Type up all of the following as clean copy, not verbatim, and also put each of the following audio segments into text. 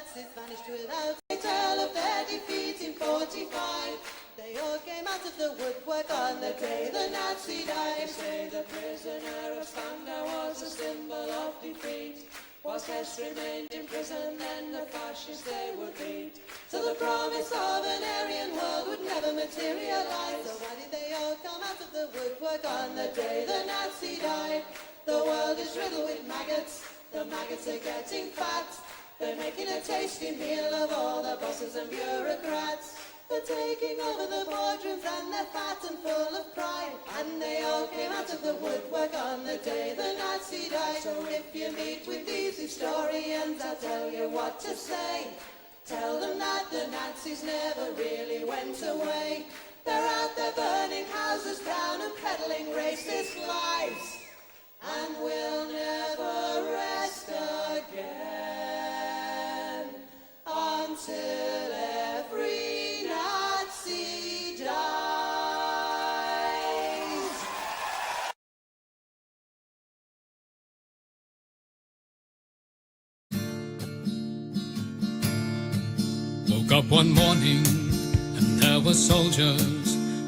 Nazis vanished without a tale of their defeat in 45. They all came out of the woodwork on the day the Nazi died. They say the prisoner of Spandau was a symbol of defeat. Whilst Hess remained in prison, then the fascists they would beat. So the promise of an Aryan world would never materialize. So why did they all come out of the woodwork on the day the Nazi died? The world is riddled with maggots. The maggots are getting fat. They're making a tasty meal of all the bosses and bureaucrats. They're taking over the boardrooms and they're fat and full of pride. And they all came out of the woodwork on the day the Nazi died. So if you meet with these historians, I'll tell you what to say. Tell them that the Nazis never really went away. They're out there burning houses down and peddling racist lies. And we'll never rest again until every Nazi dies. Woke up one morning and there were soldiers.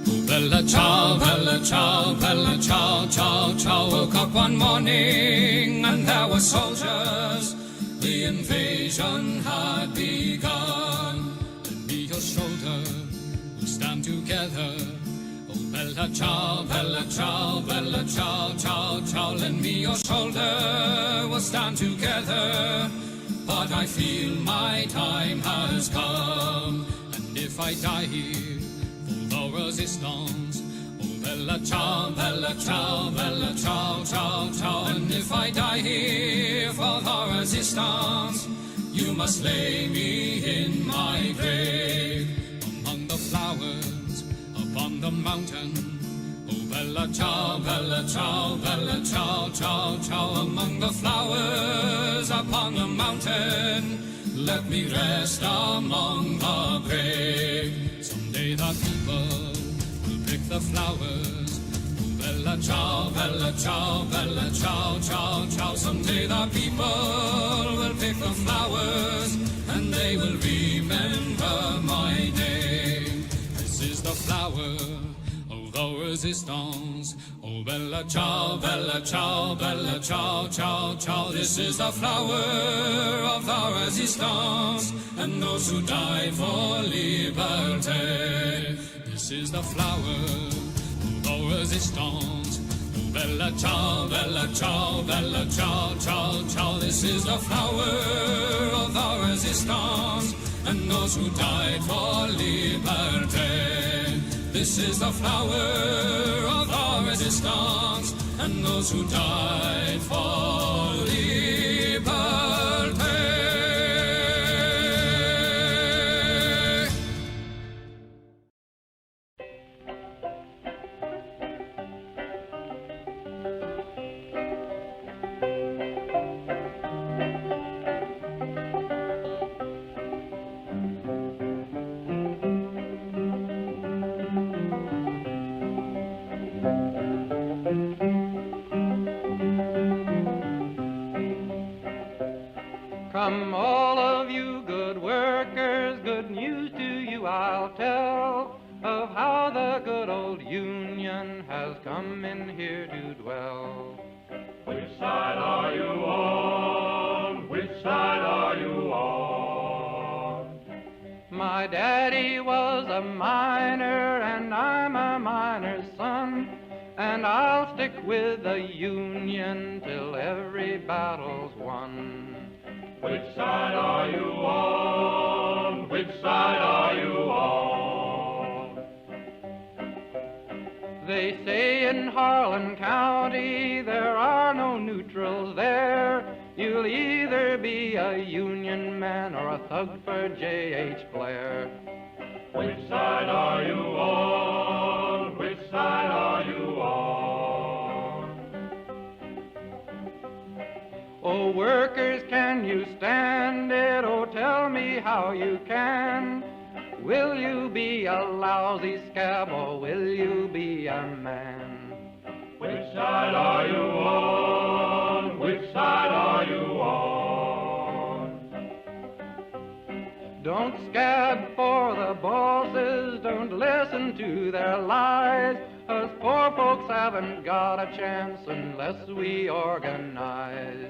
Oh, bella ciao, bella ciao, bella ciao, ciao, ciao. Woke up one morning and there were soldiers. The invasion had begun. Lend me your shoulder, we'll stand together. Oh, bella ciao, bella ciao, bella ciao, ciao, ciao. Lend me your shoulder, we'll stand together. But I feel my time has come, and if I die here for the resistance, oh bella ciao, bella ciao, bella ciao, ciao, ciao. And if I die here for the resistance, you must lay me in my grave among the flowers upon the mountain. Oh bella ciao, bella ciao, bella ciao, ciao, ciao. Among the flowers upon the mountain, let me rest among the brave. Someday the people will pick the flowers. Oh bella ciao, bella ciao, bella ciao, ciao, ciao. Someday the people will pick the flowers, and they will remember my name. This is the flower of the resistance. Oh bella ciao, bella ciao, bella ciao, ciao, ciao. This is the flower of the resistance, and those who died for liberty. This is the flower of the resistance. Oh bella ciao, bella ciao, bella ciao, ciao, ciao. This is the flower of the resistance, and those who died for liberty. This is the flower of our resistance, and those who died for liberty. Come all of you good workers, good news to you I'll tell of how the good old Union has come in here to dwell. Which side are you on? Which side are you on? My daddy was a miner and I'm a miner's son, and I'll stick with the Union till every battle's won. Which side are you on? Which side are you on? They say in Harlan County there are no neutrals there. You'll either be a Union man or a thug for J.H. Blair. Which side are you on? Which side are you on? Oh, workers, can you stand it? Oh, tell me how you can. Will you be a lousy scab or will you be a man? Which side are you on? Which side are you on? Don't scab for the bosses, don't listen to their lies. Us poor folks haven't got a chance unless we organize.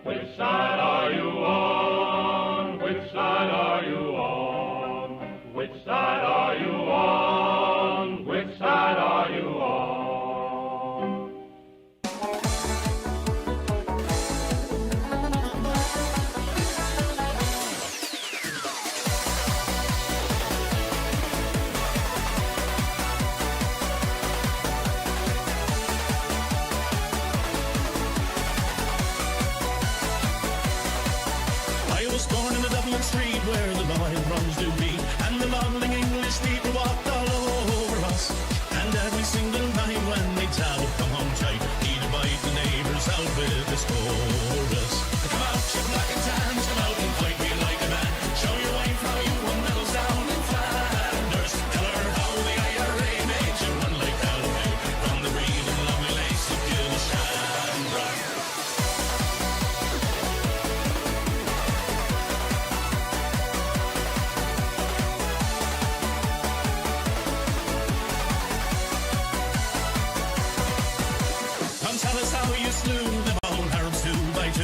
Which side are you on? Which side are you on? Which side are you on? Which side are you on? I was born in the Dublin street where the lion runs do beat, and the lovely English people walked all over us. And every single night when they tell, come home tight, he'd invite the neighbours out with his chorus. Come out, you black and tans, come out and fight me like a man. Show your wife how you won medals down in Flanders. Tell her how the IRA made you run like Galloway from the green and lovely lace of Gilshandra. Come tell us how you slew them old Arabs 2 by 2.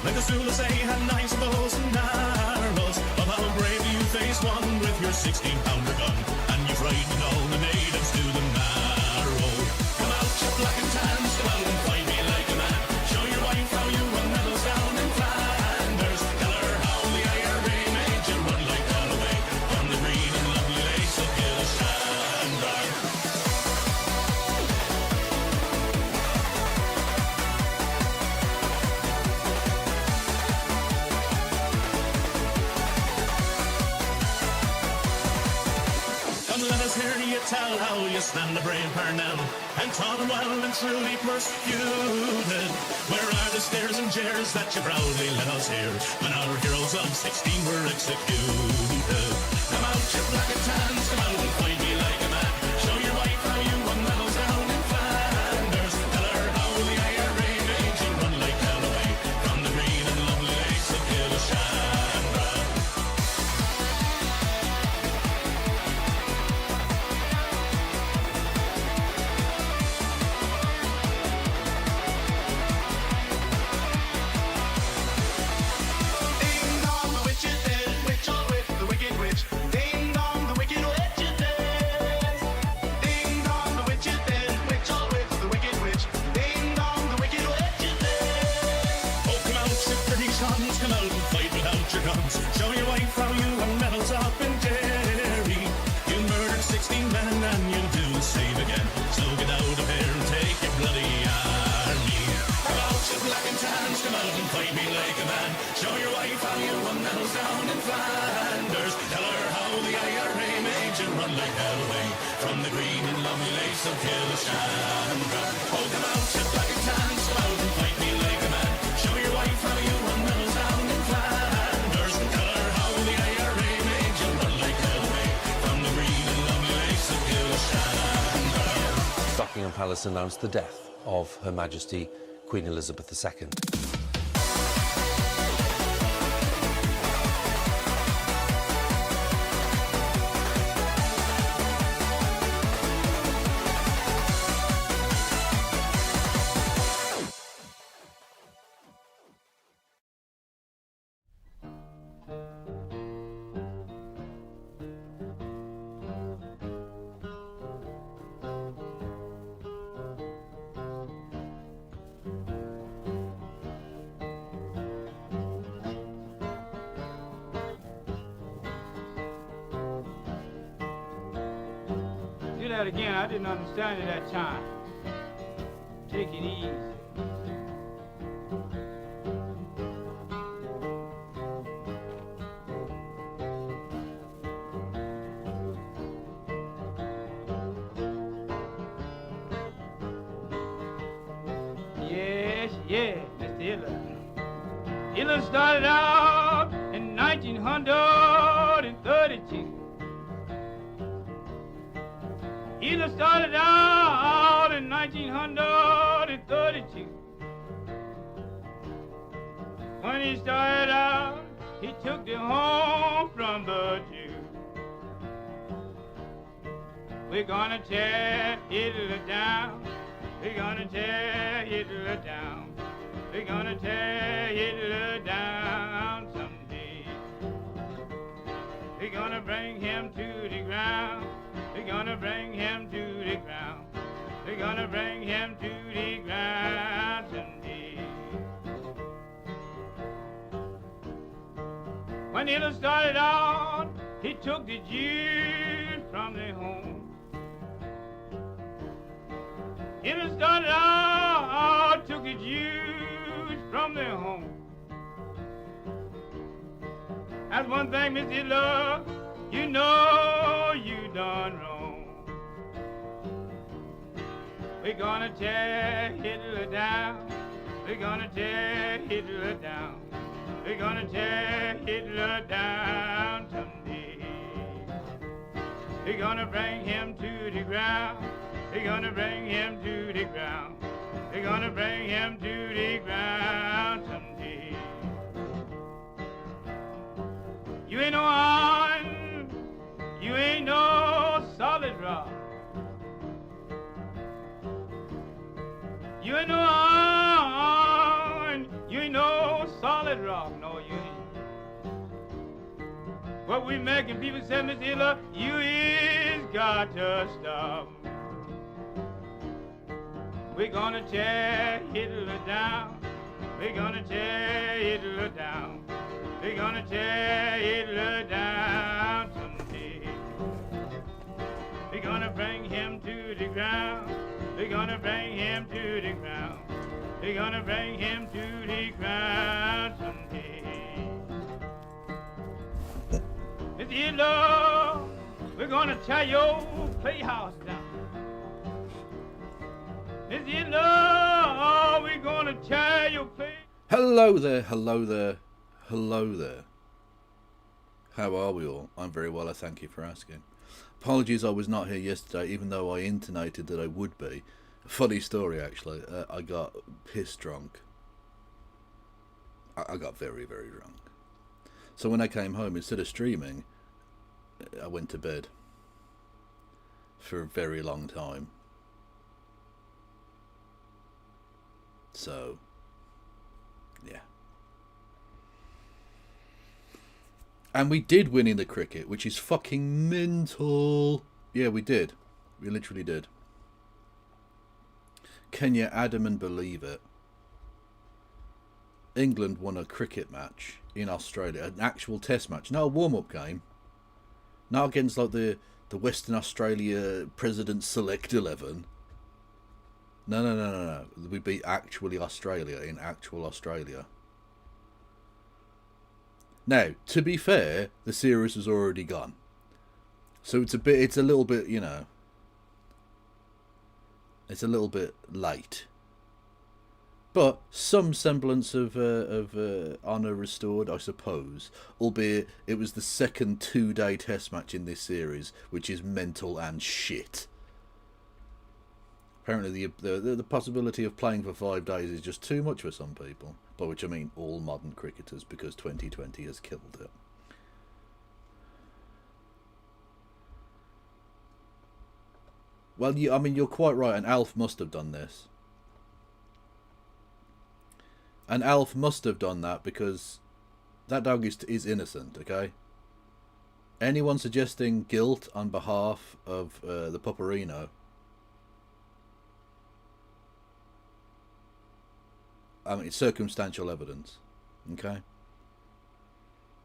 Like the Zulus, they had nice bows and arrows. Of how brave you faced one with your 16-pounder gun, and you frightened all the natives to the marrow. Come out, you black and tans, come out and fight me like a man. Show your wife how you won medals down in Flanders. Tell her how the IRA made you run like Galloway from the green and lovely lace of Gilshandra. Come let us hear you tell how you stand the brave Parnell and taught them well and truly persecuted. Where are the stares and jeers that you proudly let us hear when our heroes of 16 were executed? Come out, you black and tans, come out and fight me like a man. Show your wife how you won medals down in Flanders. Tell her how the IRA made you run like Galloway from the green and lovely lace of Gilshandra. Ding dong, the witch is dead. Witch all with the wicked witch. Ding dong, the wicked witch is dead. Ding dong, the witch is dead. Witch all with the wicked witch. Ding dong, the wicked witch is dead. Oh, come out, you pretty sons, come out and fight without your guns. Show your wife how you won medals up in Derry. You murdered 16 men and you'll do the same again. So get out of here and take your bloody army. Come out, you black and tans, come out and fight me like a man. Show your wife how you won medals down in Flanders. Tell her how the IRA made you run like Galloway from the green and lovely lace of Gilshandra. Oh, come out, you black and tans, come out and fight me like a man. Show your wife how you won medals down in Flanders. Tell her how the IRA made you run like Galloway from the green and lovely lace of Gilshandra. Buckingham Palace announced the death of Her Majesty Queen Elizabeth II. Do that again. I didn't understand it that time. Take it easy. Yes, Mr. Hitler. Hitler started out in 1932. Hitler started out in 1932. When he started out, he took the home from the Jew. We're gonna tear Hitler down. We're gonna tear Hitler down. We're gonna tear Hitler down someday. We're gonna bring him to the ground. We're gonna bring him to the ground. We're gonna bring him to the ground someday. When Hitler started out, he took the Jews from their home. Hitler started out, took the Jews from their home. That's one thing, Miss Hitler, you know you done wrong. We're gonna tear Hitler down. We're gonna tear Hitler down. We're gonna tear Hitler down someday. We're gonna bring him to the ground. We're gonna bring him to the ground. We're gonna bring him to the ground someday. You ain't no iron, you ain't no solid rock. You ain't no iron, you ain't no solid rock, no you ain't. What we making people say, Miss Hitler, you is got to stop. We're gonna tear Hitler down. We're gonna tear Hitler down. We're gonna tear Hitler down someday. We're gonna bring him to the ground. We're gonna bring him to the ground. We're gonna bring him to the ground someday. Miss Hitler, we're gonna tear your playhouse down. Miss Hitler, we're gonna tear your play. Hello there, hello there, hello there. How are we all? I'm very well, I thank you for asking. Apologies I was not here yesterday, even though I intonated that I would be. Funny story, actually. I got piss drunk. I got very, very drunk. So when I came home, instead of streaming, I went to bed for a very long time. So, yeah. And we did win in the cricket, which is fucking mental. Yeah, we did. We literally did. Can you Adam and believe it? England won a cricket match in Australia, an actual test match, not a warm-up game. Not against like the Western Australia President's Select 11. No. We beat actually Australia in actual Australia. Now, to be fair, the series was already gone. So it's a little bit, you know, it's a little bit late. But some semblance of honour restored, I suppose. Albeit it was the second 2-day test match in this series, which is mental and shit. Apparently the possibility of playing for 5 days is just too much for some people. By which I mean all modern cricketers, because 2020 has killed it. Well, I mean, you're quite right, and Alf must have done this. And Alf must have done that because that dog is innocent, okay? Anyone suggesting guilt on behalf of the Pupperino, I mean, it's circumstantial evidence, okay?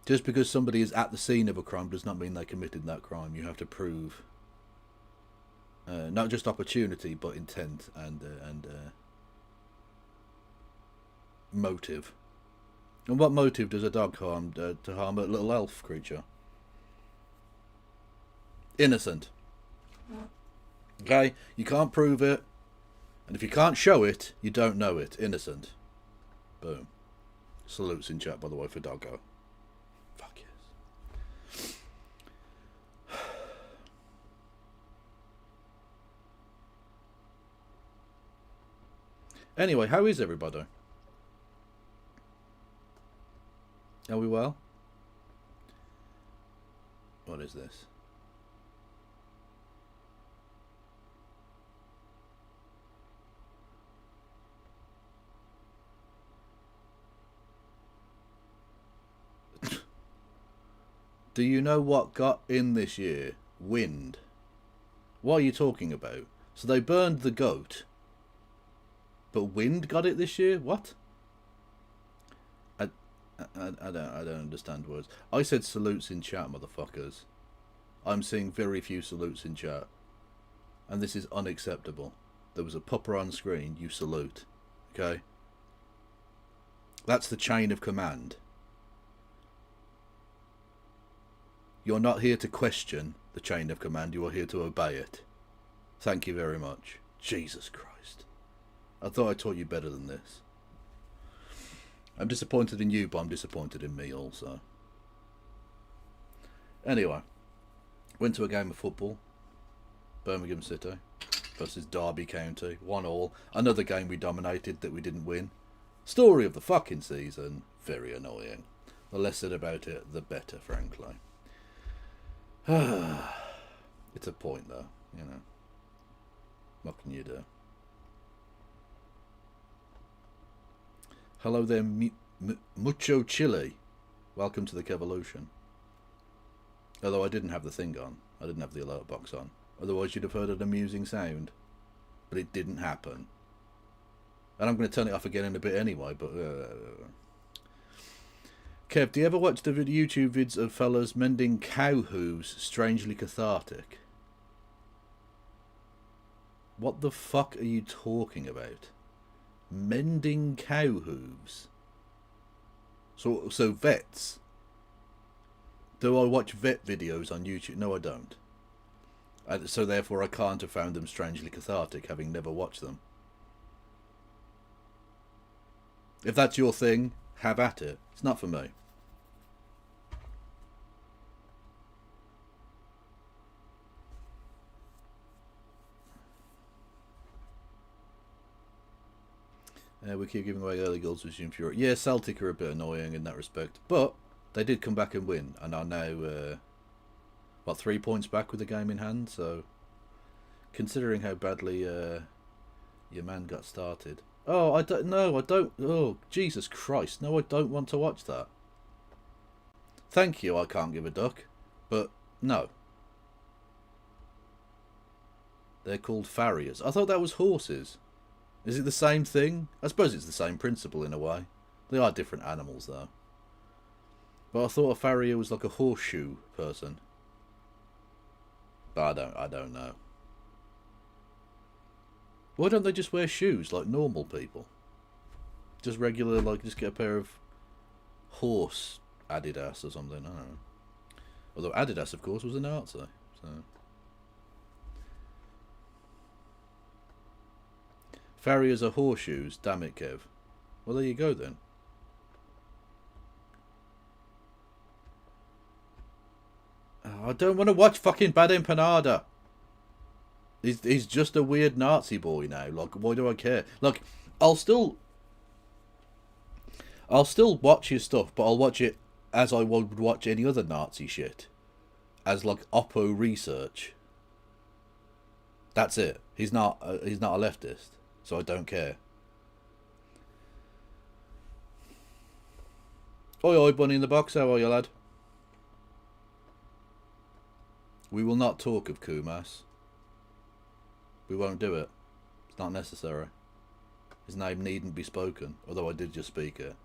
Just because somebody is at the scene of a crime does not mean they committed that crime. You have to prove not just opportunity, but intent and motive. And what motive does a dog harm to harm a little elf creature? Innocent. Okay? You can't prove it. And if you can't show it, you don't know it. Innocent. Boom. Salutes in chat, by the way, for Doggo. Fuck yes. Anyway, how is everybody? Are we well? What is this? Do you know what got in this year? Wind. What are you talking about? So they burned the goat, but wind got it this year? What? I don't understand words. I said salutes in chat, motherfuckers. I'm seeing very few salutes in chat, and this is unacceptable. There was a pupper on screen. You salute, okay? That's the chain of command. You're not here to question the chain of command. You are here to obey it. Thank you very much. Jesus Christ. I thought I taught you better than this. I'm disappointed in you, but I'm disappointed in me also. Anyway, went to a game of football. Birmingham City versus Derby County. 1-1. Another game we dominated that we didn't win. Story of the fucking season. Very annoying. The less said about it, the better, frankly. It's a point, though, you know. What can you do? Hello there, Mucho Chile. Welcome to the Kevolution. Although I didn't have the thing on. I didn't have the alert box on. Otherwise you'd have heard an amusing sound. But it didn't happen. And I'm going to turn it off again in a bit anyway, but... Kev, do you ever watch the YouTube vids of fellas mending cow hooves strangely cathartic? What the fuck are you talking about? Mending cow hooves? So vets? Do I watch vet videos on YouTube? No, I don't. So therefore I can't have found them strangely cathartic, having never watched them. If that's your thing, have at it. It's not for me. We keep giving away early goals to Zoom Fury. Yeah, Celtic are a bit annoying in that respect. But they did come back and win. And are now, 3 points back with the game in hand. So, considering how badly your man got started. Oh, I don't know. I don't. Oh, Jesus Christ. No, I don't want to watch that. Thank you, I can't give a duck. But, no. They're called farriers. I thought that was horses. Is it the same thing? I suppose it's the same principle in a way. They are different animals though. But I thought a farrier was like a horseshoe person. But I don't know. Why don't they just wear shoes like normal people? Just regular, like, just get a pair of horse Adidas or something, I don't know. Although Adidas, of course, was a Nazi, so... Farriers are horseshoes, damn it, Kev. Well, there you go then. Oh, I don't want to watch fucking Bad Empanada. He's just a weird Nazi boy now. Like, why do I care? Like, I'll still watch his stuff, but I'll watch it as I would watch any other Nazi shit. As like Oppo research. That's it. He's not a leftist. So I don't care. Oi, oi, bunny in the box. How are you, lad? We will not talk of Kumas. We won't do it. It's not necessary. His name needn't be spoken, although I did just speak it.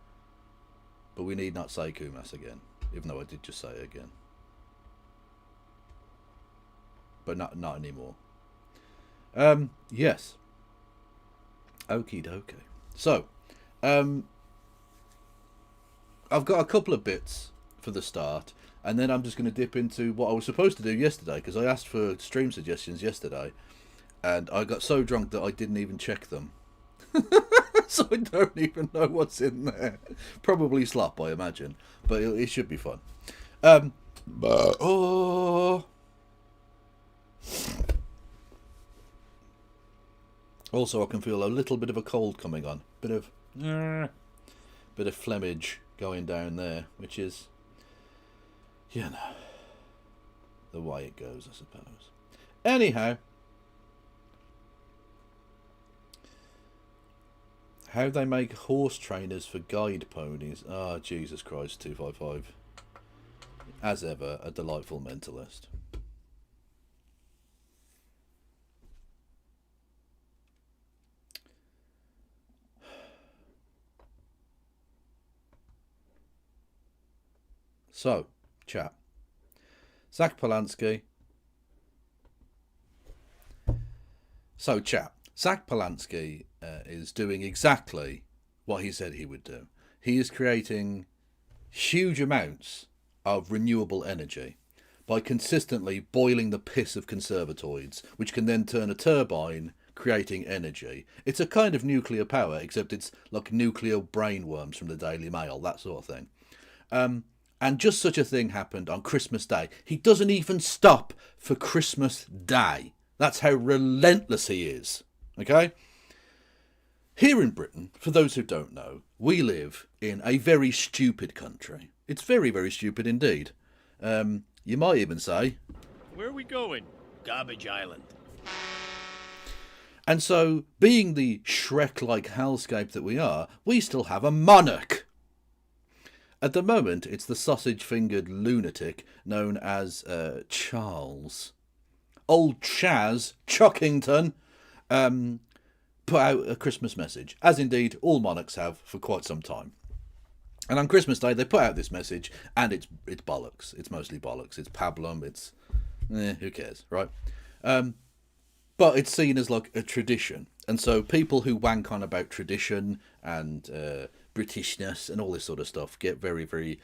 But we need not say Kumas again, even though I did just say it again. But not anymore. Yes. Okie dokie. So, I've got a couple of bits for the start, and then I'm just going to dip into what I was supposed to do yesterday, because I asked for stream suggestions yesterday, and I got so drunk that I didn't even check them. So I don't even know what's in there. Probably slop, I imagine, but it should be fun. Also, I can feel a little bit of a cold coming on. Bit of phlegmage going down there, which is, you know, the way it goes, I suppose. Anyhow, how they make horse trainers for guide ponies. Ah, Jesus Christ, 255. As ever, a delightful mentalist. So, chat. Zach Polanski. So, chat. Zach Polanski is doing exactly what he said he would do. He is creating huge amounts of renewable energy by consistently boiling the piss of conservatoids, which can then turn a turbine, creating energy. It's a kind of nuclear power, except it's like nuclear brainworms from the Daily Mail, that sort of thing. And just such a thing happened on Christmas Day. He doesn't even stop for Christmas Day. That's how relentless he is. Okay? Here in Britain, for those who don't know, we live in a very stupid country. It's very, very stupid indeed. You might even say... Where are we going? Garbage Island. And so, being the Shrek-like hellscape that we are, we still have a monarch. At the moment, it's the sausage-fingered lunatic known as Charles. Old Chaz Chuckington put out a Christmas message, as indeed all monarchs have for quite some time. And on Christmas Day, they put out this message, and it's bollocks. It's mostly bollocks. It's pablum. It's who cares, right? But it's seen as like a tradition, and so people who wank on about tradition and Britishness and all this sort of stuff get very, very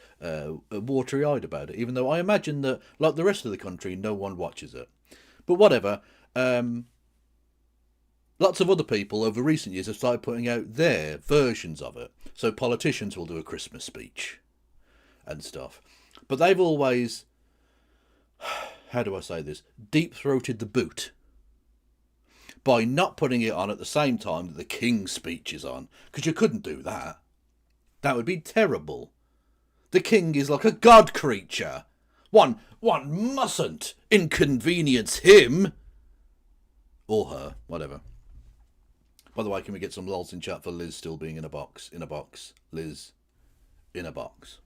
watery-eyed about it. Even though I imagine that, like the rest of the country, no one watches it. But whatever. Lots of other people over recent years have started putting out their versions of it. So politicians will do a Christmas speech and stuff. But they've always, how do I say this, deep-throated the boot by not putting it on at the same time that the King's speech is on. Because you couldn't do that. That would be terrible. The King is like a god creature. One mustn't inconvenience him. Or her, whatever. By the way, can we get some lols in chat for Liz still being in a box? In a box. Liz in a box.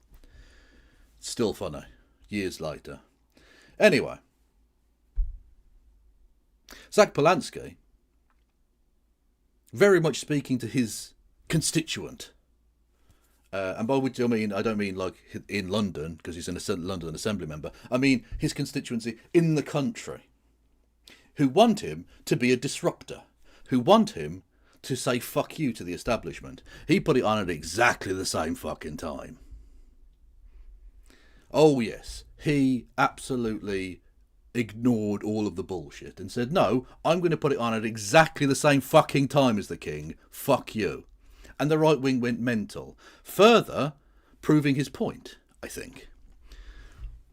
Still funny. Years later. Anyway. Zach Polanski, very much speaking to his constituent. And by which I don't mean like in London, because he's a London Assembly member. I mean his constituency in the country, who want him to be a disruptor, who want him to say fuck you to the establishment. He put it on at exactly the same fucking time. Oh yes, he absolutely ignored all of the bullshit and said, no, I'm going to put it on at exactly the same fucking time as the King. Fuck you. And the right wing went mental. Further proving his point, I think.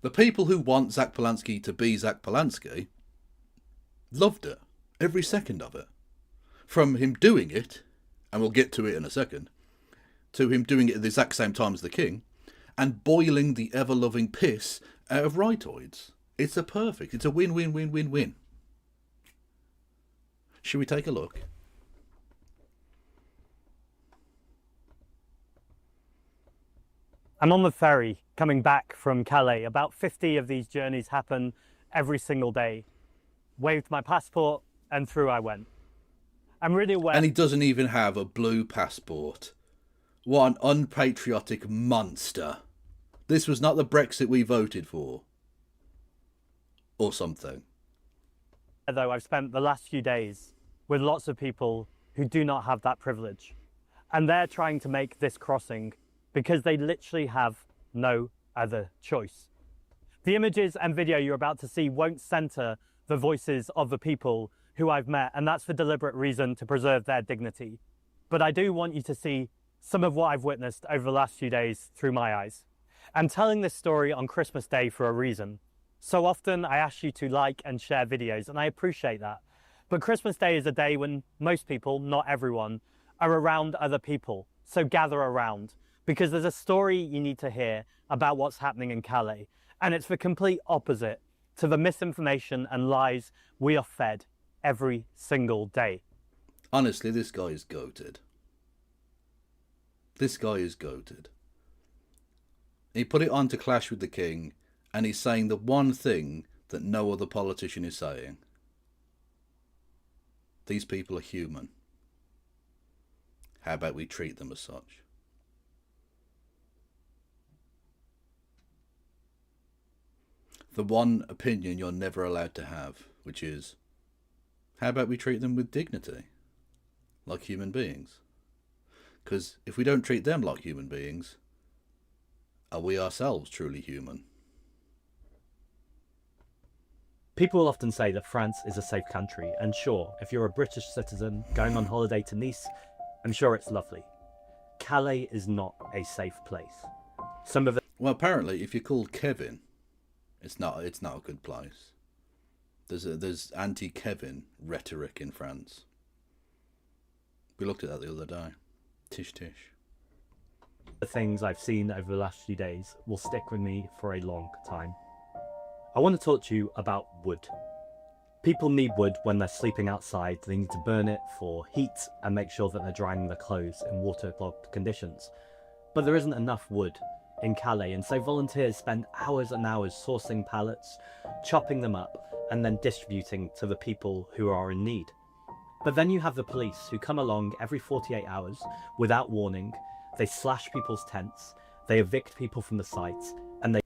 The people who want Zach Polanski to be Zach Polanski loved it. Every second of it. From him doing it, and we'll get to it in a second, to him doing it at the exact same time as the King, and boiling the ever-loving piss out of rightoids. It's a win-win-win-win-win. Should we take a look? I'm on the ferry coming back from Calais. About 50 of these journeys happen every single day. Waved my passport and through I went. I'm really aware. And he doesn't even have a blue passport. What an unpatriotic monster. This was not the Brexit we voted for. Or something. Though I've spent the last few days with lots of people who do not have that privilege. And they're trying to make this crossing because they literally have no other choice. The images and video you're about to see won't center the voices of the people who I've met, and that's for deliberate reason to preserve their dignity. But I do want you to see some of what I've witnessed over the last few days through my eyes. I'm telling this story on Christmas Day for a reason. So often I ask you to like and share videos, and I appreciate that. But Christmas Day is a day when most people, not everyone, are around other people. So gather around, because there's a story you need to hear about what's happening in Calais. And it's the complete opposite to the misinformation and lies we are fed every single day. Honestly, this guy is goated. This guy is goated. He put it on to clash with the king, and he's saying the one thing that no other politician is saying. These people are human. How about we treat them as such? The one opinion you're never allowed to have, which is, how about we treat them with dignity, like human beings? Because if we don't treat them like human beings, are we ourselves truly human? People will often say that France is a safe country, and sure, if you're a British citizen going on holiday to Nice, I'm sure it's lovely. Calais is not a safe place. Well, apparently, if you're called Kevin, it's not a good place. There's anti-Kevin rhetoric in France. We looked at that the other day. Tish tish. The things I've seen over the last few days will stick with me for a long time. I want to talk to you about wood. People need wood when they're sleeping outside. They need to burn it for heat and make sure that they're drying their clothes in waterlogged conditions. But there isn't enough wood in Calais, and so volunteers spend hours and hours sourcing pallets, chopping them up, and then distributing to the people who are in need. But then you have the police who come along every 48 hours without warning. They slash people's tents, they evict people from the sites, and they...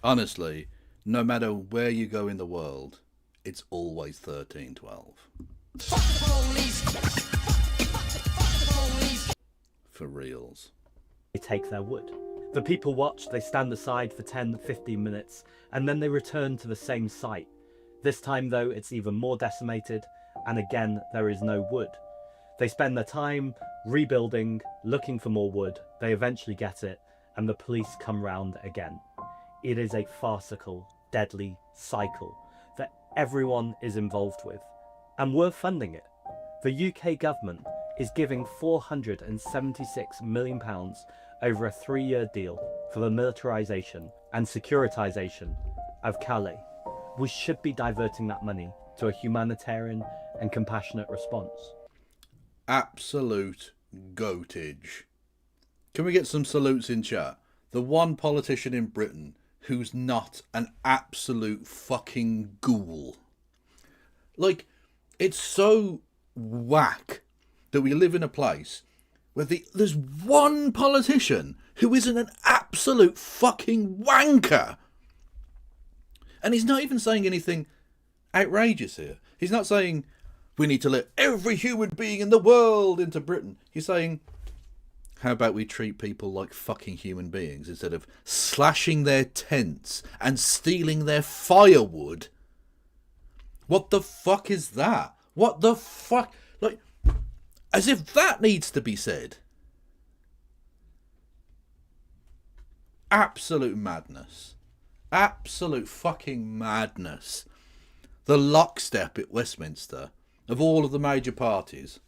Honestly, no matter where you go in the world, it's always 1312. For reals. They take their wood. The people watch, they stand aside for 10-15 minutes, and then they return to the same site. This time though, it's even more decimated, and again, there is no wood. They spend their time rebuilding, looking for more wood, they eventually get it, and the police come round again. It is a farcical, deadly cycle that everyone is involved with, and we're funding it. The UK government is giving £476 million over a 3-year deal for the militarisation and securitisation of Calais. We should be diverting that money to a humanitarian and compassionate response. Absolute goatage. Can we get some salutes in chat? The one politician in Britain who's not an absolute fucking ghoul. Like, it's so whack that we live in a place where there's one politician who isn't an absolute fucking wanker. And he's not even saying anything outrageous here. He's not saying, we need to let every human being in the world into Britain. He's saying, how about we treat people like fucking human beings instead of slashing their tents and stealing their firewood? What the fuck is that? What the fuck? Like, as if that needs to be said. Absolute madness. Absolute fucking madness. The lockstep at Westminster of all of the major parties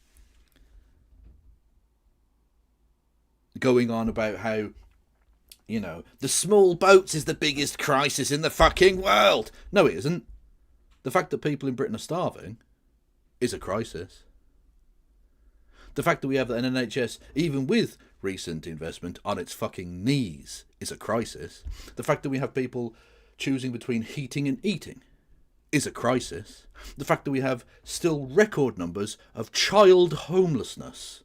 going on about how, you know, the small boats is the biggest crisis in the fucking world. No, it isn't. The fact that people in Britain are starving is a crisis. The fact that we have an NHS, even with recent investment, on its fucking knees is a crisis. The fact that we have people choosing between heating and eating is a crisis. The fact that we have still record numbers of child homelessness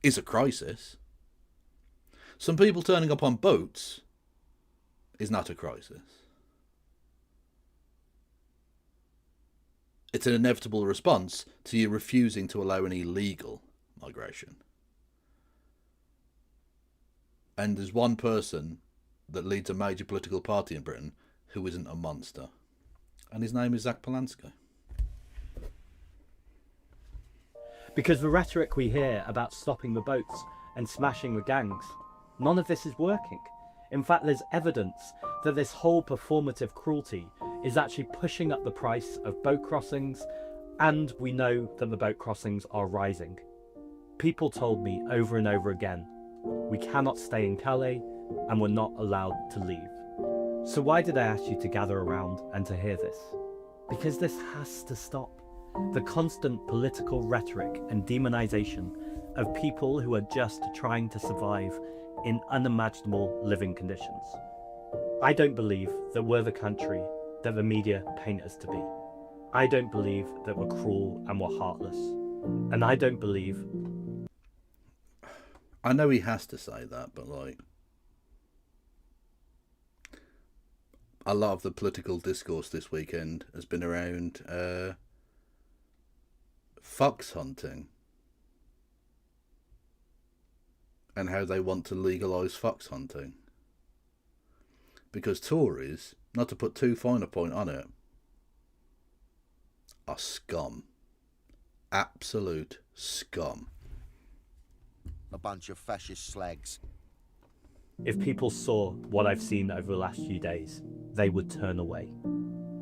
is a crisis. Some people turning up on boats is not a crisis. It's an inevitable response to you refusing to allow any illegal migration. And there's one person that leads a major political party in Britain who isn't a monster. And his name is Zach Polanski. Because the rhetoric we hear about stopping the boats and smashing the gangs, none of this is working. In fact, there's evidence that this whole performative cruelty is actually pushing up the price of boat crossings, and we know that the boat crossings are rising. People told me over and over again, we cannot stay in Calais and we're not allowed to leave. So why did I ask you to gather around and to hear this? Because this has to stop. The constant political rhetoric and demonization of people who are just trying to survive in unimaginable living conditions. I don't believe that we're the country that the media paint us to be. I don't believe that we're cruel and we're heartless. And I don't believe... I know he has to say that, but like... a lot of the political discourse this weekend has been around fox hunting. And how they want to legalise fox hunting. Because Tories, not to put too fine a point on it, are scum. Absolute scum. A bunch of fascist slags. If people saw what I've seen over the last few days, they would turn away.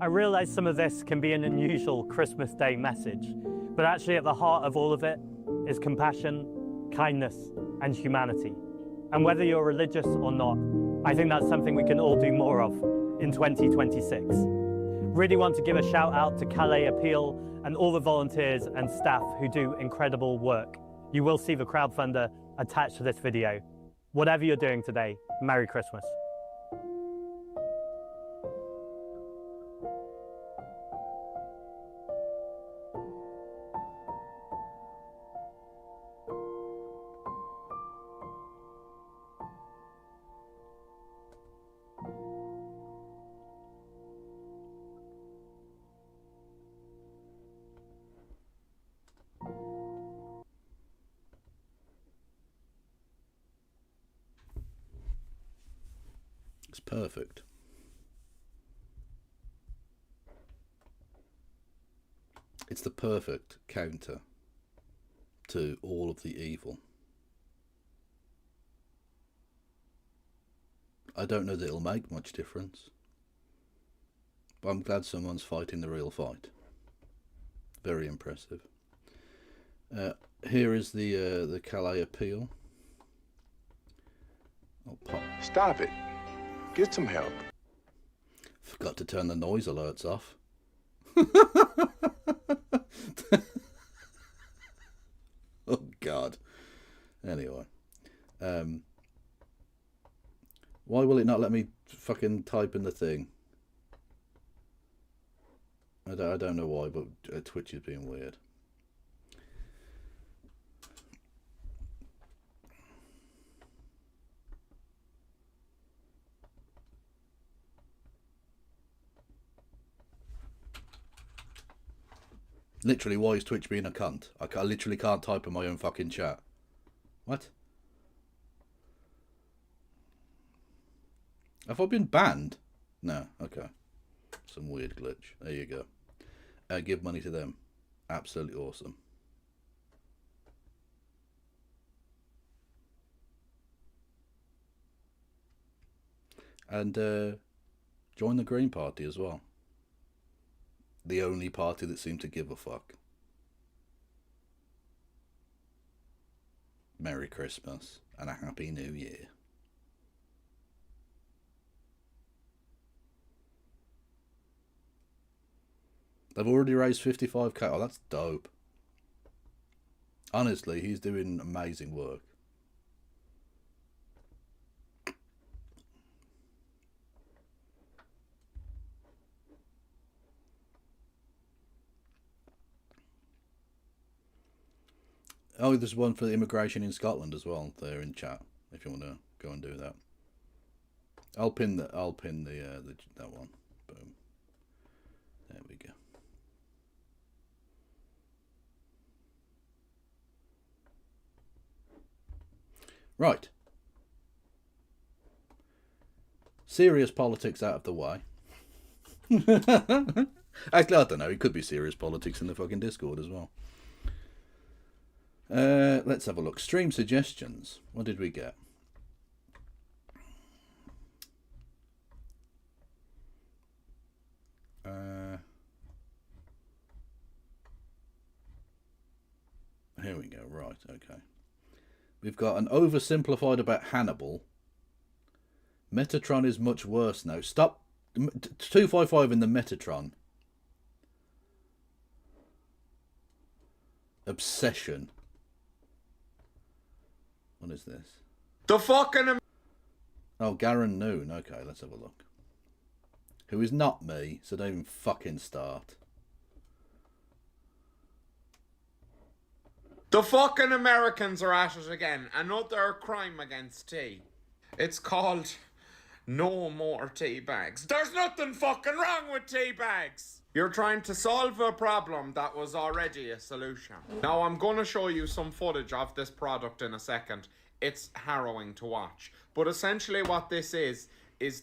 I realise some of this can be an unusual Christmas Day message, but actually at the heart of all of it is compassion, kindness, and humanity. And whether you're religious or not, I think that's something we can all do more of in 2026. Really want to give a shout out to Calais Appeal and all the volunteers and staff who do incredible work. You will see the crowdfunder attached to this video. Whatever you're doing today, Merry Christmas. It's perfect. It's the perfect counter to all of the evil. I don't know that it'll make much difference, but I'm glad someone's fighting the real fight. Very impressive. Here is the Calais Appeal. I'll pop. Stop it. Get some help. Forgot to turn the noise alerts off. Oh God. Anyway. Why will it not let me fucking type in the thing? I don't know why, but Twitch is being weird. Literally, why is Twitch being a cunt? I literally can't type in my own fucking chat. What? Have I been banned? No, okay. Some weird glitch. There you go. Give money to them. Absolutely awesome. And join the Green Party as well. The only party that seemed to give a fuck. Merry Christmas and a Happy New Year. They've already raised 55k. Oh, that's dope. Honestly, he's doing amazing work. Oh, there's one for the immigration in Scotland as well. There in chat, if you want to go and do that. I'll pin that one. Boom. There we go. Right. Serious politics out of the way. Actually, I don't know. It could be serious politics in the fucking Discord as well. Let's have a look. Stream suggestions. What did we get? Here we go. Right, okay. We've got an oversimplified about Hannibal Metatron is much worse now. Stop. 255 in the Metatron. Obsession. What is this? The fucking... Oh, Garen Noon. Okay, let's have a look. Who is not me, so don't even fucking start. The fucking Americans are at it again. Another crime against tea. It's called No More Tea Bags. There's nothing fucking wrong with tea bags. You're trying to solve a problem that was already a solution. Now I'm gonna show you some footage of this product in a second. It's harrowing to watch. But essentially what this is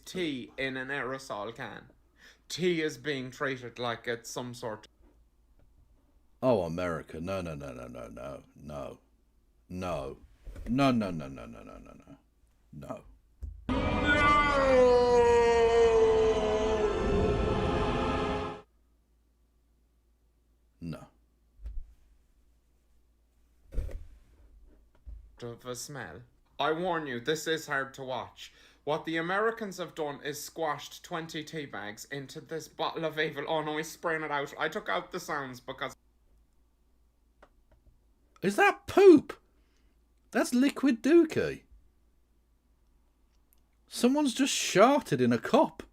tea in an aerosol can. Tea is being treated like it's some sort of... Oh, America. No, no, no, no, no, no, no. No. No, no, no, no, no, no, no, no. No. Of a smell. I warn you, this is hard to watch. What the Americans have done is squashed 20 tea bags into this bottle of evil. Oh no, he's spraying it out. I took out the sounds because... Is that poop? That's liquid dookie. Someone's just sharted in a cup.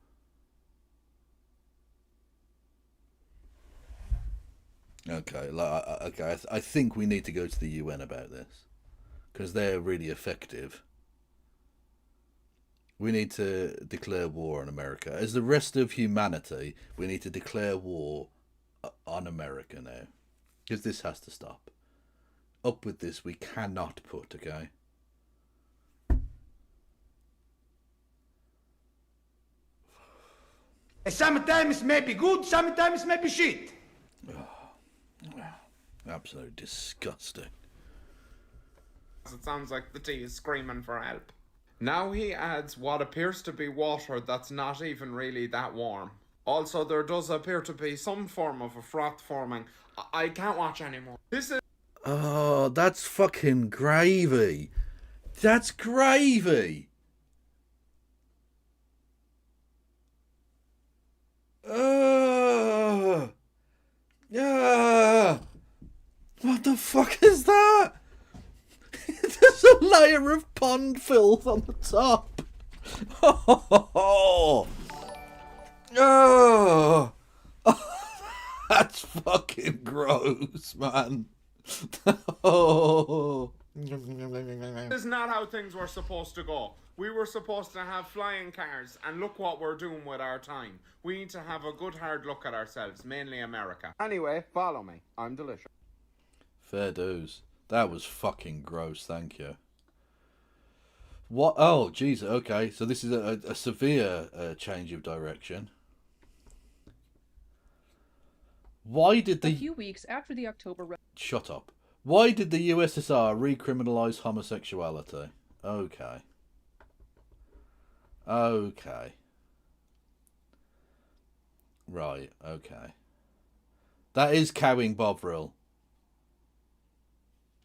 Okay, okay. I think we need to go to the UN about this because they're really effective. We need to declare war on America. As the rest of humanity, we need to declare war on America now because this has to stop. Up with this. We cannot put. Okay. Sometimes may be good, sometimes may be shit. Absolutely disgusting. It sounds like the tea is screaming for help. Now he adds what appears to be water that's not even really that warm. Also, there does appear to be some form of a froth forming. I can't watch anymore. This is... Oh, that's fucking gravy. That's gravy. What the fuck is that? There's a layer of pond filth on the top. Oh, that's fucking gross, man. Oh. This is not how things were supposed to go. We were supposed to have flying cars, and look what we're doing with our time. We need to have a good hard look at ourselves, mainly America. Anyway, follow me. I'm delicious. Fair dues. That was fucking gross, thank you. What? Oh, jeez, okay. So this is a severe change of direction. Why did the... A few weeks after the October... Shut up. Why did the USSR recriminalise homosexuality? Okay. Okay. Right, okay. That is cowing Bovril.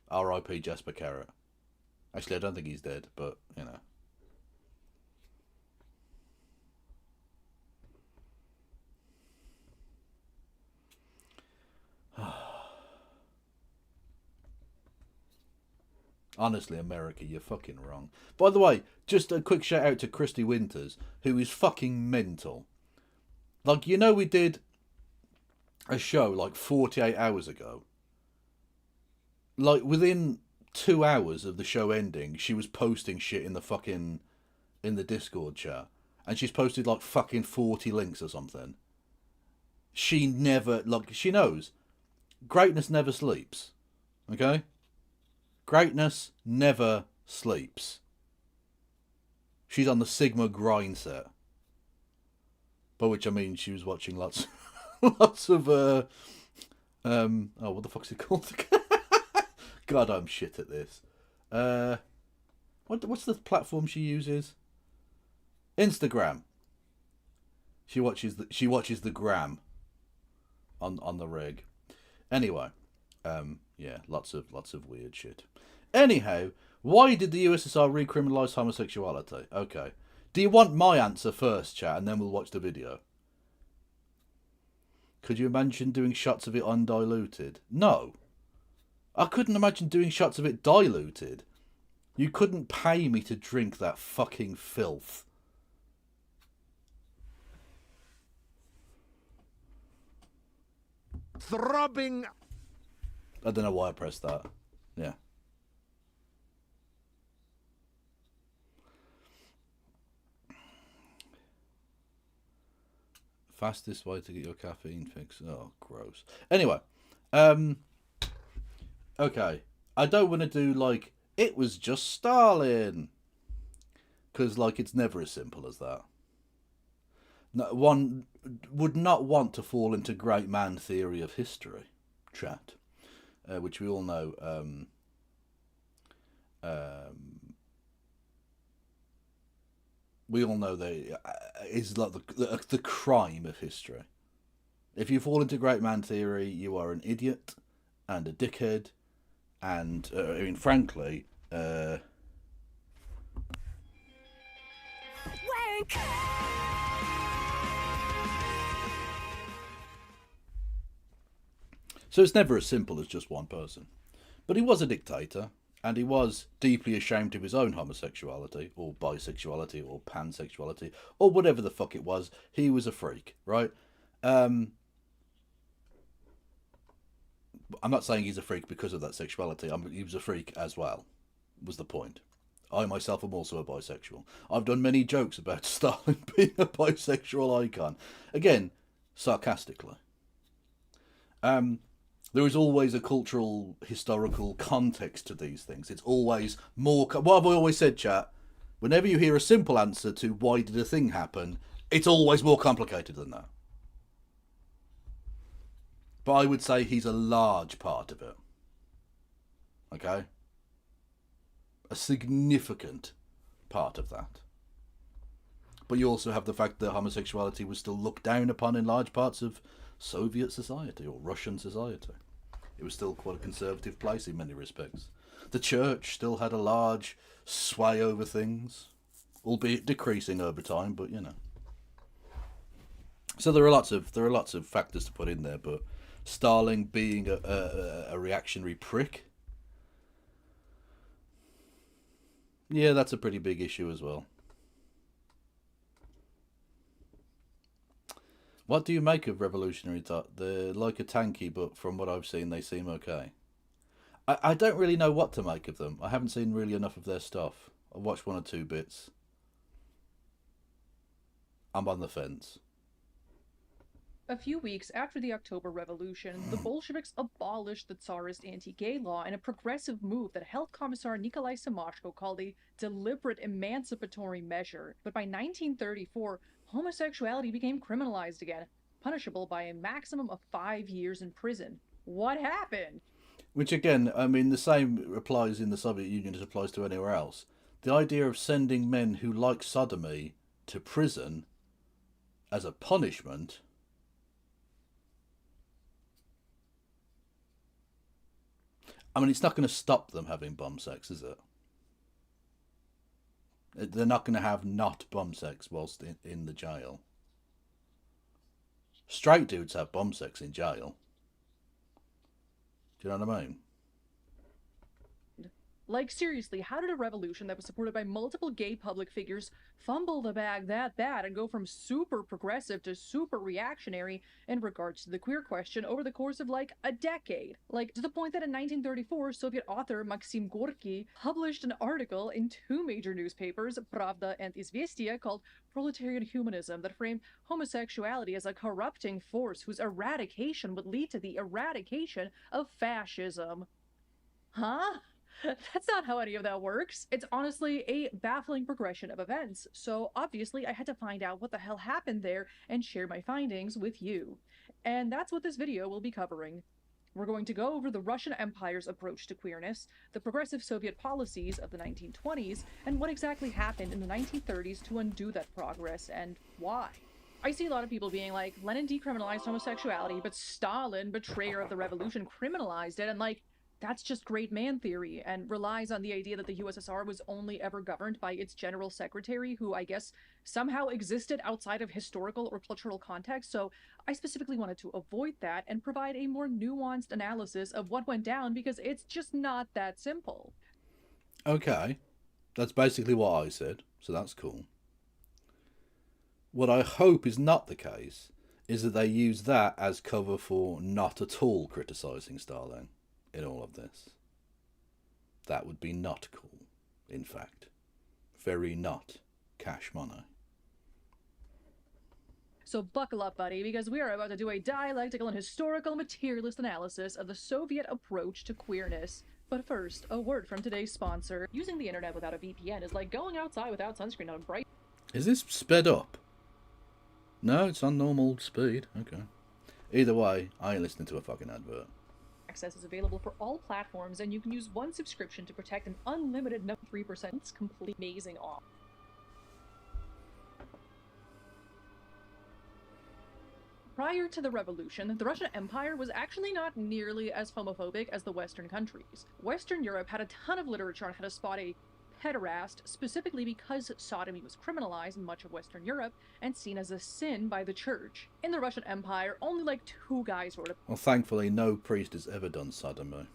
R.I.P. Jasper Carrot. Actually, I don't think he's dead, but, you know. Honestly, America, you're fucking wrong. By the way, just a quick shout out to Christy Winters, who is fucking mental. Like, you know, we did a show like 48 hours ago. Like, within 2 hours of the show ending, she was posting shit in the Discord chat. And she's posted like fucking 40 links or something. She never, like, she knows. Greatness never sleeps. Okay? Greatness never sleeps. She's on the Sigma grind set. By which I mean she was watching lots of oh, what the fuck's it called? God, I'm shit at this. What's the platform she uses? Instagram. She watches the gram on the rig. Anyway, yeah, lots of weird shit. Anyhow, why did the USSR recriminalise homosexuality? Okay. Do you want my answer first, chat, and then we'll watch the video? Could you imagine doing shots of it undiluted? No. I couldn't imagine doing shots of it diluted. You couldn't pay me to drink that fucking filth. Throbbing. I don't know why I pressed that. Yeah. Fastest way to get your caffeine fix. Oh, gross. Anyway, okay. I don't want to do like it was just Stalin, because like it's never as simple as that. No, one would not want to fall into great man theory of history, chat, which we all know. We all know that is like the crime of history. If you fall into great man theory, you are an idiot and a dickhead, and I mean, frankly, Wank! So it's never as simple as just one person. But he was a dictator, and he was deeply ashamed of his own homosexuality, or bisexuality, or pansexuality, or whatever the fuck it was. He was a freak, right? I'm not saying he's a freak because of that sexuality. He was a freak as well, was the point. I myself am also a bisexual. I've done many jokes about Stalin being a bisexual icon. Again, sarcastically. There is always a cultural, historical context to these things. It's always more... What have I always said, chat? Whenever you hear a simple answer to why did a thing happen, it's always more complicated than that. But I would say he's a large part of it. Okay? A significant part of that. But you also have the fact that homosexuality was still looked down upon in large parts of Soviet society or Russian society. It was still quite a conservative place in many respects. The church still had a large sway over things, albeit decreasing over time, but you know. So there are lots of factors to put in there, but Stalin being a reactionary prick, yeah, that's a pretty big issue as well. What do you make of Revolutionary Dot? They're like a tanky, but from what I've seen, they seem okay. I don't really know what to make of them. I haven't seen really enough of their stuff. I've watched one or two bits. I'm on the fence. A few weeks after the October Revolution, the Bolsheviks abolished the Tsarist anti-gay law in a progressive move that Health Commissar Nikolai Semashko called a deliberate emancipatory measure. But by 1934, homosexuality became criminalized again, punishable by a maximum of 5 years in prison. What happened? Which again, I mean, the same applies in the Soviet Union as applies to anywhere else. The idea of sending men who like sodomy to prison as a punishment... I mean, it's not going to stop them having bum sex, is it? They're not going to have not bum sex whilst in the jail. Straight dudes have bum sex in jail. Do you know what I mean? Like, seriously, how did a revolution that was supported by multiple gay public figures fumble the bag that bad and go from super progressive to super reactionary in regards to the queer question over the course of, like, a decade? Like, to the point that in 1934, Soviet author Maxim Gorky published an article in two major newspapers, Pravda and Izvestia, called Proletarian Humanism, that framed homosexuality as a corrupting force whose eradication would lead to the eradication of fascism. Huh? That's not how any of that works. It's honestly a baffling progression of events, so obviously I had to find out what the hell happened there and share my findings with you. And that's what this video will be covering. We're going to go over the Russian Empire's approach to queerness, the progressive Soviet policies of the 1920s, and what exactly happened in the 1930s to undo that progress, and why. I see a lot of people being like, Lenin decriminalized homosexuality, but Stalin, betrayer of the revolution, criminalized it, and like, That's just great man theory and relies on the idea that the USSR was only ever governed by its general secretary, who I guess somehow existed outside of historical or cultural context. So I specifically wanted to avoid that and provide a more nuanced analysis of what went down because it's just not that simple. Okay, that's basically what I said, so that's cool. What I hope is not the case is that they use that as cover for not at all criticising Stalin in all of this. That would be not cool, in fact. Very not cash money. So buckle up, buddy, because we are about to do a dialectical and historical materialist analysis of the Soviet approach to queerness. But first, a word from today's sponsor. Using the internet without a VPN is like going outside without sunscreen on a bright... Is this sped up? No, it's on normal speed. Okay. Either way, I ain't listening to a fucking advert. Access is available for all platforms, and you can use one subscription to protect an unlimited 3%. It's complete amazing off. Prior to the revolution, the Russian Empire was actually not nearly as homophobic as the Western countries. Western Europe had a ton of literature on how to spot a pederast, specifically because sodomy was criminalized in much of Western Europe and seen as a sin by the church. In the Russian Empire, only like 2 guys wrote Well, thankfully, no priest has ever done sodomy.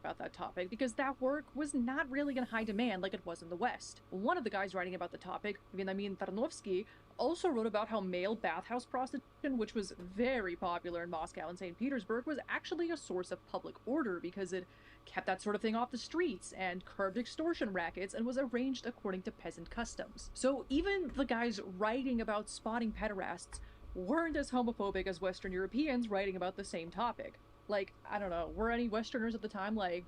about that topic because that work was not really in high demand like it was in the West. One of the guys writing about the topic, Veniamin Tarnovsky, also wrote about how male bathhouse prostitution, which was very popular in Moscow and St. Petersburg, was actually a source of public order because it kept that sort of thing off the streets and curbed extortion rackets and was arranged according to peasant customs. So even the guys writing about spotting pederasts weren't as homophobic as Western Europeans writing about the same topic. Like, I don't know, were any Westerners at the time like,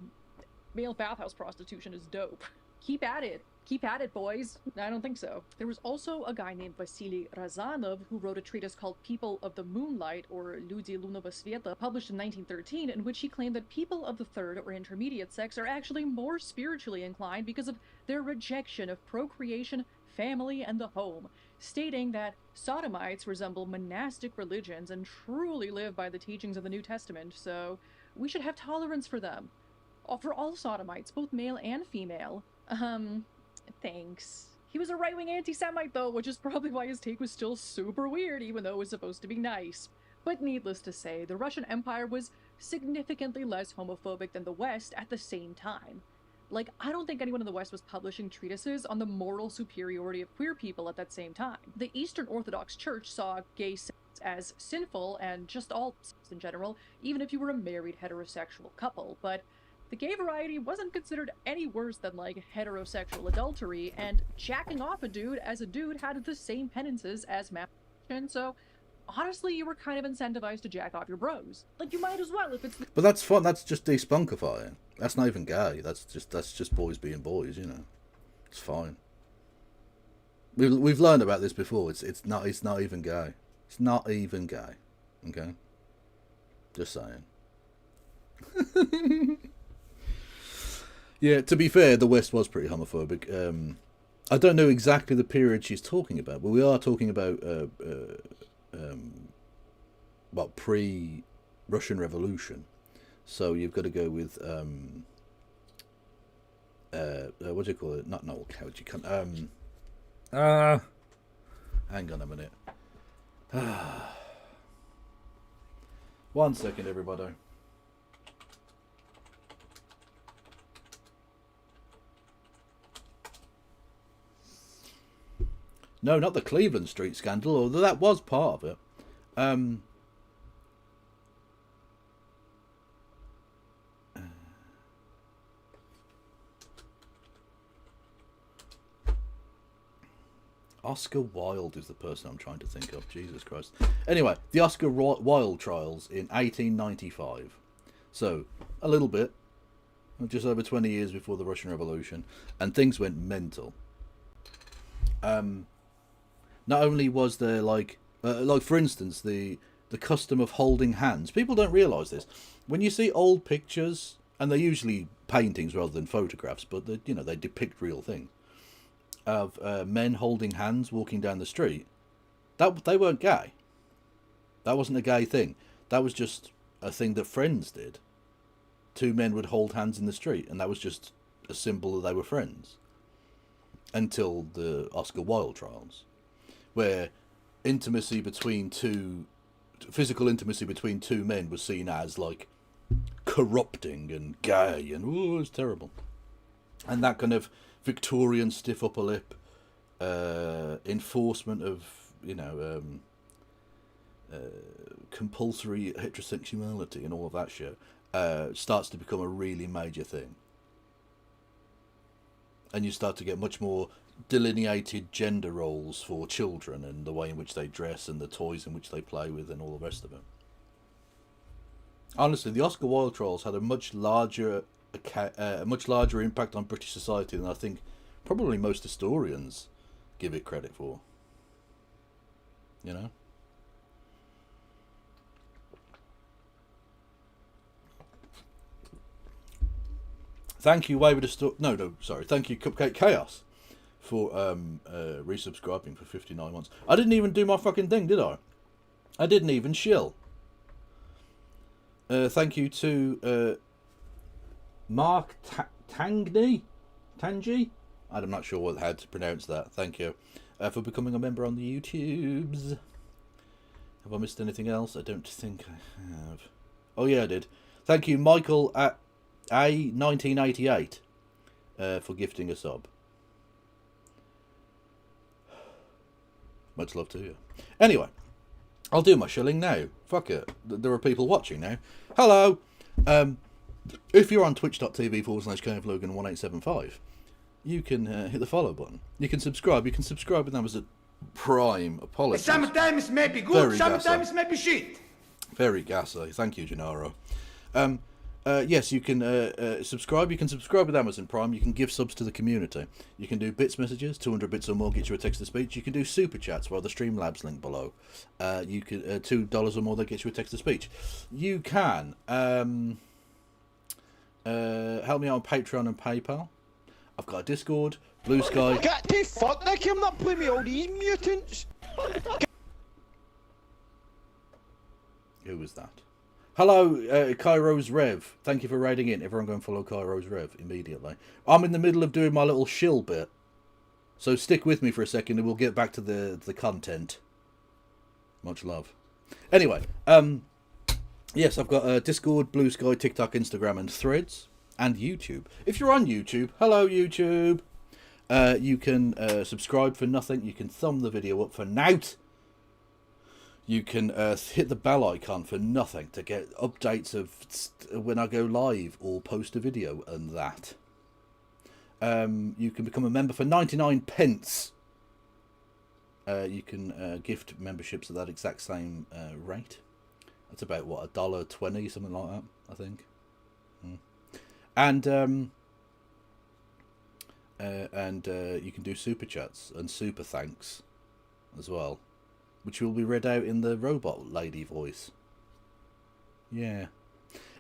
male bathhouse prostitution is dope? Keep at it, boys. I don't think so. There was also a guy named Vasily Razanov who wrote a treatise called People of the Moonlight, or Люди Лунного Света, published in 1913, in which he claimed that people of the third or intermediate sex are actually more spiritually inclined because of their rejection of procreation, family, and the home, stating that sodomites resemble monastic religions and truly live by the teachings of the New Testament, so we should have tolerance for them. For all sodomites, both male and female. Thanks. He was a right-wing anti-Semite though, which is probably why his take was still super weird, even though it was supposed to be nice. But needless to say, the Russian Empire was significantly less homophobic than the West at the same time. Like, I don't think anyone in the West was publishing treatises on the moral superiority of queer people at that same time. The Eastern Orthodox Church saw gay sex as sinful and just all sex in general, even if you were a married heterosexual couple, but the gay variety wasn't considered any worse than, like, heterosexual adultery, and jacking off a dude as a dude had the same penances as masturbation, so honestly, you were kind of incentivized to jack off your bros. Like, you might as well if it's... But that's fun. That's just despunkifying. That's not even gay. That's just boys being boys, you know. It's fine. We've learned about this before. It's not even gay. It's not even gay. Okay? Just saying. Yeah, to be fair, the West was pretty homophobic. I don't know exactly the period she's talking about, but we are talking about pre-Russian Revolution. So you've got to go with what do you call it? Not Noel Coward. You can't. Hang on a minute. 1 second, everybody. No, not the Cleveland Street scandal, although that was part of it. Oscar Wilde is the person I'm trying to think of. Jesus Christ. Anyway, the Oscar Wilde trials in 1895. So, a little bit. Just over 20 years before the Russian Revolution. And things went mental. Not only was there, like for instance, the custom of holding hands. People don't realise this. When you see old pictures, and they're usually paintings rather than photographs, but they depict real things, of men holding hands walking down the street, that they weren't gay. That wasn't a gay thing. That was just a thing that friends did. Two men would hold hands in the street, and that was just a symbol that they were friends. Until the Oscar Wilde trials, where intimacy between physical intimacy between two men was seen as like corrupting and gay, and it was terrible. And that kind of Victorian stiff upper lip enforcement of, compulsory heterosexuality and all of that shit starts to become a really major thing. And you start to get much more delineated gender roles for children, and the way in which they dress and the toys in which they play with and all the rest of it. Honestly, the Oscar Wilde trials had a much larger impact on British society than I think probably most historians give it credit for. You know? Thank you, Wayward thank you, Cupcake Chaos, for resubscribing for 59 months. I didn't even do my fucking thing, did I? I didn't even shill. Thank you to Mark Tangi? I'm not sure how to pronounce that. Thank you for becoming a member on the YouTubes. Have I missed anything else? I don't think I have. Oh yeah, I did. Thank you, Michael at A1988 for gifting a sub. Much love to you. Anyway, I'll do my shilling now. Fuck it. There are people watching now. Hello. If you're on twitch.tv/KFLogan1875, you can hit the follow button. You can subscribe. You can subscribe with Amazon Prime. Apologies. Sometimes may be good, sometimes may be shit. Very gassy. Thank you, Gennaro. Yes, you can subscribe. You can subscribe with Amazon Prime. You can give subs to the community. You can do bits messages. 200 bits or more gets you a text-to-speech. You can do super chats via the Streamlabs link below. You can $2 or more that gets you a text-to-speech. You can help me out on Patreon and PayPal. I've got a Discord, Blue Sky. Get the fuck, Nick, I'm not playing with all these mutants. Who was that? Hello, Kairos Rev. Thank you for raiding in. Everyone go and follow Kairos Rev immediately. I'm in the middle of doing my little shill bit, so stick with me for a second and we'll get back to the content. Much love. Anyway, yes, I've got Discord, Blue Sky, TikTok, Instagram, and Threads, and YouTube. If you're on YouTube, hello YouTube. You can subscribe for nothing. You can thumb the video up for nout. You can hit the bell icon for nothing to get updates of when I go live or post a video and that. You can become a member for 99 pence. You can gift memberships at that exact same rate. That's about, what, $1.20, something like that, I think. And you can do super chats and super thanks as well, which will be read out in the robot lady voice. Yeah.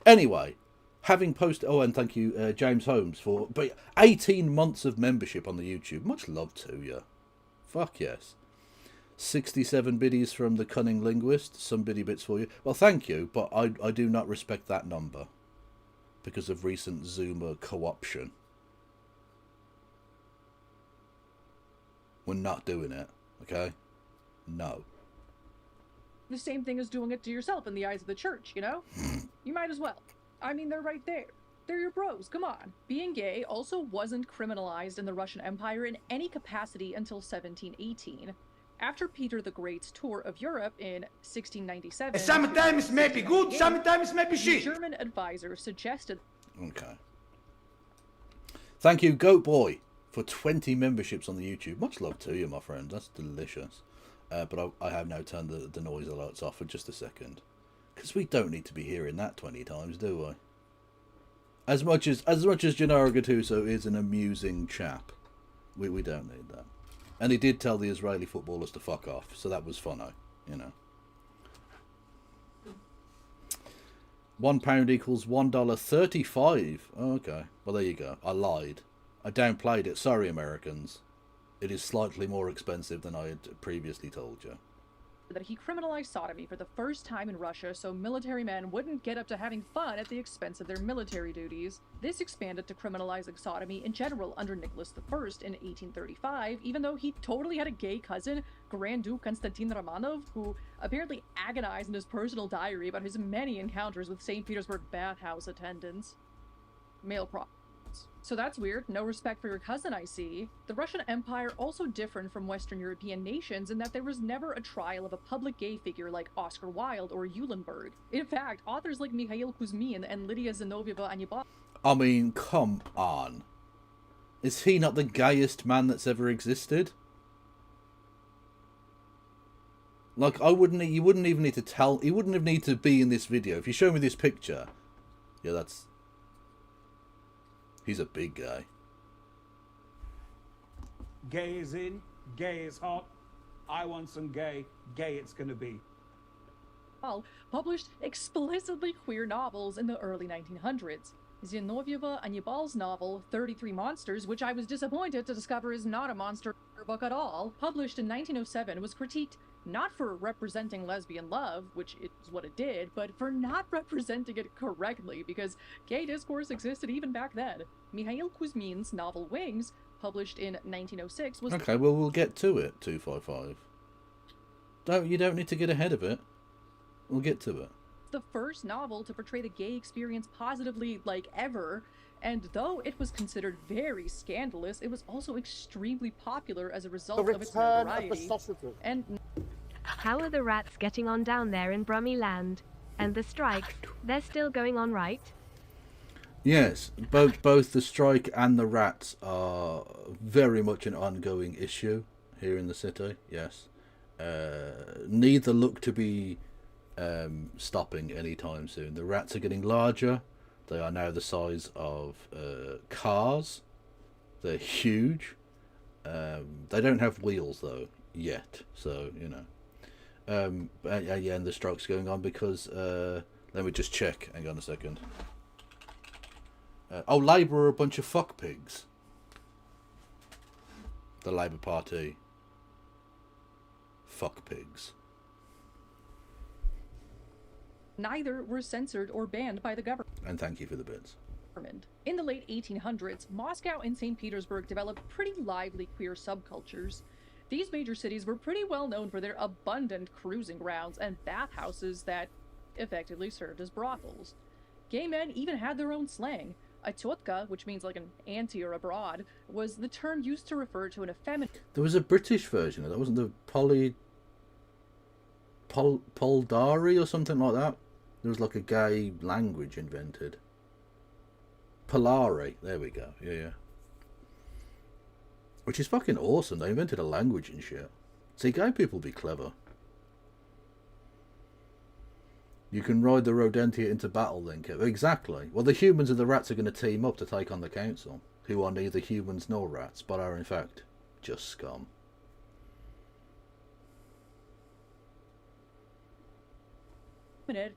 Anyway, having posted... Oh, and thank you, James Holmes, for 18 months of membership on the YouTube. Much love to you. Fuck yes. 67 biddies from the Cunning Linguist. Some biddy bits for you. Well, thank you, but I do not respect that number because of recent Zoomer co-option. We're not doing it, okay? No. The same thing as doing it to yourself in the eyes of the church, you know? You might as well. I mean, they're right there. They're your bros, come on. Being gay also wasn't criminalized in the Russian Empire in any capacity until 1718. After Peter the Great's tour of Europe in 1697... Sometimes may be good, sometimes may be shit. German advisor suggested... Okay. Thank you, Goat Boy, for 20 memberships on the YouTube. Much love to you, my friend. That's delicious. But I have now turned the noise alerts off for just a second. Because we don't need to be hearing that 20 times, do we? As much as Gennaro Gattuso is an amusing chap, we don't need that. And he did tell the Israeli footballers to fuck off, so that was funny, you know. £1 equals $1.35. Oh, okay. Well, there you go. I lied. I downplayed it. Sorry, Americans. It is slightly more expensive than I had previously told you. that he criminalized sodomy for the first time in Russia so military men wouldn't get up to having fun at the expense of their military duties. This expanded to criminalizing sodomy in general under Nicholas I in 1835, even though he totally had a gay cousin, Grand Duke Konstantin Romanov, who apparently agonized in his personal diary about his many encounters with St. Petersburg bathhouse attendants. Male prostitutes. So that's weird. No respect for your cousin, I see. The Russian Empire also differed from Western European nations in that there was never a trial of a public gay figure like Oscar Wilde or Eulenburg. In fact, authors like Mikhail Kuzmin and Lydia Zinovьeva Annibal. I mean, come on. Is he not the gayest man that's ever existed? Like, you wouldn't even need to tell, he wouldn't have need to be in this video. If you show me this picture, yeah, that's, he's a big guy. Gay is in, gay is hot. I want some gay, gay it's gonna be. Published explicitly queer novels in the early 1900s. Zinovьeva Annibal's novel 33 Monsters, which I was disappointed to discover is not a monster book at all, published in 1907, was critiqued not for representing lesbian love, which is what it did, but for not representing it correctly, because gay discourse existed even back then. Mikhail Kuzmin's novel Wings, published in 1906, was... Okay, well, we'll get to it, 255. You don't need to get ahead of it. We'll get to it. The first novel to portray the gay experience positively, like, ever, and though it was considered very scandalous, it was also extremely popular as a result of its notoriety. And how are the rats getting on down there in Brummy Land? And the strikes, they're still going on, right? Yes, both the strike and the rats are very much an ongoing issue here in the city, yes. Neither look to be stopping anytime soon. The rats are getting larger. They are now the size of cars. They're huge. They don't have wheels though yet, so you know. Yeah, and the strike's going on because let me just check. Hang on a second. Labour are a bunch of fuck pigs. The Labour Party. Fuck pigs. neither were censored or banned by the government. And thank you for the bits. In the late 1800s, Moscow and St. Petersburg developed pretty lively queer subcultures. These major cities were pretty well known for their abundant cruising grounds and bathhouses that effectively served as brothels. Gay men even had their own slang. A tyotka, which means like an auntie or a broad, was the term used to refer to an effeminate... There was a British version of that, wasn't there? Poldari or something like that? There was like a gay language invented. Polari, there we go, yeah. Which is fucking awesome, they invented a language and shit. See, gay people be clever. You can ride the Rodentia into battle then, Kev. Exactly. Well, the humans and the rats are going to team up to take on the council, who are neither humans nor rats, but are in fact just scum.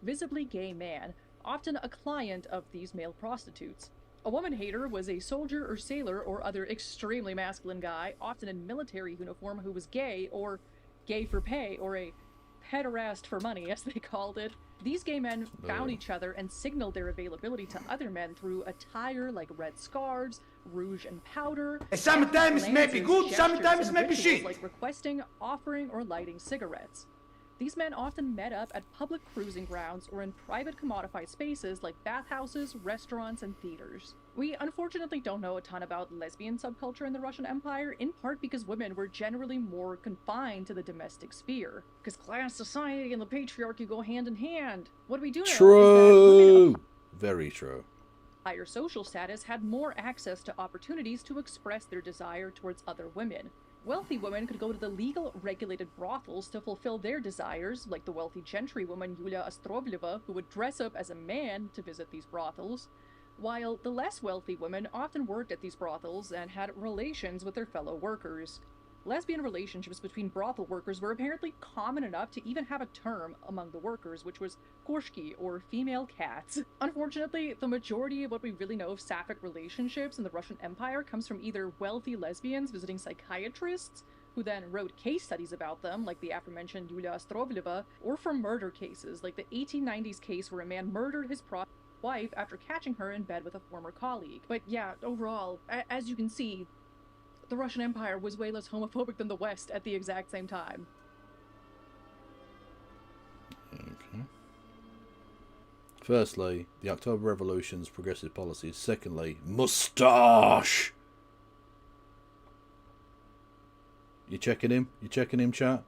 Visibly gay man, often a client of these male prostitutes. A woman hater was a soldier or sailor or other extremely masculine guy, often in military uniform, who was gay, or gay for pay, or a pederast for money, as they called it. These gay men found each other and signaled their availability to other men through attire like red scarves, rouge and powder. Sometimes it may be good, sometimes it may be shit. Like requesting, offering, or lighting cigarettes. These men often met up at public cruising grounds or in private commodified spaces like bathhouses, restaurants, and theaters. We unfortunately don't know a ton about lesbian subculture in the Russian Empire, in part because women were generally more confined to the domestic sphere. Because class society and the patriarchy go hand in hand. What we do know is that women of very true. higher social status had more access to opportunities to express their desire towards other women. Wealthy women could go to the legal, regulated brothels to fulfill their desires, like the wealthy gentry woman Yulia Ostrovleva, who would dress up as a man to visit these brothels, while the less wealthy women often worked at these brothels and had relations with their fellow workers. Lesbian relationships between brothel workers were apparently common enough to even have a term among the workers, which was koshki, or female cats. Unfortunately, the majority of what we really know of sapphic relationships in the Russian Empire comes from either wealthy lesbians visiting psychiatrists, who then wrote case studies about them, like the aforementioned Yulia Ostrovleva, or from murder cases, like the 1890s case where a man murdered his wife after catching her in bed with a former colleague. But yeah, overall, as you can see, the Russian Empire was way less homophobic than the West at the exact same time. Okay. Firstly, the October Revolution's progressive policies. Secondly, moustache. You checking him? You checking him, chat?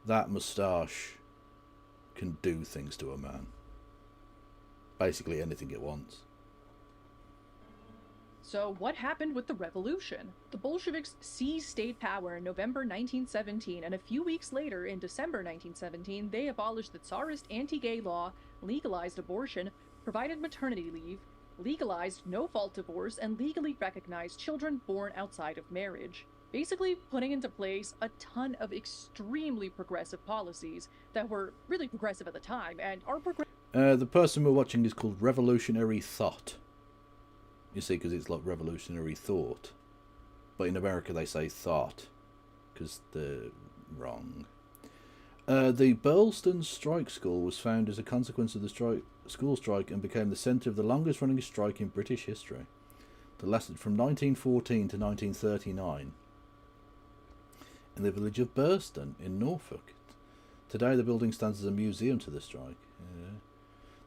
That moustache can do things to a man. Basically anything it wants. So what happened with the revolution? The Bolsheviks seized state power in November 1917, and a few weeks later, in December 1917, they abolished the Tsarist anti-gay law, legalized abortion, provided maternity leave, legalized no-fault divorce, and legally recognized children born outside of marriage. Basically putting into place a ton of extremely progressive policies that were really progressive at the time, and are progressive. The person we're watching is called Revolutionary Thought. You see, because it's like revolutionary thought. But in America they say thought, because they're wrong. The Burleston Strike School was founded as a consequence of the school strike and became the centre of the longest running strike in British history. That lasted from 1914 to 1939. In the village of Burston in Norfolk. Today the building stands as a museum to the strike.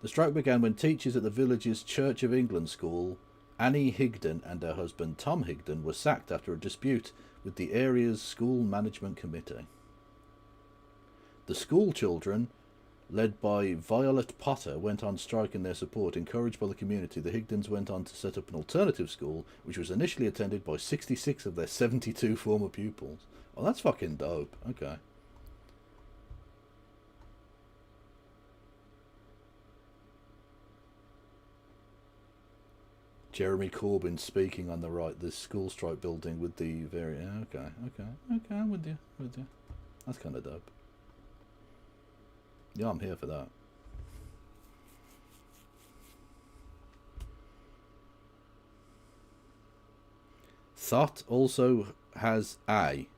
The strike began when teachers at the village's Church of England school, Annie Higdon and her husband Tom Higdon, were sacked after a dispute with the area's school management committee. The school children, led by Violet Potter, went on strike in their support. Encouraged by the community, the Higdons went on to set up an alternative school, which was initially attended by 66 of their 72 former pupils. Oh, that's fucking dope. Okay. Jeremy Corbyn speaking on the school strike building with the very... Okay, I'm with you. That's kind of dope. Yeah, I'm here for that. Thought also has A.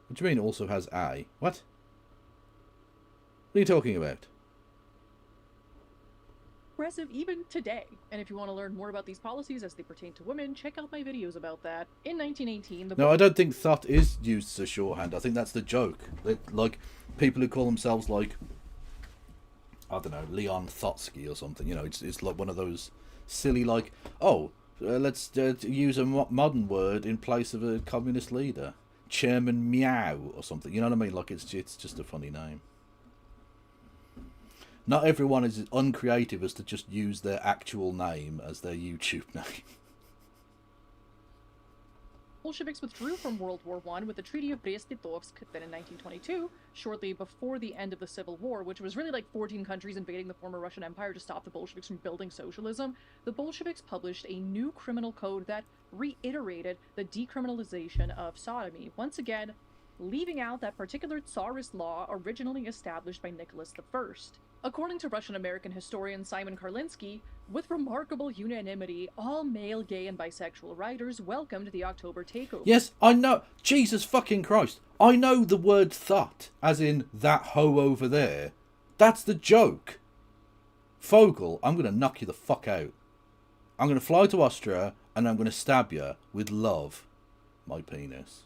What do you mean also has A? What? What are you talking about? Progressive even today. And if you want to learn more about these policies as they pertain to women, check out my videos about that. In 1918, No, I don't think thought is used as a shorthand. I think that's the joke. Like, people who call themselves, like, I don't know, Leon Thotsky or something. You know, it's like one of those silly, like, let's use a modern word in place of a communist leader. Chairman Meow or something. You know what I mean? Like, it's just a funny name. Not everyone is as uncreative as to just use their actual name as their YouTube name. Bolsheviks withdrew from World War I with the Treaty of Brest-Litovsk, then in 1922, shortly before the end of the Civil War, which was really like 14 countries invading the former Russian Empire to stop the Bolsheviks from building socialism. The Bolsheviks published a new criminal code that reiterated the decriminalization of sodomy, once again leaving out that particular Tsarist law originally established by Nicholas I. According to Russian-American historian Simon Karlinsky, with remarkable unanimity, all male, gay, and bisexual writers welcomed the October takeover. Yes, I know. Jesus fucking Christ. I know the word thought, as in that hoe over there. That's the joke. Fogel, I'm going to knock you the fuck out. I'm going to fly to Austria, and I'm going to stab you with love. My penis.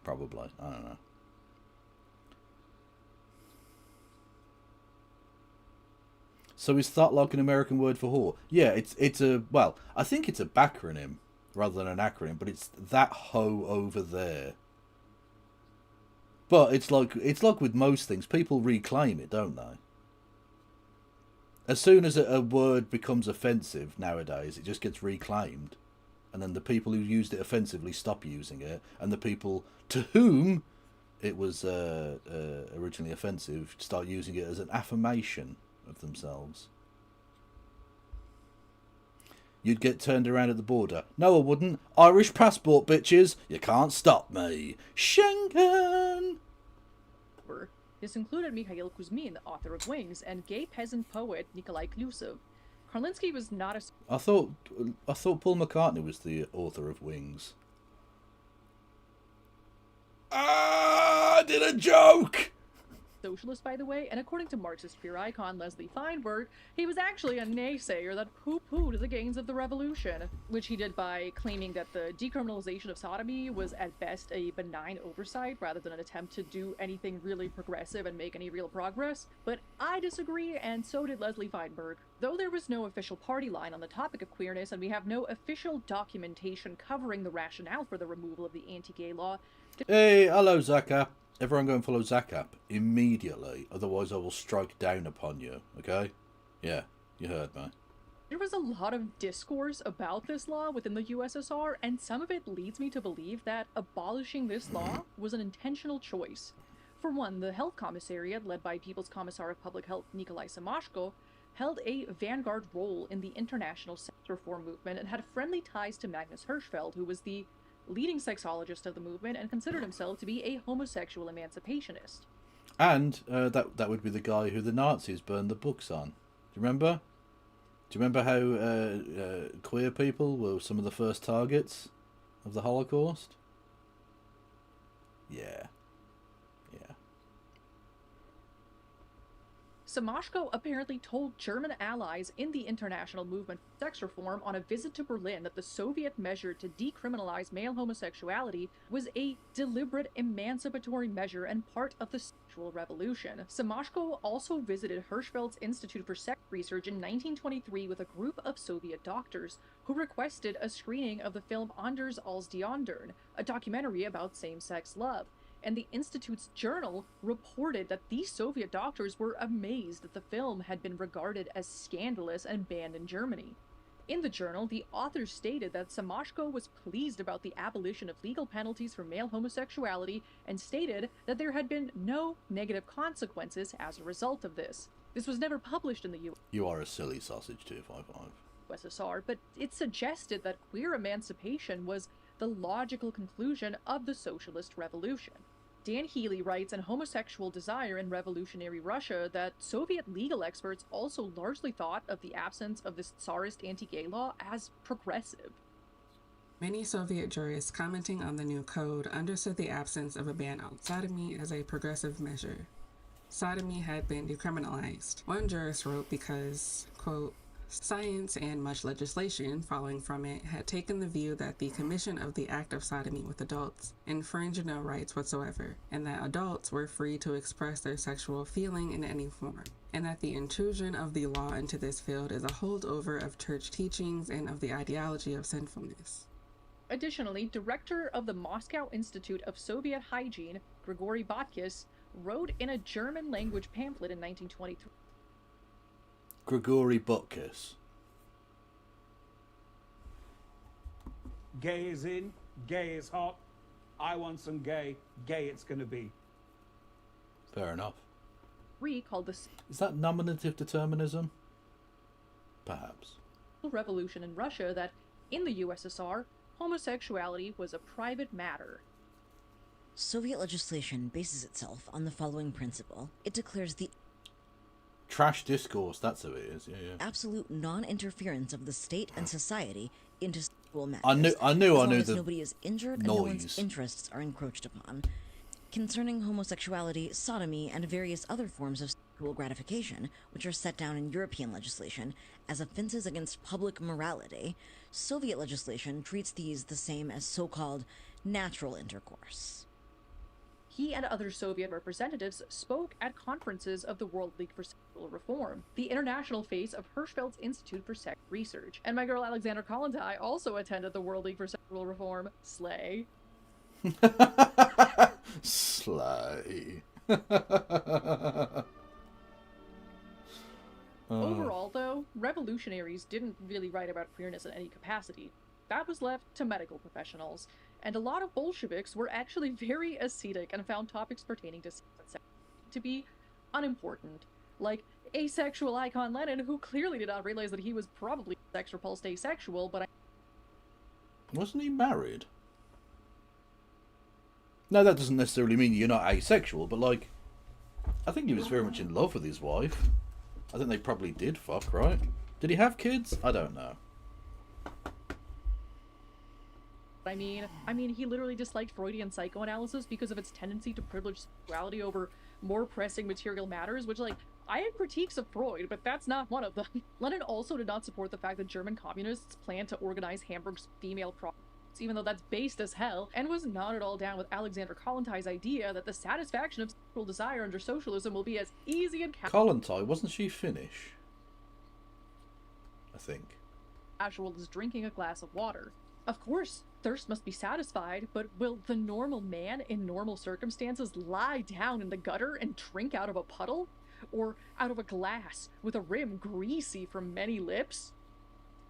Probably. I don't know. So is thought like an American word for whore? Yeah, it's a, well, I think it's a backronym rather than an acronym, but it's that hoe over there. But it's like with most things, people reclaim it, don't they? As soon as a word becomes offensive nowadays, it just gets reclaimed. And then the people who used it offensively stop using it, and the people to whom it was originally offensive start using it as an affirmation of themselves. You'd get turned around at the border. No, I wouldn't. Irish passport, bitches. You can't stop me. Schengen! This included Mikhail Kuzmin, the author of Wings, and gay peasant poet Nikolai Klyusev. Karlinsky was not a... I thought Paul McCartney was the author of Wings. I did a joke! Socialist, by the way, and according to Marxist queer icon Leslie Feinberg, he was actually a naysayer that poo-pooed the gains of the revolution, which he did by claiming that the decriminalization of sodomy was at best a benign oversight rather than an attempt to do anything really progressive and make any real progress. But I disagree, and so did Leslie Feinberg. Though there was no official party line on the topic of queerness, and we have no official documentation covering the rationale for the removal of the anti-gay law. Hey, hello, Zakap. Everyone go and follow Zakap immediately, otherwise I will strike down upon you, okay? Yeah, you heard me. There was a lot of discourse about this law within the USSR, and some of it leads me to believe that abolishing this law was an intentional choice. For one, the Health Commissariat, led by People's Commissar of Public Health Nikolai Semashko, held a vanguard role in the international sex reform movement and had friendly ties to Magnus Hirschfeld, who was the leading sexologist of the movement and considered himself to be a homosexual emancipationist. And that would be the guy who the Nazis burned the books on. Do you remember? Do you remember how queer people were some of the first targets of the Holocaust? Yeah. Yeah. Semashko apparently told German allies in the international movement for sex reform on a visit to Berlin that the Soviet measure to decriminalize male homosexuality was a deliberate emancipatory measure and part of the sexual revolution. Semashko also visited Hirschfeld's Institute for Sex Research in 1923 with a group of Soviet doctors who requested a screening of the film Anders als die Andern, a documentary about same-sex love. And the Institute's journal reported that these Soviet doctors were amazed that the film had been regarded as scandalous and banned in Germany. In the journal, the authors stated that Semashko was pleased about the abolition of legal penalties for male homosexuality and stated that there had been no negative consequences as a result of this. This was never published in the You are a silly sausage, 255. USSR, but it suggested that queer emancipation was the logical conclusion of the socialist revolution. Dan Healy writes in Homosexual Desire in Revolutionary Russia that Soviet legal experts also largely thought of the absence of the Tsarist anti-gay law as progressive. Many Soviet jurists commenting on the new code understood the absence of a ban on sodomy as a progressive measure. Sodomy had been decriminalized. One jurist wrote because, quote, science and much legislation following from it had taken the view that the commission of the act of sodomy with adults infringed no rights whatsoever, and that adults were free to express their sexual feeling in any form, and that the intrusion of the law into this field is a holdover of church teachings and of the ideology of sinfulness. Additionally, director of the Moscow Institute of Soviet Hygiene, Grigory Botkis, wrote in a German-language pamphlet in 1923. Grigory Butkus. Gay is in, gay is hot. I want some gay, gay it's gonna be. Fair enough. Called the Is that nominative determinism? Perhaps. Revolution in Russia that, in the USSR, homosexuality was a private matter. Soviet legislation bases itself on the following principle. It declares the Trash discourse, that's who it is. Yeah, yeah. absolute non-interference of the state and society into sexual matters. I knew as long as the nobody is injured and no one's interests are encroached upon. Concerning homosexuality, sodomy, and various other forms of sexual gratification, which are set down in European legislation as offenses against public morality, Soviet legislation treats these the same as so-called natural intercourse. He and other Soviet representatives spoke at conferences of the World League for Sexual Reform, the international face of Hirschfeld's Institute for Sex Research. And my girl Alexander Kollontai also attended the World League for Sexual Reform. Slay. Slay. Overall, though, revolutionaries didn't really write about queerness in any capacity. That was left to medical professionals, and a lot of Bolsheviks were actually very ascetic and found topics pertaining to sex and sex to be unimportant. Like asexual icon Lenin, who clearly did not realize that he was probably sex-repulsed asexual, but Wasn't he married? No, that doesn't necessarily mean you're not asexual, but like, I think he was very much in love with his wife. I think they probably did fuck, right? Did he have kids? I don't know. I mean, he literally disliked Freudian psychoanalysis because of its tendency to privilege sexuality over more pressing material matters, which, like, I have critiques of Freud, but that's not one of them. Lenin also did not support the fact that German communists planned to organize Hamburg's female prostitutes, even though that's based as hell, and was not at all down with Alexander Kollontaj's idea that the satisfaction of sexual desire under socialism will be as easy and Kollontaj, wasn't she Finnish? I think. Casual as drinking a glass of water. Of course, thirst must be satisfied, but will the normal man in normal circumstances lie down in the gutter and drink out of a puddle? Or out of a glass with a rim greasy from many lips?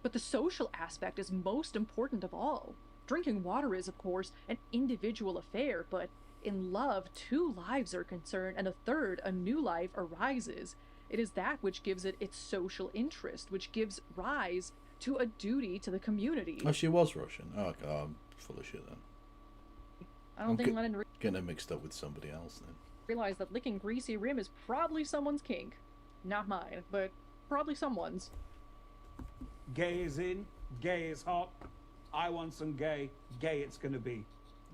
But the social aspect is most important of all. Drinking water is, of course, an individual affair, but in love, 2 lives are concerned, and a third, a new life, arises. It is that which gives it its social interest, which gives rise to a duty to the community. Oh, she was Russian. Oh, okay, I'm full of shit then. I don't think Lenin Getting her mixed up with somebody else then. realized that licking greasy rim is probably someone's kink. Not mine, but probably someone's. Gay is in, gay is hot. I want some gay, gay it's gonna be.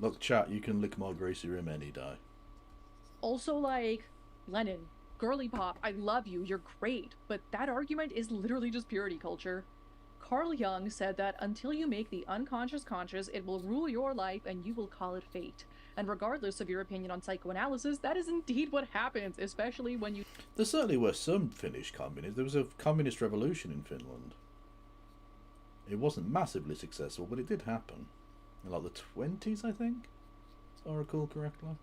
Look, chat, you can lick my greasy rim any day. Also, like, Lenin, girly pop, I love you, you're great, but that argument is literally just purity culture. Carl Jung said that until you make the unconscious conscious, it will rule your life and you will call it fate. And regardless of your opinion on psychoanalysis, that is indeed what happens, especially when you... There certainly were some Finnish communists. There was a communist revolution in Finland. It wasn't massively successful, but it did happen. In like the 20s, I think? If I recall correctly.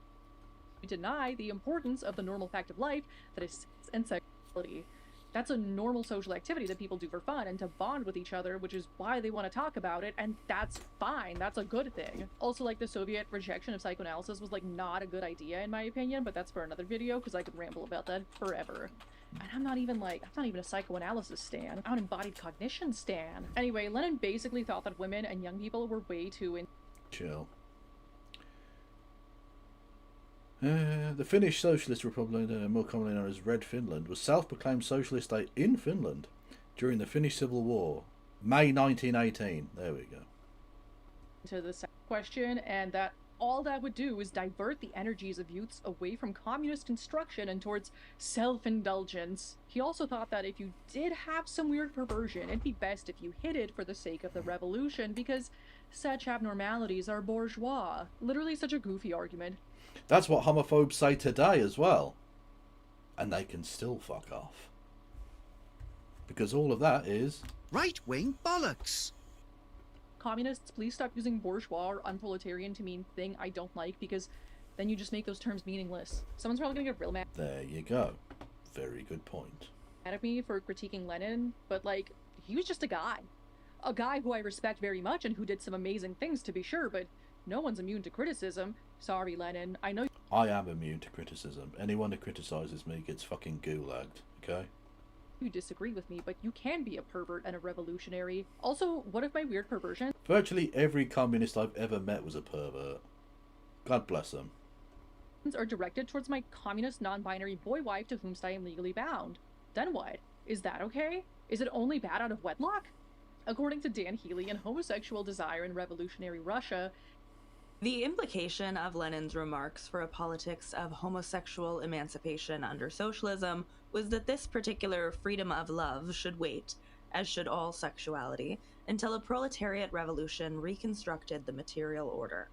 deny the importance of the normal fact of life that is sex and sexuality. That's a normal social activity that people do for fun and to bond with each other, which is why they want to talk about it, and that's fine. That's a good thing. Also, like, the Soviet rejection of psychoanalysis was, like, not a good idea in my opinion, but that's for another video because I could ramble about that forever. And I'm not even a psychoanalysis stan. I'm an embodied cognition stan. Anyway, Lenin basically thought that women and young people were way too chill. The Finnish Socialist Republic, more commonly known as Red Finland, was self-proclaimed socialist state in Finland during the Finnish Civil War, May 1918. There we go. To the second question, and that all that would do is divert the energies of youths away from communist construction and towards self-indulgence. He also thought that if you did have some weird perversion, it'd be best if you hid it for the sake of the revolution, because such abnormalities are bourgeois. Literally such a goofy argument. That's what homophobes say today as well. And they can still fuck off. Because all of that is... right-wing bollocks! Communists, please stop using bourgeois or unproletarian to mean thing I don't like, because then you just make those terms meaningless. Someone's probably gonna get real mad There you go. Very good point. at me for critiquing Lenin, but like, he was just a guy. A guy who I respect very much and who did some amazing things, to be sure, but no one's immune to criticism. Sorry, Lenin, I know I am immune to criticism. Anyone who criticises me gets fucking gulagged, okay? you disagree with me, but you can be a pervert and a revolutionary. Also, what if my weird perversion Virtually every communist I've ever met was a pervert. God bless them. are directed towards my communist non-binary boy wife to whom I am legally bound? Then what? Is that okay? Is it only bad out of wedlock? According to Dan Healy in Homosexual Desire in Revolutionary Russia, the implication of Lenin's remarks for a politics of homosexual emancipation under socialism was that this particular freedom of love should wait, as should all sexuality, until a proletariat revolution reconstructed the material order.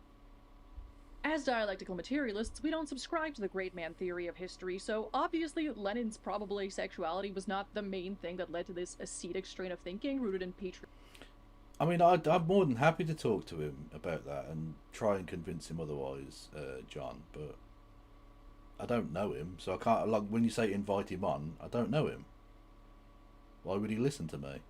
as dialectical materialists, we don't subscribe to the great man theory of history, so obviously Lenin's probable asexuality was not the main thing that led to this ascetic strain of thinking rooted in patriarchy. I mean, I'm more than happy to talk to him about that and try and convince him otherwise, John, but I don't know him, so I can't, like, when you say invite him on, I don't know him. Why would he listen to me?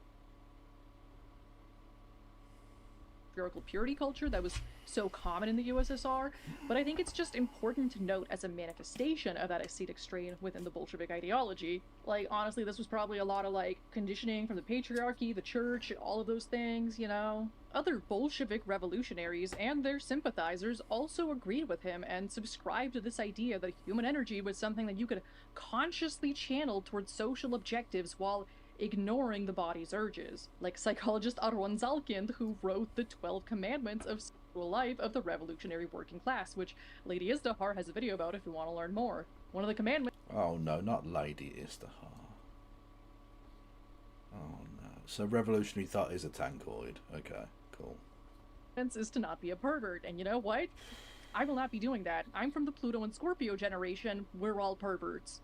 Patriarchal purity culture that was so common in the USSR, but I think it's just important to note as a manifestation of that ascetic strain within the Bolshevik ideology. Like, honestly, this was probably a lot of, like, conditioning from the patriarchy, the church, all of those things, you know? Other Bolshevik revolutionaries and their sympathizers also agreed with him and subscribed to this idea that human energy was something that you could consciously channel towards social objectives while ignoring the body's urges, like psychologist Aron Zalkind, who wrote the 12 Commandments of life of the revolutionary working class, which Lady Istahar has a video about if you want to learn more. One of the commandments. Oh no, not Lady Istahar. Oh no. So revolutionary thought is a tankoid. Okay, cool. Is to not be a pervert, and you know what? I will not be doing that. I'm from the Pluto and Scorpio generation. We're all perverts.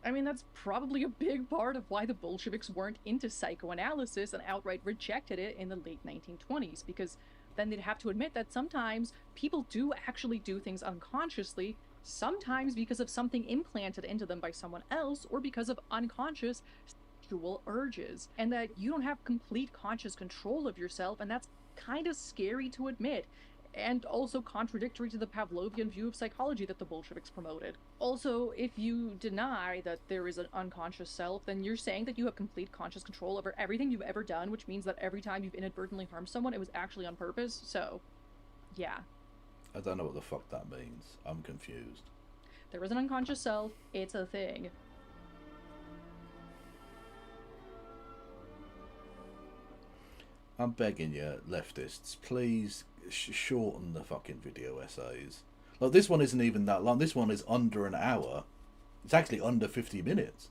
I mean, that's probably a big part of why the Bolsheviks weren't into psychoanalysis and outright rejected it in the late 1920s, because then they'd have to admit that sometimes people do actually do things unconsciously, sometimes because of something implanted into them by someone else, or because of unconscious sexual urges, and that you don't have complete conscious control of yourself, and that's kind of scary to admit, and also contradictory to the Pavlovian view of psychology that the Bolsheviks promoted. Also, if you deny that there is an unconscious self, then you're saying that you have complete conscious control over everything you've ever done, which means that every time you've inadvertently harmed someone, it was actually on purpose. So, yeah. I don't know what the fuck that means. I'm confused. There is an unconscious self. It's a thing. I'm begging you, leftists, please shorten the fucking video essays. Like, this one isn't even that long. This one is under an hour. It's actually under 50 minutes.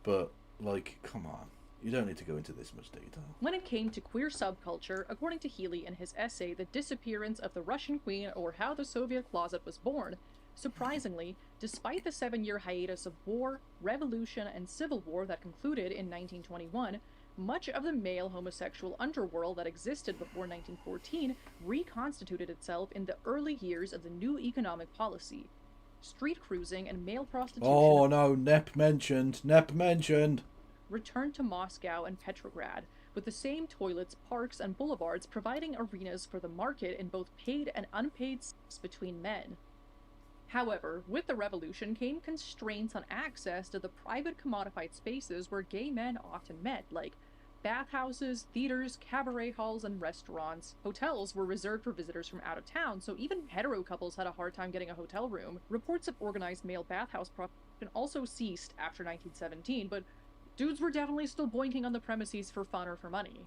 But, like, come on. You don't need to go into this much detail. When it came to queer subculture, according to Healy in his essay The Disappearance of the Russian Queen or How the Soviet Closet Was Born, surprisingly, despite the 7-year hiatus of war, revolution, and civil war that concluded in 1921, much of the male homosexual underworld that existed before 1914 reconstituted itself in the early years of the new economic policy. Street cruising and male prostitution... Oh no, Nep mentioned! Nep mentioned! ...returned to Moscow and Petrograd, with the same toilets, parks, and boulevards providing arenas for the market in both paid and unpaid sex between men. However, with the revolution came constraints on access to the private commodified spaces where gay men often met, like bathhouses, theaters, cabaret halls, and restaurants. Hotels were reserved for visitors from out of town, so even hetero couples had a hard time getting a hotel room. Reports of organized male bathhouse prostitution also ceased after 1917, but dudes were definitely still boinking on the premises for fun or for money.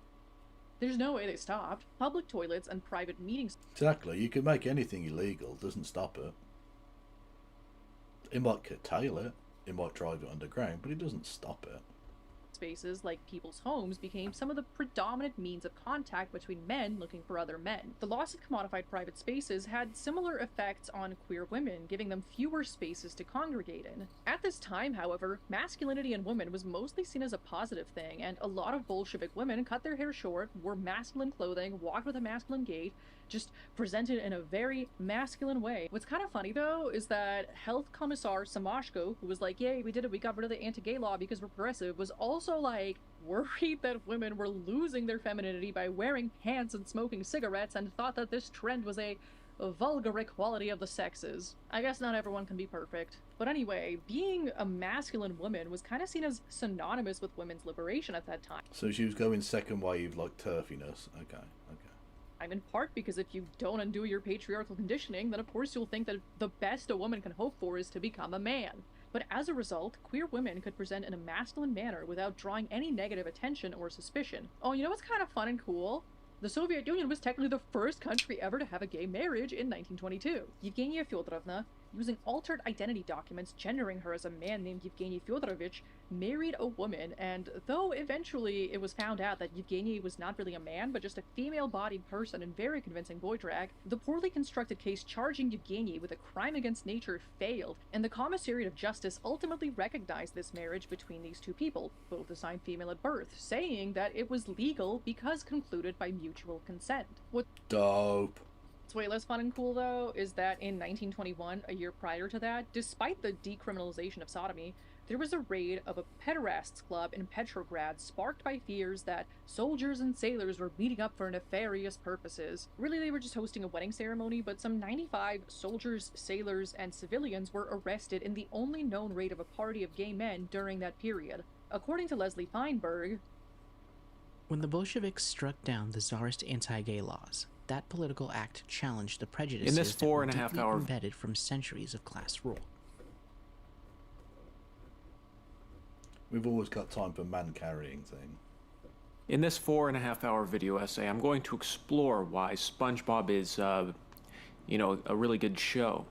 There's no way they stopped. Public toilets and private meetings... Exactly, you can make anything illegal, doesn't stop it. It might curtail it, it might drive it underground, but it doesn't stop it. Spaces like people's homes became some of the predominant means of contact between men looking for other men. The loss of commodified private spaces had similar effects on queer women, giving them fewer spaces to congregate in. At this time, however, masculinity in women was mostly seen as a positive thing, and a lot of Bolshevik women cut their hair short, wore masculine clothing, walked with a masculine gait, just presented in a very masculine way. What's kind of funny though is that Health Commissar Samashko, who was like, yay, we did it, we got rid of the anti-gay law because we're progressive, was also like worried that women were losing their femininity by wearing pants and smoking cigarettes, and thought that this trend was a vulgar equality of the sexes. I guess not everyone can be perfect. But anyway, being a masculine woman was kind of seen as synonymous with women's liberation at that time. So she was going second wave like turfiness. Okay. In part because if you don't undo your patriarchal conditioning, then of course you'll think that the best a woman can hope for is to become a man. But as a result, queer women could present in a masculine manner without drawing any negative attention or suspicion. Oh, you know what's kind of fun and cool? The Soviet Union was technically the first country ever to have a gay marriage in 1922. Yevgenia Fyodorovna, using altered identity documents gendering her as a man named Yevgeny Fyodorovich, married a woman, and though eventually it was found out that Yevgeny was not really a man, but just a female-bodied person in very convincing boy drag, the poorly constructed case charging Yevgeny with a crime against nature failed, and the Commissariat of Justice ultimately recognized this marriage between these two people, both assigned female at birth, saying that it was legal because concluded by mutual consent. What dope. What's way less fun and cool, though, is that in 1921, a year prior to that, despite the decriminalization of sodomy, there was a raid of a pederasts club in Petrograd sparked by fears that soldiers and sailors were meeting up for nefarious purposes. Really, they were just hosting a wedding ceremony, but some 95 soldiers, sailors, and civilians were arrested in the only known raid of a party of gay men during that period. According to Leslie Feinberg, when the Bolsheviks struck down the Tsarist anti-gay laws, that political act challenged the prejudices in this that were 4.5 deeply hour embedded from centuries of class rule. We've always got time for man-carrying thing. In this 4.5 hour video essay, I'm going to explore why SpongeBob is you know, a really good show.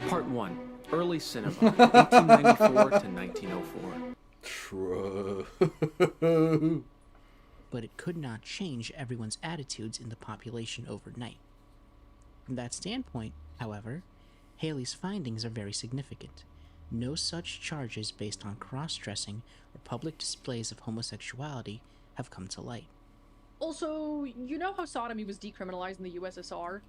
Part 1. Early cinema, 1894 to 1904. True. But it could not change everyone's attitudes in the population overnight. From that standpoint, however, Haley's findings are very significant. No such charges based on cross-dressing or public displays of homosexuality have come to light. Also, you know how sodomy was decriminalized in the USSR?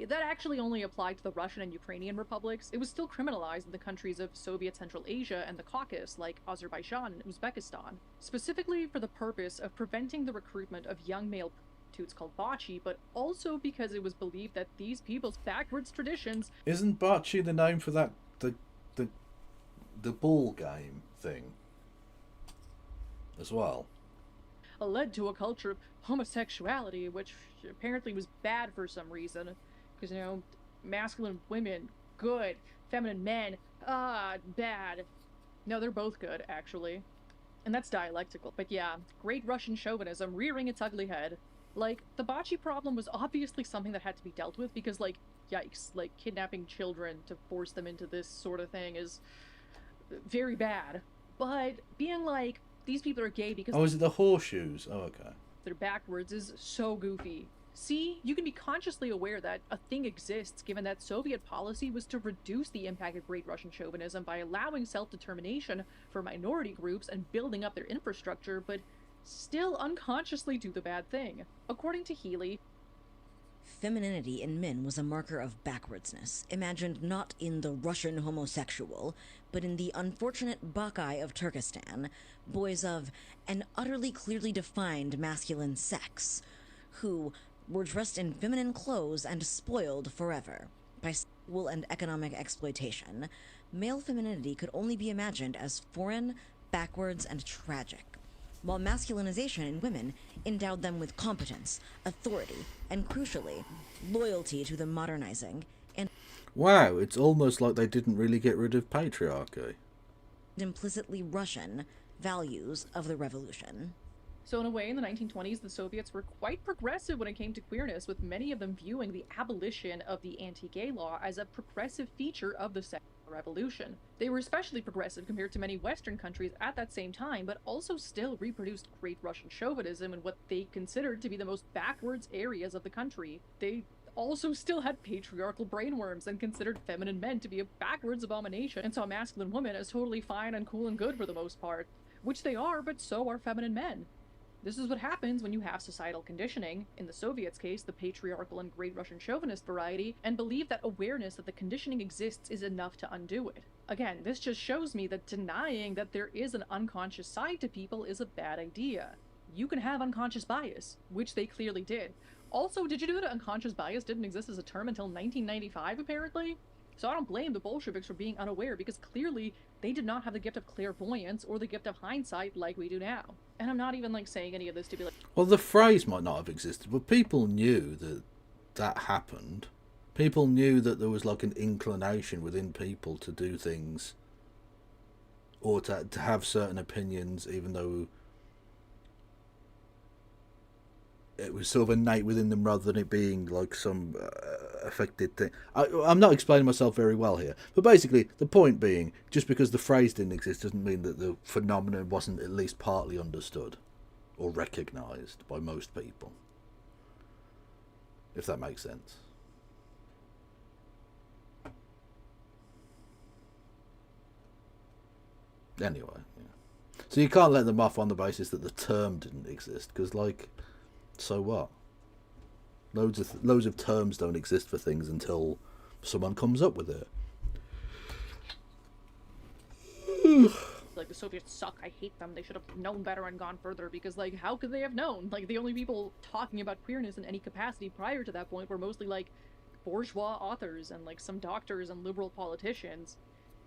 That actually only applied to the Russian and Ukrainian republics. It was still criminalized in the countries of Soviet Central Asia and the Caucasus, like Azerbaijan and Uzbekistan, specifically for the purpose of preventing the recruitment of young male prostitutes called bocce, but also because it was believed that these people's backwards traditions... Isn't bocce the name for that, the ball game thing as well? led to a culture of homosexuality, which apparently was bad for some reason. Because, you know, masculine women, good. Feminine men, bad. No, they're both good, actually. And that's dialectical. But yeah, great Russian chauvinism rearing its ugly head. Like, the bocce problem was obviously something that had to be dealt with because, like, yikes, like, kidnapping children to force them into this sort of thing is very bad. But being like, these people are gay because... Oh, is it the horseshoes? Oh, okay. They're backwards is so goofy. See, you can be consciously aware that a thing exists given that Soviet policy was to reduce the impact of Great Russian chauvinism by allowing self-determination for minority groups and building up their infrastructure, but still unconsciously do the bad thing. According to Healy, femininity in men was a marker of backwardsness, imagined not in the Russian homosexual, but in the unfortunate Bacchae of Turkestan, boys of an utterly clearly defined masculine sex, who were dressed in feminine clothes and spoiled forever. By sexual and economic exploitation, male femininity could only be imagined as foreign, backwards, and tragic, while masculinization in women endowed them with competence, authority, and crucially, loyalty to the modernizing and... Wow, it's almost like they didn't really get rid of patriarchy. ...implicitly Russian values of the revolution. So in a way, in the 1920s, the Soviets were quite progressive when it came to queerness, with many of them viewing the abolition of the anti-gay law as a progressive feature of the sexual revolution. They were especially progressive compared to many Western countries at that same time, but also still reproduced Great Russian chauvinism in what they considered to be the most backwards areas of the country. They also still had patriarchal brainworms and considered feminine men to be a backwards abomination and saw masculine women as totally fine and cool and good for the most part. Which they are, but so are feminine men. This is what happens when you have societal conditioning, in the Soviets' case, the patriarchal and Great Russian chauvinist variety, and believe that awareness that the conditioning exists is enough to undo it. Again, this just shows me that denying that there is an unconscious side to people is a bad idea. You can have unconscious bias, which they clearly did. Also, did you know that unconscious bias didn't exist as a term until 1995, apparently? So I don't blame the Bolsheviks for being unaware, because clearly they did not have the gift of clairvoyance or the gift of hindsight like we do now. And I'm not even like saying any of this to be like... Well, the phrase might not have existed, but people knew that that happened. People knew that there was like an inclination within people to do things or to have certain opinions, even though it was sort of innate within them rather than it being like some affected thing. I'm not explaining myself very well here, but basically the point being, just because the phrase didn't exist doesn't mean that the phenomenon wasn't at least partly understood or recognised by most people, if that makes sense. Anyway, yeah. So you can't let them off on the basis that the term didn't exist, because like, so what? Loads of terms don't exist for things until someone comes up with it. Like, the Soviets suck, I hate them, they should have known better and gone further, because, like, how could they have known? Like, the only people talking about queerness in any capacity prior to that point were mostly, like, bourgeois authors and, like, some doctors and liberal politicians.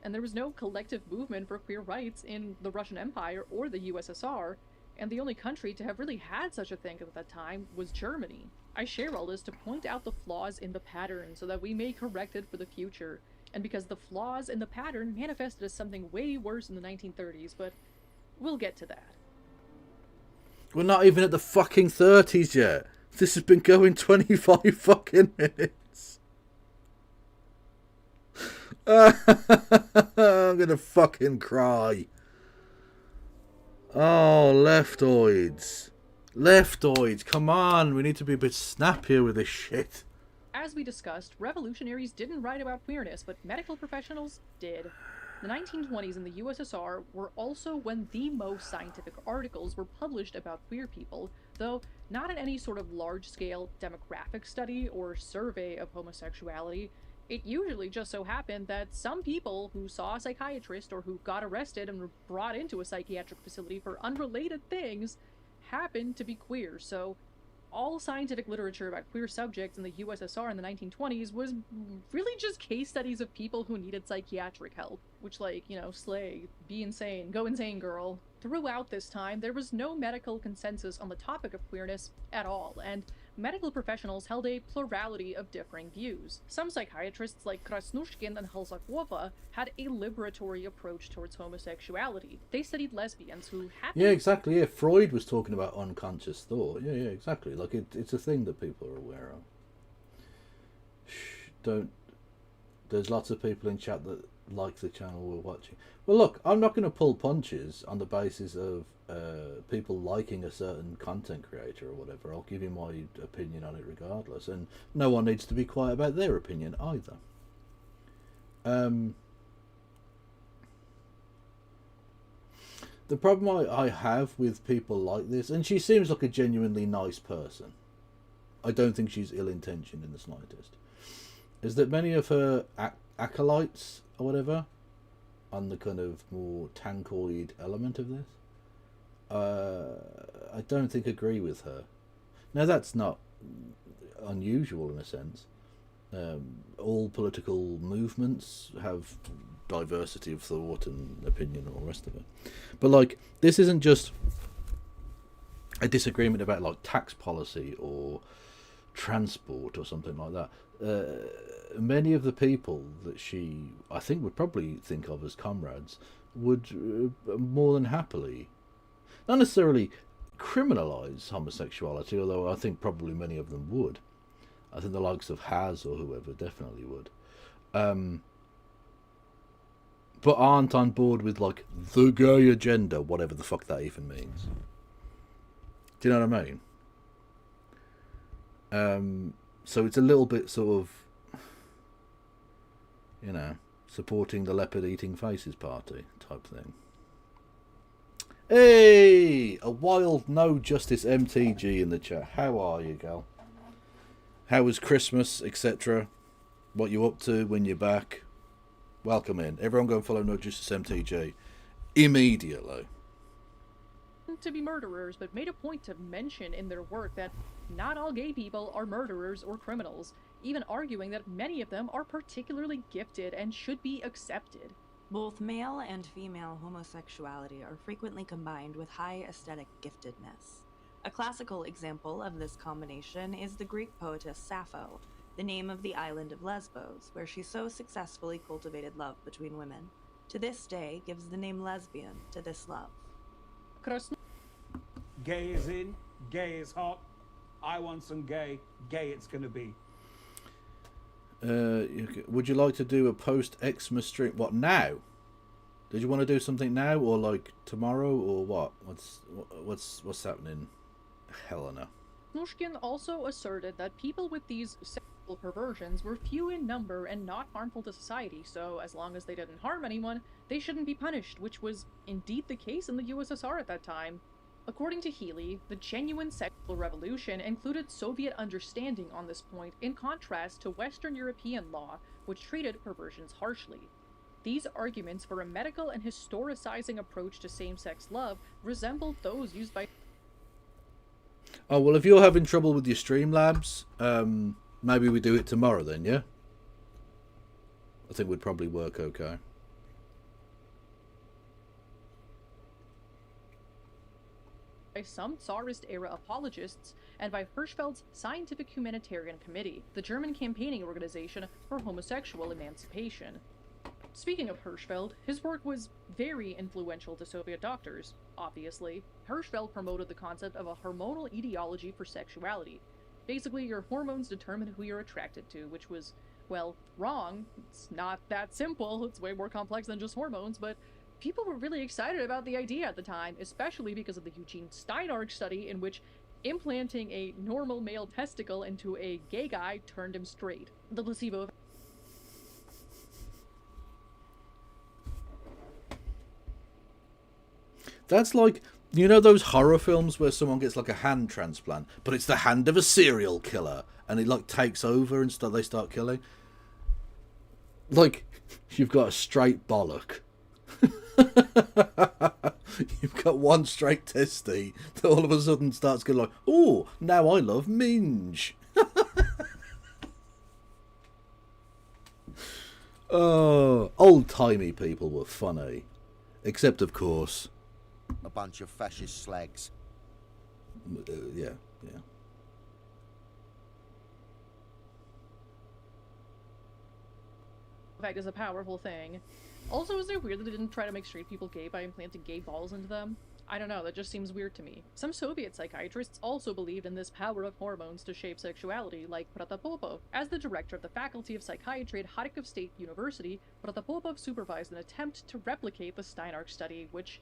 And there was no collective movement for queer rights in the Russian Empire or the USSR. And the only country to have really had such a thing at that time was Germany. I share all this to point out the flaws in the pattern so that we may correct it for the future. And because the flaws in the pattern manifested as something way worse in the 1930s, but we'll get to that. We're not even at the fucking 30s yet. This has been going 25 fucking minutes. I'm gonna fucking cry. Oh, leftoids. Leftoids, come on. We need to be a bit snappier with this shit. As we discussed, revolutionaries didn't write about queerness, but medical professionals did. The 1920s in the USSR were also when the most scientific articles were published about queer people, though not in any sort of large-scale demographic study or survey of homosexuality. It usually just so happened that some people who saw a psychiatrist or who got arrested and were brought into a psychiatric facility for unrelated things happened to be queer, so all scientific literature about queer subjects in the USSR in the 1920s was really just case studies of people who needed psychiatric help, which, like, you know, slay, be insane, go insane, girl. Throughout this time, there was no medical consensus on the topic of queerness at all, and medical professionals held a plurality of differing views. Some psychiatrists like Krasnushkin and Halzakova had a liberatory approach towards homosexuality. They studied lesbians who happened... Yeah, exactly. Yeah, Freud was talking about unconscious thought. Yeah, exactly. Like, it's a thing that people are aware of. Shh, don't... There's lots of people in chat that like the channel we're watching. Well, look, I'm not going to pull punches on the basis of people liking a certain content creator or whatever. I'll give you my opinion on it regardless, and no one needs to be quiet about their opinion either. The problem I have with people like this, and she seems like a genuinely nice person, I don't think she's ill-intentioned in the slightest, is that many of her acolytes or whatever, on the kind of more tankoid element of this, I don't think agree with her. Now, that's not unusual in a sense. All political movements have diversity of thought and opinion and all the rest of it. But, like, this isn't just a disagreement about, like, tax policy or transport or something like that. Many of the people that she, I think, would probably think of as comrades would more than happily, not necessarily criminalise homosexuality, although I think probably many of them would. I think the likes of Haz or whoever definitely would. But aren't on board with, like, the gay agenda, whatever the fuck that even means. Do you know what I mean? So it's a little bit sort of, you know, supporting the leopard eating faces party type thing. Hey, a wild no justice MTG in the chat. How are you, gal? How was Christmas, etc.? What you up to when you're back? Welcome in. Everyone go and follow No Justice MTG immediately. To be murderers, but made a point to mention in their work that not all gay people are murderers or criminals, even arguing that many of them are particularly gifted and should be accepted. Both male and female homosexuality are frequently combined with high aesthetic giftedness. A classical example of this combination is the Greek poetess Sappho, the name of the island of Lesbos, where she so successfully cultivated love between women. To this day, gives the name lesbian to this love. Gay is in, gay is hot. I want some gay, gay it's gonna be. Would you like to do a post-Xmas stream? What, now? Did you want to do something now, or like tomorrow, or what? What's happening, Helena? Nushkin also asserted that people with these sexual perversions were few in number and not harmful to society, so as long as they didn't harm anyone, they shouldn't be punished, which was indeed the case in the USSR at that time. According to Healy, the genuine sexual revolution included Soviet understanding on this point, in contrast to Western European law, which treated perversions harshly. These arguments for a medical and historicizing approach to same-sex love resembled those used by... Oh, well, if you're having trouble with your Streamlabs, maybe we do it tomorrow then, yeah? I think we'd probably work okay. by some Tsarist-era apologists and by Hirschfeld's Scientific Humanitarian Committee, the German campaigning organization for homosexual emancipation. Speaking of Hirschfeld, his work was very influential to Soviet doctors, obviously. Hirschfeld promoted the concept of a hormonal etiology for sexuality. Basically, your hormones determine who you're attracted to, which was, well, wrong. It's not that simple. It's way more complex than just hormones, but people were really excited about the idea at the time, especially because of the Eugene Steinark study in which implanting a normal male testicle into a gay guy turned him straight. The placebo That's like, you know those horror films where someone gets like a hand transplant, but it's the hand of a serial killer, and it like takes over and they start killing? Like, you've got a straight bollock. You've got one straight testy that all of a sudden starts going like, oh, now I love minge. Oh, old-timey people were funny. Except, of course... A bunch of fascist slags. Yeah. fact is a powerful thing. Also, is it weird that they didn't try to make straight people gay by implanting gay balls into them? I don't know, that just seems weird to me. Some Soviet psychiatrists also believed in this power of hormones to shape sexuality, like Protopopov. As the director of the Faculty of Psychiatry at Kharkiv State University, Protopopov supervised an attempt to replicate the Steinark study, which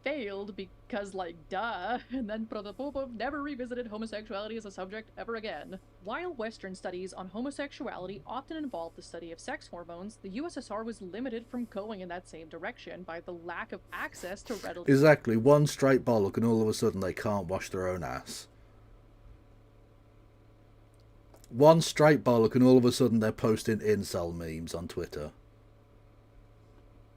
failed because, like, duh, and then Protopopov never revisited homosexuality as a subject ever again. While Western studies on homosexuality often involved the study of sex hormones, the USSR was limited from going in that same direction by the lack of access to readily— Exactly, one straight bollock and all of a sudden they can't wash their own ass. One straight bollock and all of a sudden they're posting incel memes on Twitter.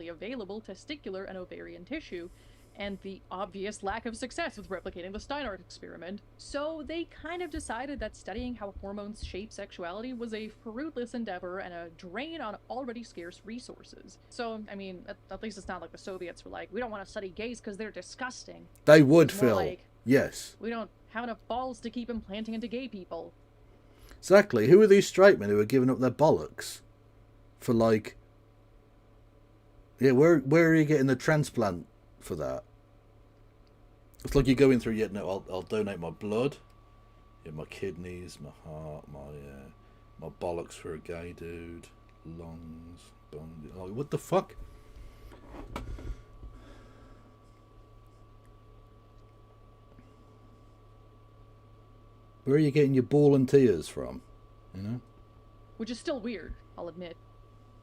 Available testicular and ovarian tissue, and the obvious lack of success with replicating the Steinark experiment. So they kind of decided that studying how hormones shape sexuality was a fruitless endeavor and a drain on already scarce resources. So, I mean, at least it's not like the Soviets were like, we don't want to study gays because they're disgusting. They would, It's more Phil. like, Yes. we don't have enough balls to keep implanting into gay people. Exactly. Who are these straight men who are giving up their bollocks for, like... Yeah, where are you getting the transplant for that? It's like you're going through, yeah, no, I'll donate my blood, yeah, my kidneys, my heart, my bollocks for a gay dude, lungs, bones. Like, what the fuck? Where are you getting your ball and tears from? You know? Which is still weird, I'll admit.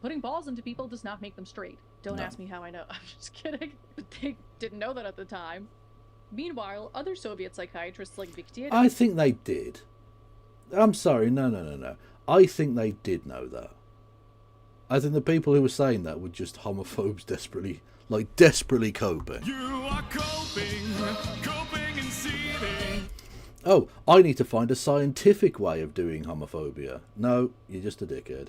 Putting balls into people does not make them straight. Don't ask me how I know. I'm just kidding. But they didn't know that at the time. Meanwhile, other Soviet psychiatrists like Viktor... I think they did. I'm sorry, no. I think they did know that. I think the people who were saying that were just homophobes desperately coping. You are coping and seething. Oh, I need to find a scientific way of doing homophobia. No, you're just a dickhead.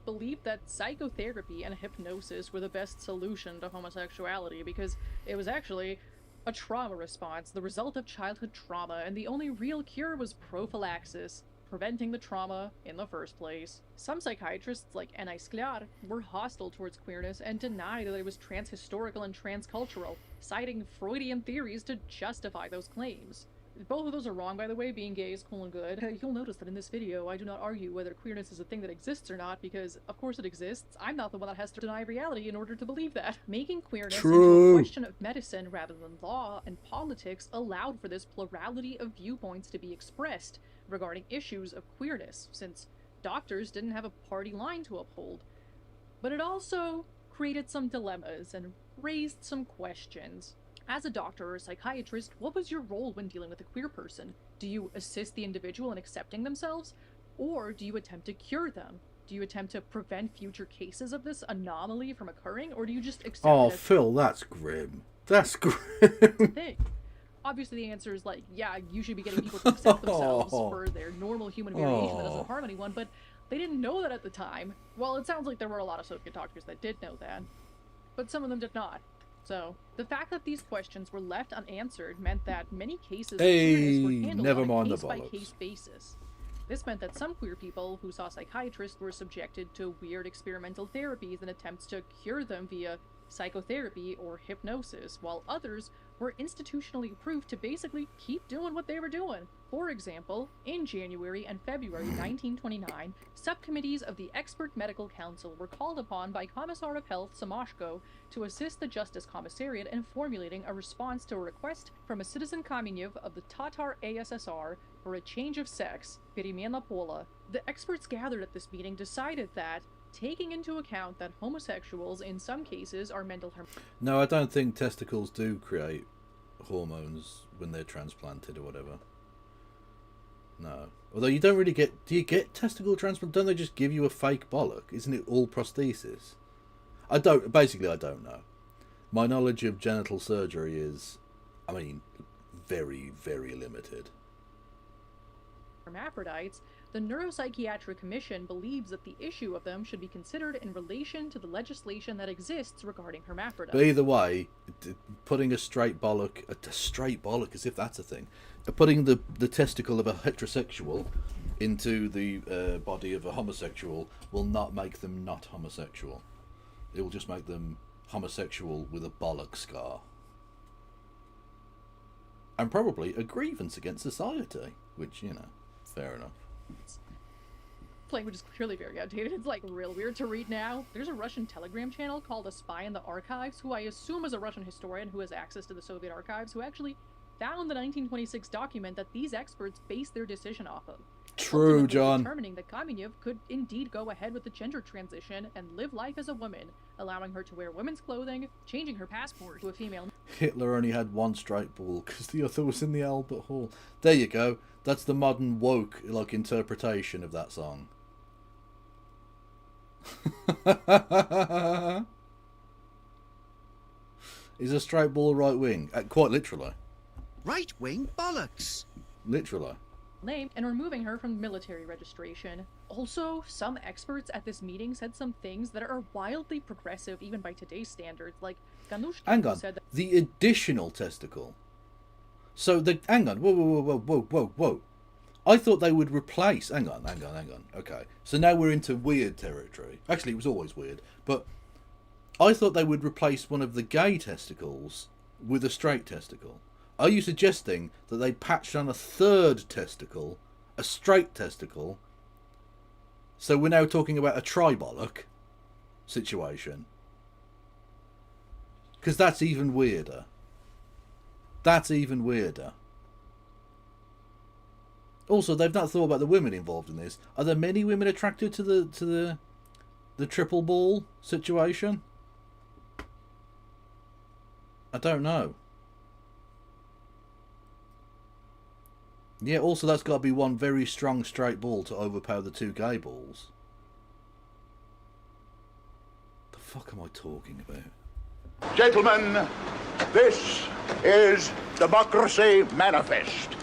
Believed that psychotherapy and hypnosis were the best solution to homosexuality because it was actually a trauma response, the result of childhood trauma, and the only real cure was prophylaxis, preventing the trauma in the first place. Some psychiatrists, like N.I. Sklar, were hostile towards queerness and denied that it was transhistorical and transcultural, citing Freudian theories to justify those claims. Both of those are wrong, by the way. Being gay is cool and good. You'll notice that in this video, I do not argue whether queerness is a thing that exists or not, because of course it exists. I'm not the one that has to deny reality in order to believe that. Making queerness into a question of medicine rather than law and politics allowed for this plurality of viewpoints to be expressed regarding issues of queerness, since doctors didn't have a party line to uphold. But it also created some dilemmas and raised some questions. As a doctor or a psychiatrist, what was your role when dealing with a queer person? Do you assist the individual in accepting themselves? Or do you attempt to cure them? Do you attempt to prevent future cases of this anomaly from occurring? Or do you just accept Oh, it as Phil, that's grim. That's grim. a thing? Obviously the answer is like, yeah, you should be getting people to accept themselves for their normal human variation that doesn't harm anyone, but they didn't know that at the time. Well, it sounds like there were a lot of Soviet doctors that did know that, but some of them did not. So, the fact that these questions were left unanswered meant that many cases of queerness were handled never on a mind the case-by-case basis. This meant that some queer people who saw psychiatrists were subjected to weird experimental therapies and attempts to cure them via psychotherapy or hypnosis, while others were institutionally approved to basically keep doing what they were doing. For example, in January and February 1929, subcommittees of the Expert Medical Council were called upon by Commissar of Health Samashko to assist the Justice Commissariat in formulating a response to a request from a citizen Kamenev of the Tatar ASSR for a change of sex, перемена пола. The experts gathered at this meeting decided that, taking into account that homosexuals in some cases are mental No, I don't think testicles do create hormones when they're transplanted or whatever. No. Although you don't really get... Do you get testicle transplant? Don't they just give you a fake bollock? Isn't it all prosthesis? Basically, I don't know. My knowledge of genital surgery is, I mean, very, very limited. hermaphrodites, the Neuropsychiatric Commission believes that the issue of them should be considered in relation to the legislation that exists regarding hermaphrodites. But either way, putting a straight bollock as if that's a thing, putting the testicle of a heterosexual into the body of a homosexual will not make them not homosexual. It will just make them homosexual with a bollock scar. And probably a grievance against society, which, you know, fair enough. Language is clearly very outdated. It's like real weird to read now. There's a Russian Telegram channel called A Spy in the Archives, who I assume is a Russian historian who has access to the Soviet archives, who actually found the 1926 document that these experts based their decision off of. True, John. Determining that Kamenev could indeed go ahead with the gender transition and live life as a woman, allowing her to wear women's clothing, changing her passport to a female. Hitler only had one straight ball because the other was in the Albert Hall. There you go. That's the modern woke interpretation of that song. Is a straight ball right wing? Quite literally. Right wing bollocks. Literally. Name and removing her from military registration. Also, some experts at this meeting said some things that are wildly progressive even by today's standards, like Ganushkin, Hang who on. said that The additional testicle. So hang on. Whoa. I thought they would replace. Hang on. Okay. So now we're into weird territory. Actually, it was always weird, but I thought they would replace one of the gay testicles with a straight testicle. Are you suggesting that they patched on a third testicle, a straight testicle? So we're now talking about a tribollock situation. Because that's even weirder. Also, they've not thought about the women involved in this. Are there many women attracted to the triple ball situation? I don't know. Yeah, also that's got to be one very strong straight ball to overpower the two gay balls. The fuck am I talking about? Gentlemen, this is Democracy Manifest.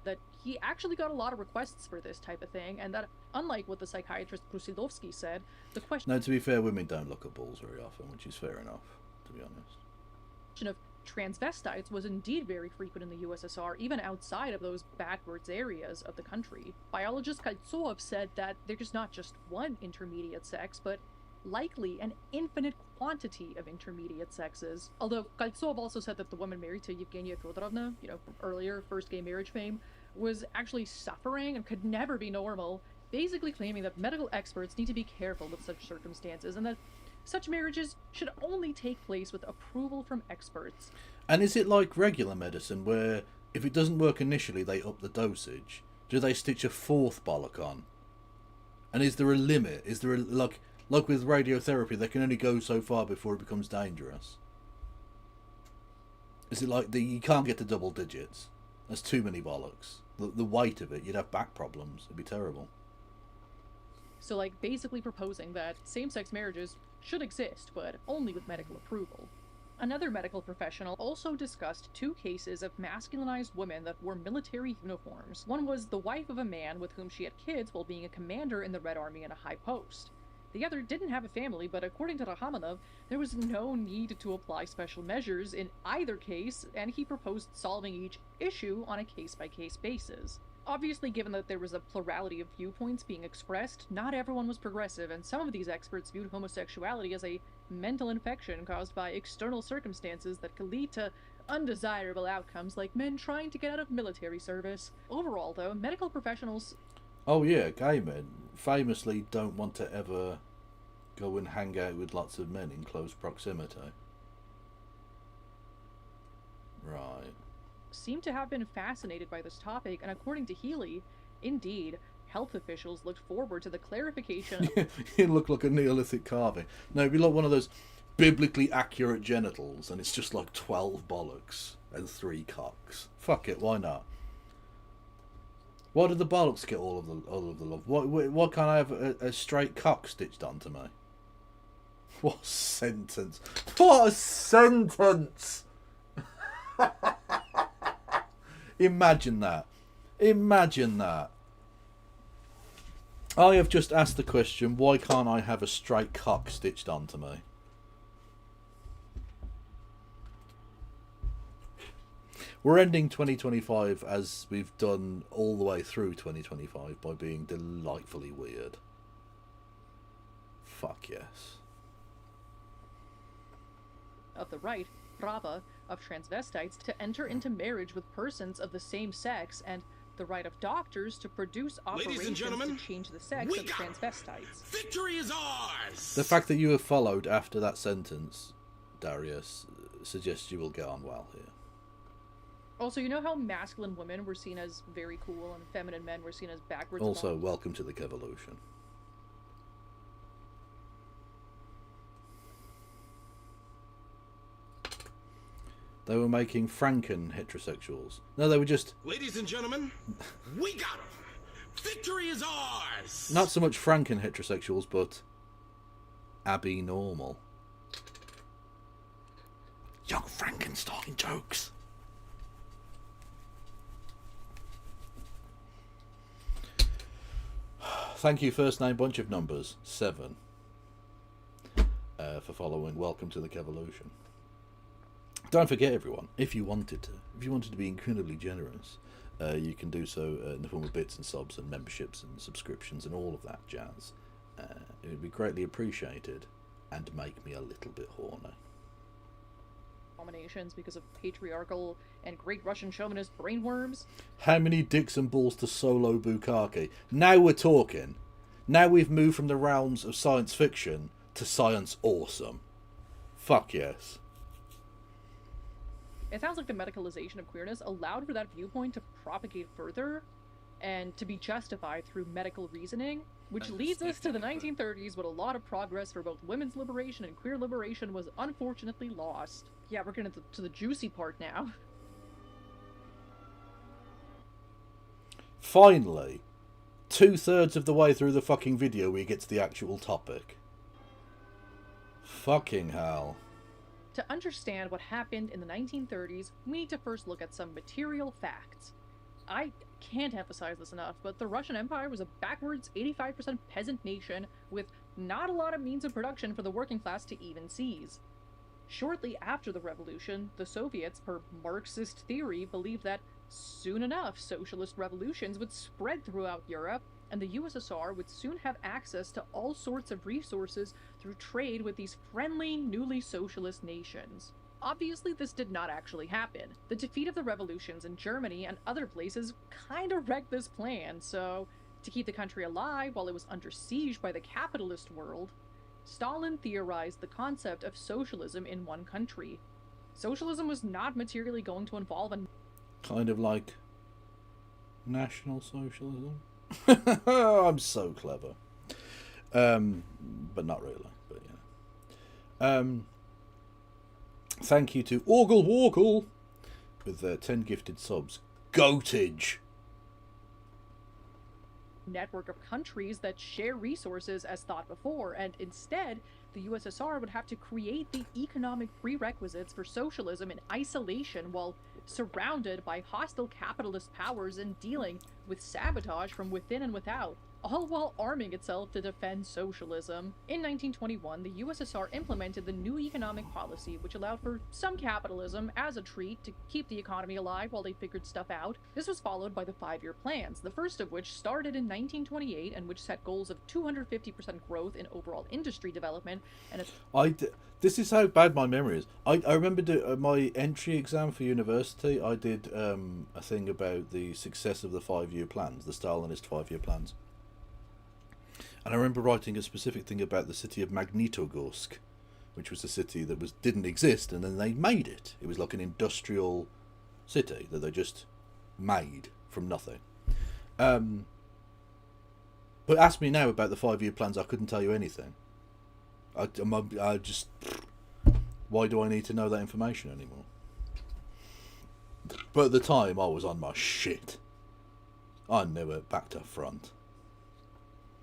that he actually got a lot of requests for this type of thing, and that, unlike what the psychiatrist Brusilovsky said, the question No, to be fair, women don't look at balls very often, which is fair enough, to be honest. of transvestites was indeed very frequent in the USSR, even outside of those backwards areas of the country. Biologist Koltsov said that there's not just one intermediate sex, but likely an infinite quantity of intermediate sexes. Although Koltsov also said that the woman married to Yevgenia Fyodorovna, from earlier first gay marriage fame, was actually suffering and could never be normal, basically claiming that medical experts need to be careful with such circumstances and that such marriages should only take place with approval from experts. And is it like regular medicine where if it doesn't work initially they up the dosage? Do they stitch a fourth bollock on? And is there a limit? Is there like with radiotherapy, they can only go so far before it becomes dangerous? Is it like you can't get to double digits? That's too many bollocks. The weight of it, you'd have back problems. It'd be terrible. So, basically proposing that same-sex marriages should exist, but only with medical approval. Another medical professional also discussed two cases of masculinized women that wore military uniforms. One was the wife of a man with whom she had kids while being a commander in the Red Army in a high post. The other didn't have a family, but according to Rahamanov, there was no need to apply special measures in either case, and he proposed solving each issue on a case-by-case basis. Obviously, given that there was a plurality of viewpoints being expressed, not everyone was progressive, and some of these experts viewed homosexuality as a mental infection caused by external circumstances that could lead to undesirable outcomes like men trying to get out of military service. Overall, though, medical professionals... Oh yeah, gay men famously don't want to ever go and hang out with lots of men in close proximity. Right. seem to have been fascinated by this topic, and according to Healy, indeed, health officials looked forward to the clarification of... It looked like a Neolithic carving. No, it'd be like one of those biblically accurate genitals, and it's just like 12 bollocks and 3 cocks. Fuck it, why not? Why did the bollocks get all of the love? Why can't I have a straight cock stitched onto me? What a sentence! What a sentence! Imagine that. Imagine that. I have just asked the question, why can't I have a straight cock stitched onto me? We're ending 2025 as we've done all the way through 2025 by being delightfully weird. Fuck yes. of the right, prava, of transvestites to enter into marriage with persons of the same sex, and the right of doctors to produce operations to change the sex of transvestites. Victory is ours! The fact that you have followed after that sentence, Darius, suggests you will get on well here. Also, you know how masculine women were seen as very cool and feminine men were seen as backwards? Also, welcome to the Kevolution. They were making Franken heterosexuals. No, they were just... Ladies and gentlemen, we got him! Victory is ours! Not so much Franken heterosexuals, but... Abby normal. Young Frankenstein jokes. Thank you, first name bunch of numbers 7, for following. Welcome to the Kevolution. Don't forget, everyone, if you wanted to be incredibly generous, you can do so in the form of bits and subs and memberships and subscriptions and all of that jazz. It would be greatly appreciated and make me a little bit horny. Nominations because of patriarchal and great Russian chauvinist brainworms. How many dicks and balls to Solo Bukkake? Now we're talking. Now we've moved from the realms of science fiction to science awesome. Fuck yes. It sounds like the medicalization of queerness allowed for that viewpoint to propagate further and to be justified through medical reasoning, which leads us to the 1930s when a lot of progress for both women's liberation and queer liberation was unfortunately lost. Yeah, we're getting to the juicy part now. Finally, 2/3 of the way through the fucking video we get to the actual topic. Fucking hell. To understand what happened in the 1930s, we need to first look at some material facts. I can't emphasize this enough, but the Russian Empire was a backwards 85% peasant nation with not a lot of means of production for the working class to even seize. Shortly after the revolution, the Soviets, per Marxist theory, believed that soon enough socialist revolutions would spread throughout Europe, and the USSR would soon have access to all sorts of resources through trade with these friendly, newly socialist nations. Obviously, this did not actually happen. The defeat of the revolutions in Germany and other places kinda wrecked this plan, so to keep the country alive while it was under siege by the capitalist world, Stalin theorized the concept of socialism in one country. Socialism was not materially going to involve a... Kind of like National Socialism? I'm so clever. But not really. But yeah. Thank you to Orgle Wargle with 10 gifted subs. Goatage! Network of countries that share resources as thought before, and instead, the USSR would have to create the economic prerequisites for socialism in isolation while surrounded by hostile capitalist powers and dealing with sabotage from within and without. all while arming itself to defend socialism. In 1921, the USSR implemented the new economic policy, which allowed for some capitalism as a treat to keep the economy alive while they figured stuff out. This was followed by the 5-year plans, the first of which started in 1928 and which set goals of 250% growth in overall industry development and this is how bad my memory is. I remember my entry exam for university, I did a thing about the success of the 5-year plans, the Stalinist 5-year plans. And I remember writing a specific thing about the city of Magnitogorsk, which was a city that didn't exist, and then they made it. It was like an industrial city that they just made from nothing. But ask me now about the 5-year plans, I couldn't tell you anything. I just... Why do I need to know that information anymore? But at the time, I was on my shit. I knew it back to front.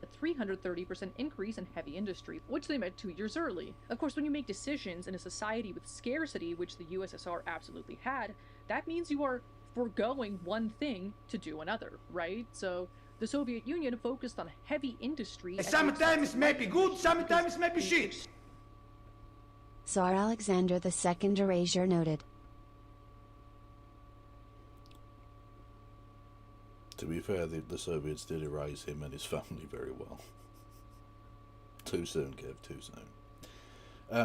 a 330% increase in heavy industry, which they met 2 years early. Of course, when you make decisions in a society with scarcity, which the USSR absolutely had, that means you are foregoing one thing to do another, right? So the Soviet Union focused on heavy industry. Sometimes it may be good, sometimes it may be shit. Tsar Alexander II Erasure noted. To be fair, the Soviets did erase him and his family very well. Too soon, Kev, too soon.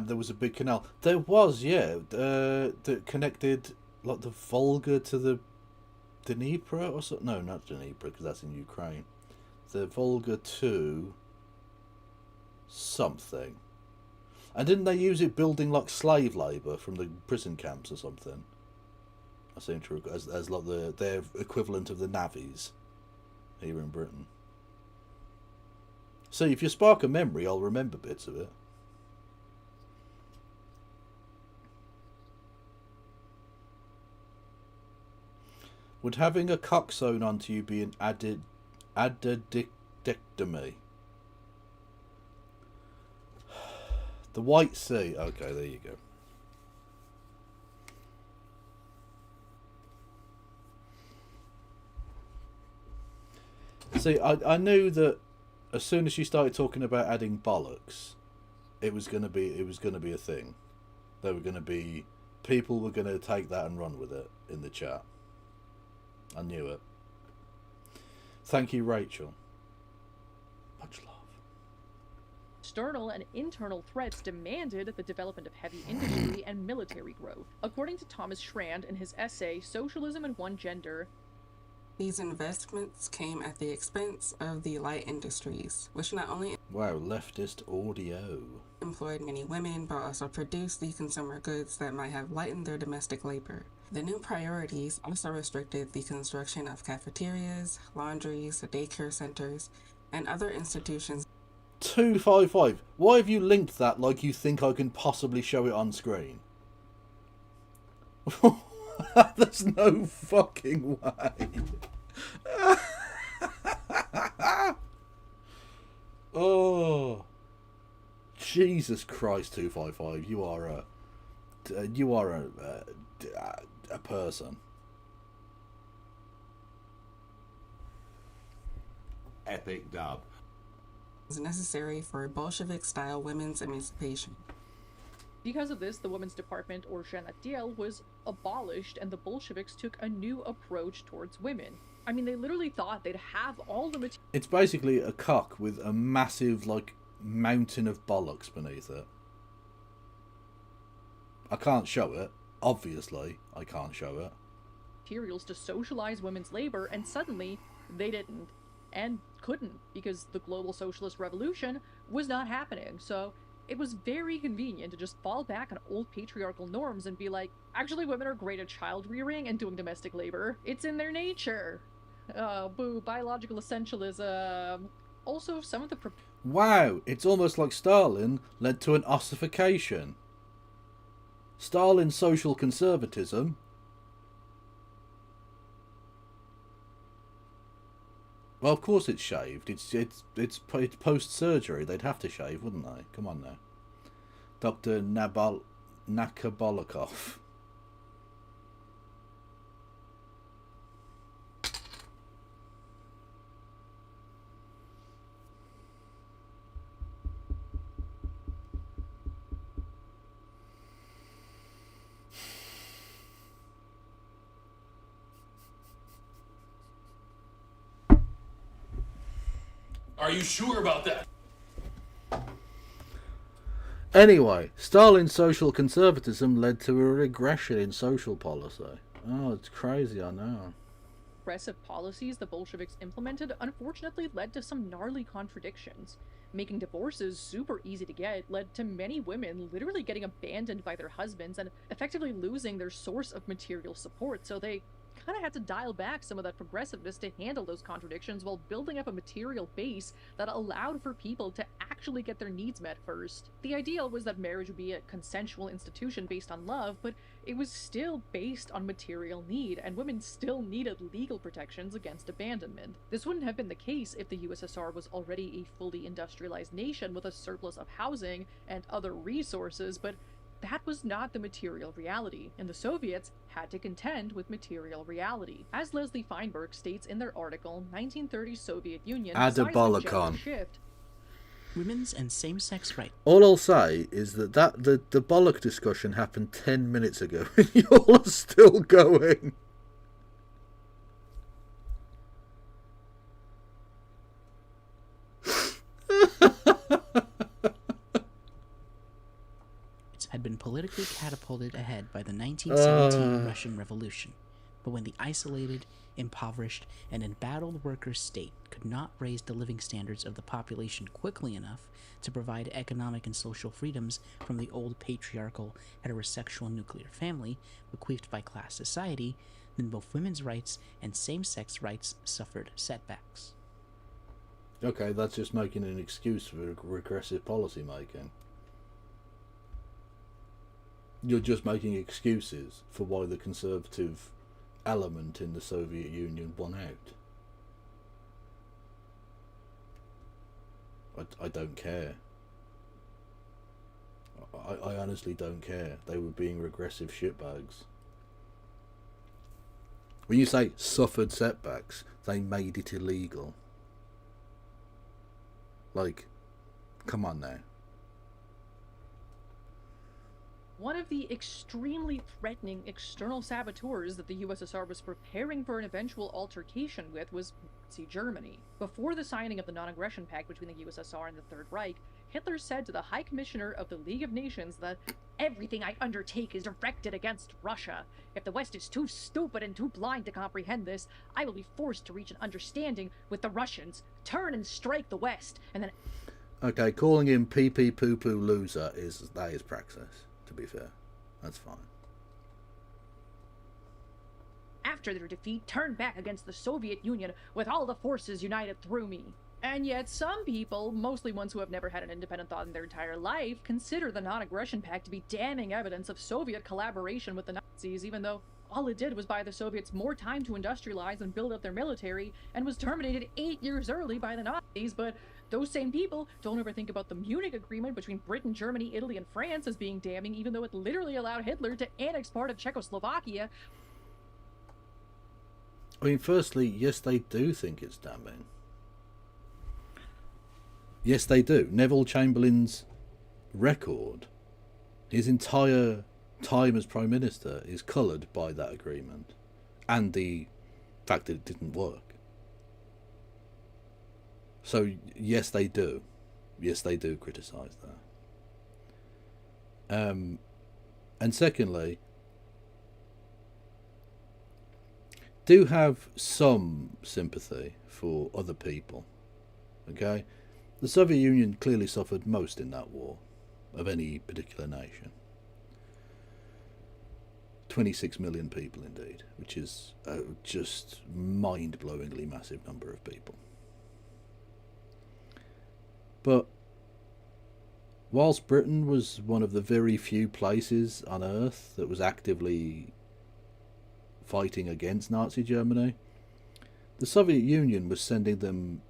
There was a big canal. There was, yeah, that connected like the Volga to the Dnipro or something. No, not Dnipro, because that's in Ukraine. The Volga to something. And didn't they use it building like slave labour from the prison camps or something? I seem to recall, as like their equivalent of the navvies here in Britain. See, if you spark a memory, I'll remember bits of it. Would having a cock sewn onto you be an addicectomy? The White Sea. Okay, there you go. See, I knew that as soon as she started talking about adding bollocks, it was gonna be a thing. There were gonna be people were gonna take that and run with it in the chat. I knew it. Thank you, Rachel. Much love. External and internal threats demanded the development of heavy industry and military growth. According to Thomas Schrand in his essay Socialism and One Gender, these investments came at the expense of the light industries, which not only leftist audio employed many women, but also produced the consumer goods that might have lightened their domestic labor. The new priorities also restricted the construction of cafeterias, laundries, daycare centers, and other institutions. 255. Why have you linked that like you think I can possibly show it on screen? There's no fucking way. Oh, Jesus Christ, 255. You are a person. Epic dub. Is necessary for Bolshevik-style women's emancipation. Because of this, the Women's Department, or Zhenotdel, was abolished, and the Bolsheviks took a new approach towards women. I mean, they literally thought they'd have all the material. It's basically a cock with a massive, like, mountain of bollocks beneath it. I can't show it. Obviously, I can't show it. Materials to socialize women's labor, and suddenly they didn't. And couldn't, because the global socialist revolution was not happening. So it was very convenient to just fall back on old patriarchal norms and be like, actually women are great at child rearing and doing domestic labor. It's in their nature. Boo, biological essentialism. Also, some of the... Wow, it's almost like Stalin led to an ossification. Stalin's social conservatism. Well, of course it's shaved. It's post-surgery. They'd have to shave, wouldn't they? Come on now. Dr. Nakabolikov. Are you sure about that? Anyway, Stalin's social conservatism led to a regression in social policy. Oh, it's crazy, I know. Progressive policies the Bolsheviks implemented unfortunately led to some gnarly contradictions. Making divorces super easy to get led to many women literally getting abandoned by their husbands and effectively losing their source of material support, so they kind of had to dial back some of that progressiveness to handle those contradictions while building up a material base that allowed for people to actually get their needs met first. The ideal was that marriage would be a consensual institution based on love, but it was still based on material need, and women still needed legal protections against abandonment. This wouldn't have been the case if the USSR was already a fully industrialized nation with a surplus of housing and other resources, but that was not the material reality, and the Soviets had to contend with material reality. As Leslie Feinberg states in their article, 1930s Soviet Union Adabolakon. shift. Women's and same-sex rights. All I'll say is that, the bollock discussion happened 10 minutes ago, and you're still going. Had been politically catapulted ahead by the 1917 Russian Revolution, but when the isolated, impoverished, and embattled worker state could not raise the living standards of the population quickly enough to provide economic and social freedoms from the old patriarchal, heterosexual nuclear family bequeathed by class society, then both women's rights and same-sex rights suffered setbacks. Okay, that's just making an excuse for regressive policy making. You're just making excuses for why the conservative element in the Soviet Union won out. I don't care. I honestly don't care. They were being regressive shitbags. When you say suffered setbacks, they made it illegal. Like, come on now. One of the extremely threatening external saboteurs that the USSR was preparing for an eventual altercation with was Nazi Germany. Before the signing of the Non-Aggression Pact between the USSR and the Third Reich, Hitler said to the High Commissioner of the League of Nations that everything I undertake is directed against Russia. If the West is too stupid and too blind to comprehend this, I will be forced to reach an understanding with the Russians, turn and strike the West, and then... Okay, calling him pee-pee poo-poo loser is praxis. To be fair, that's fine. After their defeat, turned back against the Soviet Union with all the forces united through me. And yet some people, mostly ones who have never had an independent thought in their entire life, consider the Non-Aggression Pact to be damning evidence of Soviet collaboration with the Nazis, even though all it did was buy the Soviets more time to industrialize and build up their military, and was terminated 8 years early by the Nazis. But those same people don't ever think about the Munich Agreement between Britain, Germany, Italy, and France as being damning, even though it literally allowed Hitler to annex part of Czechoslovakia. I mean, firstly, yes, they do think it's damning. Yes, they do. Neville Chamberlain's record, his entire time as Prime Minister, is coloured by that agreement and the fact that it didn't work. So, yes, they do. Yes, they do criticise that. And secondly, do have some sympathy for other people. Okay? The Soviet Union clearly suffered most in that war, of any particular nation. 26 million people indeed, which is a just mind-blowingly massive number of people. But whilst Britain was one of the very few places on Earth that was actively fighting against Nazi Germany, the Soviet Union was sending them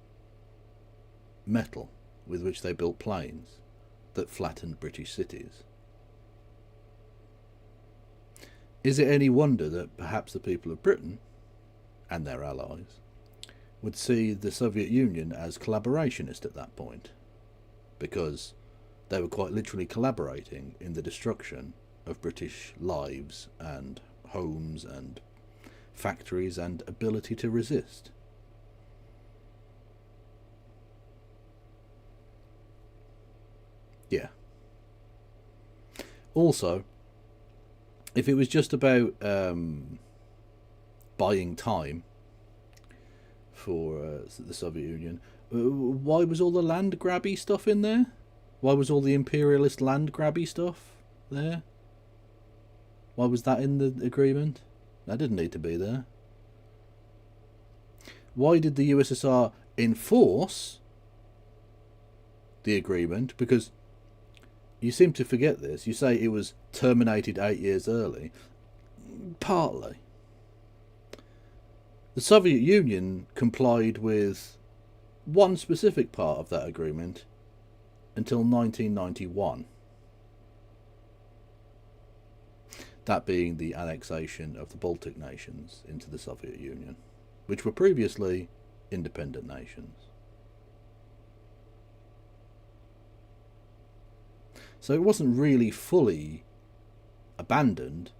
metal with which they built planes that flattened British cities. Is it any wonder that perhaps the people of Britain, and their allies, would see the Soviet Union as collaborationist at that point? Because they were quite literally collaborating in the destruction of British lives and homes and factories and ability to resist. Yeah. Also, if it was just about buying time for the Soviet Union, why was all the land grabby stuff in there? Why was all the imperialist land grabby stuff there? Why was that in the agreement? That didn't need to be there. Why did the USSR enforce the agreement? Because you seem to forget this. You say it was terminated 8 years early. Partly. The Soviet Union complied with one specific part of that agreement until 1991. That being the annexation of the Baltic nations into the Soviet Union, which were previously independent nations. So it wasn't really fully abandoned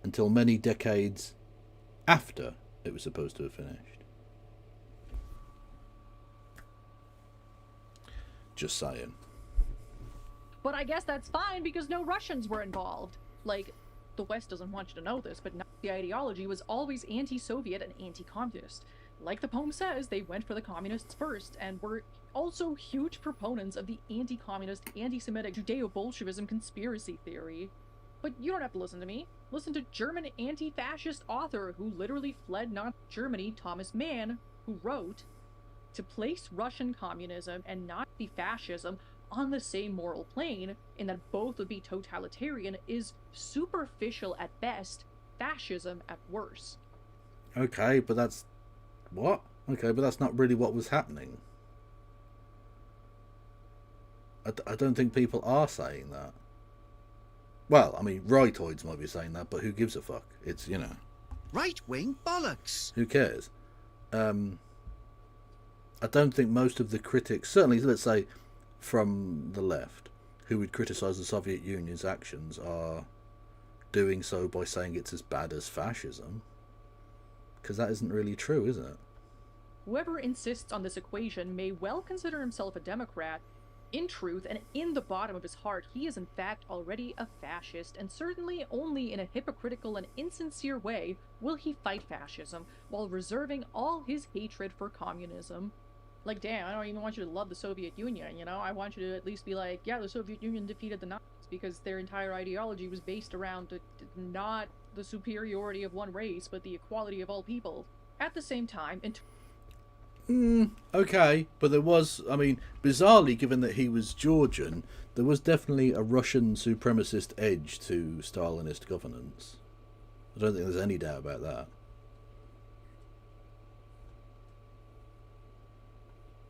until many decades after it was supposed to have finished. Just saying. But I guess that's fine because no Russians were involved. Like, the West doesn't want you to know this, but Nazi ideology was always anti-Soviet and anti-communist. Like the poem says, they went for the communists first, and were also huge proponents of the anti-communist, anti-Semitic Judeo-Bolshevism conspiracy theory. But you don't have to listen to me. Listen to German anti-fascist author who literally fled Nazi Germany, Thomas Mann, who wrote, "To place Russian communism and Nazi fascism on the same moral plane, in that both would be totalitarian, is superficial at best, fascism at worst." Okay, but that's... What? Okay, but that's not really what was happening. I don't think people are saying that. Well, I mean, rightoids might be saying that, but who gives a fuck? It's, you know... Right-wing bollocks! Who cares? I don't think most of the critics, certainly, let's say, from the left, who would criticise the Soviet Union's actions are doing so by saying it's as bad as fascism. Because that isn't really true, is it? Whoever insists on this equation may well consider himself a Democrat. In truth, and in the bottom of his heart, he is in fact already a fascist, and certainly only in a hypocritical and insincere way will he fight fascism, while reserving all his hatred for communism. Like, damn, I don't even want you to love the Soviet Union, you know? I want you to at least be like, yeah, the Soviet Union defeated the Nazis, because their entire ideology was based around not the superiority of one race, but the equality of all people. At the same time, Okay, but there was, I mean, bizarrely, given that he was Georgian, there was definitely a Russian supremacist edge to Stalinist governance. I don't think there's any doubt about that.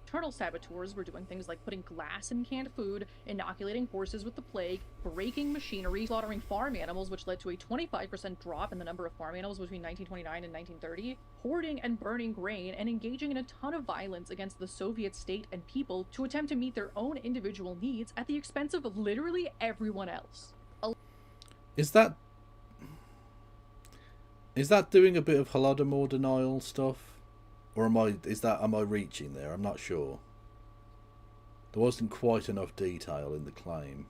Internal saboteurs were doing things like putting glass in canned food, inoculating horses with the plague, breaking machinery, slaughtering farm animals, which led to a 25% drop in the number of farm animals between 1929 and 1930, hoarding and burning grain, and engaging in a ton of violence against the Soviet state and people to attempt to meet their own individual needs at the expense of literally everyone else. Is that doing a bit of Holodomor denial stuff? Or am I reaching there? I'm not sure. There wasn't quite enough detail in the claim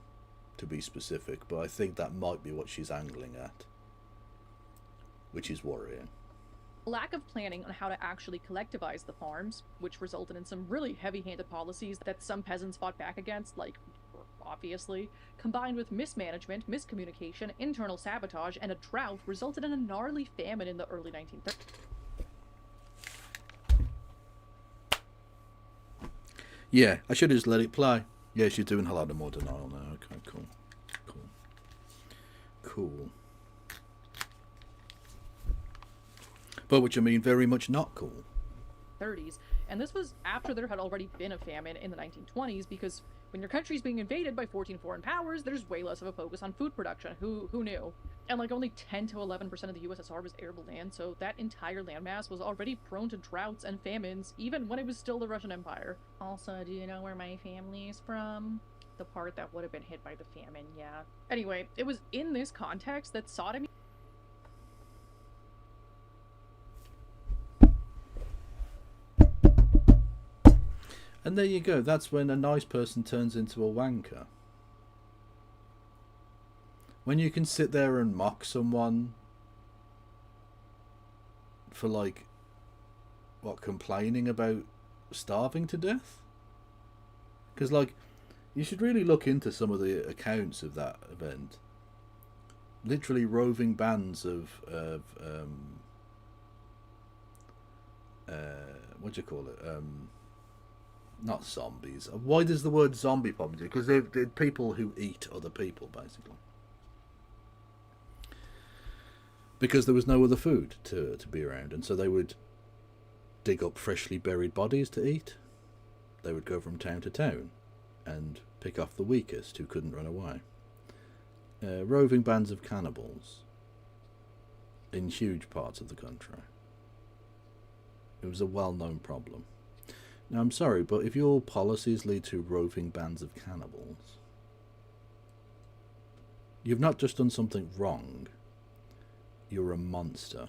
to be specific, but I think that might be what she's angling at, which is worrying. A lack of planning on how to actually collectivize the farms, which resulted in some really heavy-handed policies that some peasants fought back against, like, obviously, combined with mismanagement, miscommunication, internal sabotage, and a drought, resulted in a gnarly famine in the early 1930s. Yeah, I should have just let it play. Yeah, she's doing Holodomor denial now. Okay, cool. But which I mean, very much not cool. 30s, and this was after there had already been a famine in the 1920s, because when your country's being invaded by 14 foreign powers, there's way less of a focus on food production. Who knew? And like only 10 to 11% of the USSR was arable land, so that entire landmass was already prone to droughts and famines, even when it was still the Russian Empire. Also, do you know where my family is from? The part that would have been hit by the famine, yeah. Anyway, it was in this context that sodomy... And there you go, that's when a nice person turns into a wanker. When you can sit there and mock someone for, like, what, complaining about starving to death? Because, like, you should really look into some of the accounts of that event. Literally roving bands of what do you call it? Not zombies. Why does the word zombie pop into it? Because they're people who eat other people, basically. Because there was no other food to be around, and so they would dig up freshly buried bodies to eat. They would go from town to town and pick off the weakest who couldn't run away. Roving bands of cannibals in huge parts of the country. It was a well-known problem. Now, I'm sorry, but if your policies lead to roving bands of cannibals, you've not just done something wrong, you're a monster.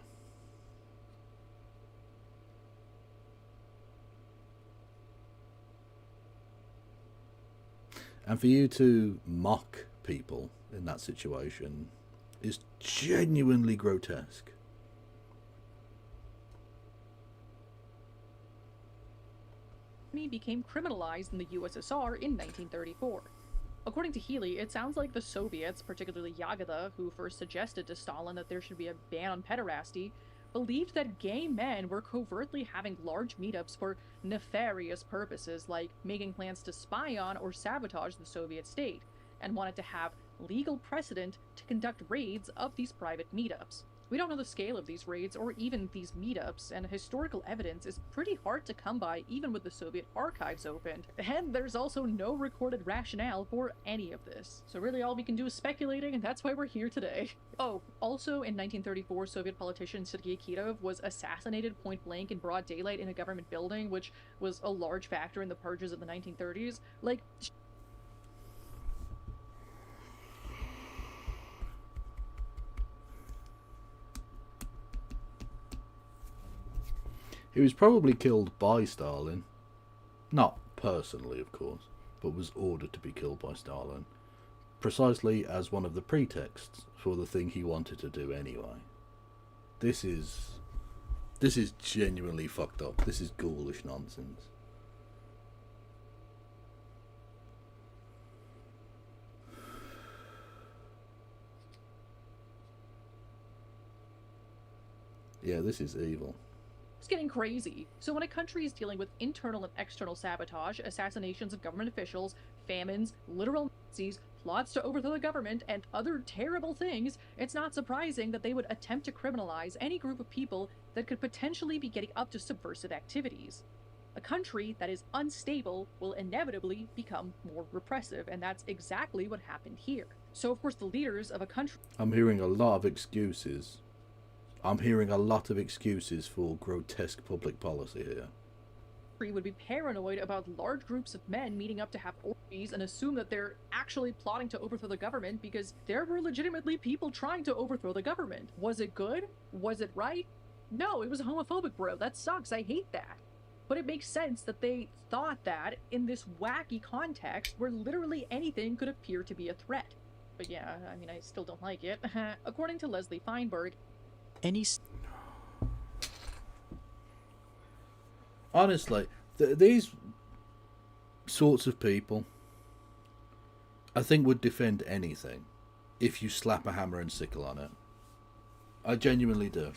And for you to mock people in that situation is genuinely grotesque. Became criminalized in the USSR in 1934. According to Healy, it sounds like the Soviets, particularly Yagoda, who first suggested to Stalin that there should be a ban on pederasty, believed that gay men were covertly having large meetups for nefarious purposes like making plans to spy on or sabotage the Soviet state, and wanted to have legal precedent to conduct raids of these private meetups. We don't know the scale of these raids or even these meetups, and historical evidence is pretty hard to come by even with the Soviet archives opened. And there's also no recorded rationale for any of this. So really all we can do is speculating, and that's why we're here today. Oh, also in 1934, Soviet politician Sergei Kirov was assassinated point blank in broad daylight in a government building, which was a large factor in the purges of the 1930s. Like, he was probably killed by Stalin. Not personally, of course, but was ordered to be killed by Stalin. Precisely as one of the pretexts for the thing he wanted to do anyway. This is genuinely fucked up. This is ghoulish nonsense. Yeah, this is evil. It's getting crazy. So when a country is dealing with internal and external sabotage, assassinations of government officials, famines, literal Nazis, plots to overthrow the government, and other terrible things, it's not surprising that they would attempt to criminalize any group of people that could potentially be getting up to subversive activities. A country that is unstable will inevitably become more repressive, and that's exactly what happened here. So of course the leaders of a country... I'm hearing a lot of excuses. I'm hearing a lot of excuses for grotesque public policy here. Would be paranoid about large groups of men meeting up to have orgies and assume that they're actually plotting to overthrow the government because there were legitimately people trying to overthrow the government. Was it good? Was it right? No, it was homophobic, bro. That sucks. I hate that. But it makes sense that they thought that in this wacky context where literally anything could appear to be a threat. But yeah, I mean, I still don't like it. According to Leslie Feinberg, honestly, these sorts of people, I think, would defend anything if you slap a hammer and sickle on it. I genuinely do.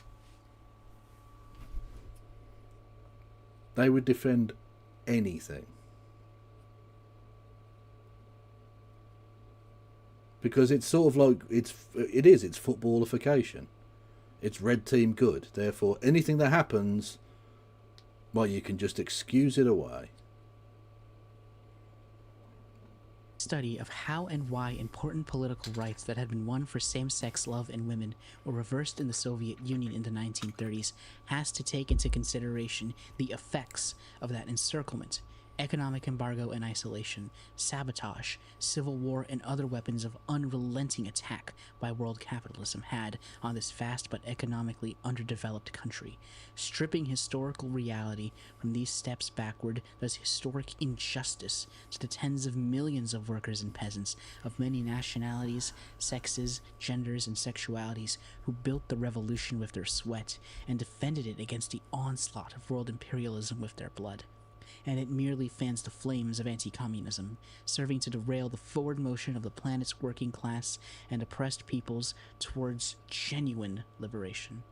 They would defend anything. Because it's sort of like, it's footballification. It's red team good. Therefore, anything that happens, well, you can just excuse it away. Study of how and why important political rights that had been won for same-sex love and women were reversed in the Soviet Union in the 1930s has to take into consideration the effects of that encirclement economic embargo and isolation, sabotage, civil war, and other weapons of unrelenting attack by world capitalism had on this vast but economically underdeveloped country. Stripping historical reality from these steps backward does historic injustice to the tens of millions of workers and peasants of many nationalities, sexes, genders, and sexualities who built the revolution with their sweat and defended it against the onslaught of world imperialism with their blood. And it merely fans the flames of anti-communism, serving to derail the forward motion of the planet's working class and oppressed peoples towards genuine liberation.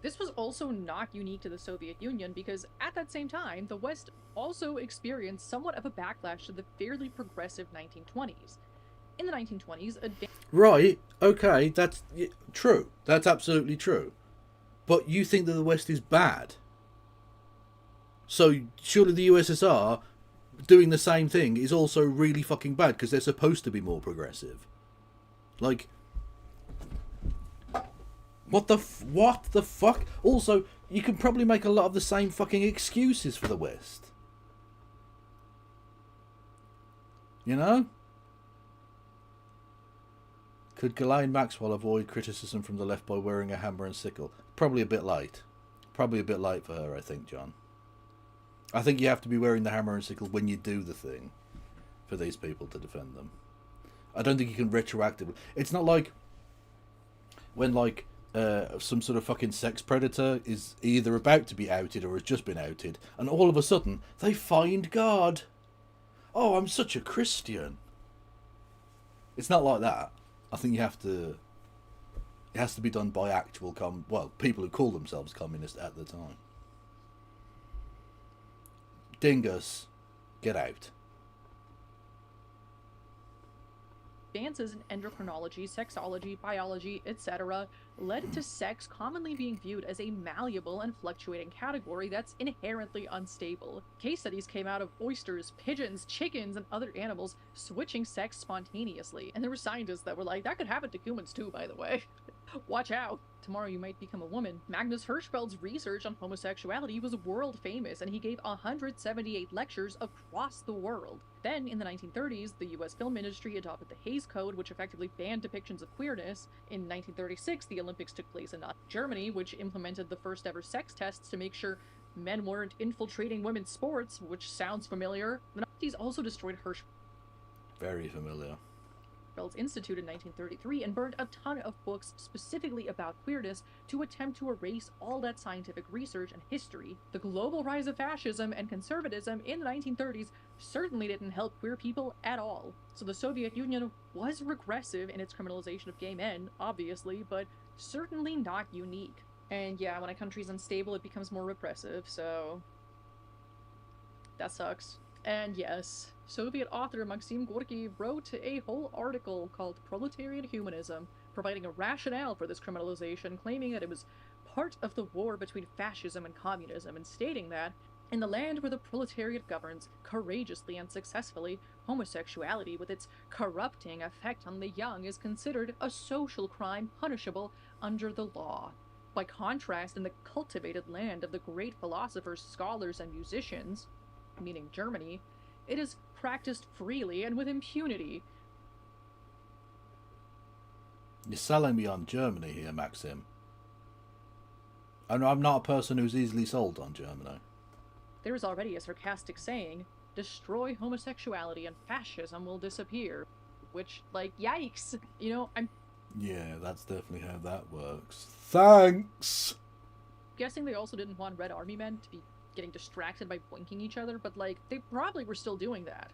This was also not unique to the Soviet Union because at that same time, the West also experienced somewhat of a backlash to the fairly progressive 1920s. In the 1920s, Right, okay, that's true. That's absolutely true. But you think that the West is bad? So surely the USSR doing the same thing is also really fucking bad because they're supposed to be more progressive. Like, what the fuck? Also, you can probably make a lot of the same fucking excuses for the West. You know? Could Ghislaine Maxwell avoid criticism from the left by wearing a hammer and sickle? Probably a bit late. Probably a bit late for her, I think, John. I think you have to be wearing the hammer and sickle when you do the thing for these people to defend them. I don't think you can retroactively. It's not like when, like, some sort of fucking sex predator is either about to be outed or has just been outed, and all of a sudden they find God. Oh, I'm such a Christian. It's not like that. I think you have to. It has to be done by actual people who call themselves communist at the time. Dingus, get out. advances in endocrinology, sexology, biology, etc., led to sex commonly being viewed as a malleable and fluctuating category that's inherently unstable. Case studies came out of oysters, pigeons, chickens, and other animals switching sex spontaneously. And there were scientists that were like, that could happen to humans too, by the way. Watch out. Tomorrow you might become a woman. Magnus Hirschfeld's research on homosexuality was world famous, and he gave 178 lectures across the world. Then, in the 1930s, the US film industry adopted the Hays Code, which effectively banned depictions of queerness. In 1936, the Olympics took place in Nazi Germany, which implemented the first ever sex tests to make sure men weren't infiltrating women's sports, which sounds familiar. The Nazis also destroyed Very familiar. Hirschfeld's Institute in 1933 and burned a ton of books specifically about queerness to attempt to erase all that scientific research and history. The global rise of fascism and conservatism in the 1930s certainly didn't help queer people at all. So the Soviet Union was regressive in its criminalization of gay men, obviously, but certainly not unique. And yeah, when a country's unstable, it becomes more repressive, so that sucks. And yes, Soviet author Maxim Gorky wrote a whole article called Proletarian Humanism, providing a rationale for this criminalization, claiming that it was part of the war between fascism and communism, and stating that, in the land where the proletariat governs, courageously and successfully, homosexuality with its corrupting effect on the young is considered a social crime punishable under the law. By contrast, in the cultivated land of the great philosophers, scholars, and musicians, meaning Germany, it is practiced freely and with impunity. You're selling me on Germany here, Maxim. I'm not a person who's easily sold on Germany. There is already a sarcastic saying, destroy homosexuality and fascism will disappear. Which, like, yikes! You know, I'm Yeah, that's definitely how that works. Thanks! guessing they also didn't want Red Army men to be getting distracted by boinking each other, but, like, they probably were still doing that.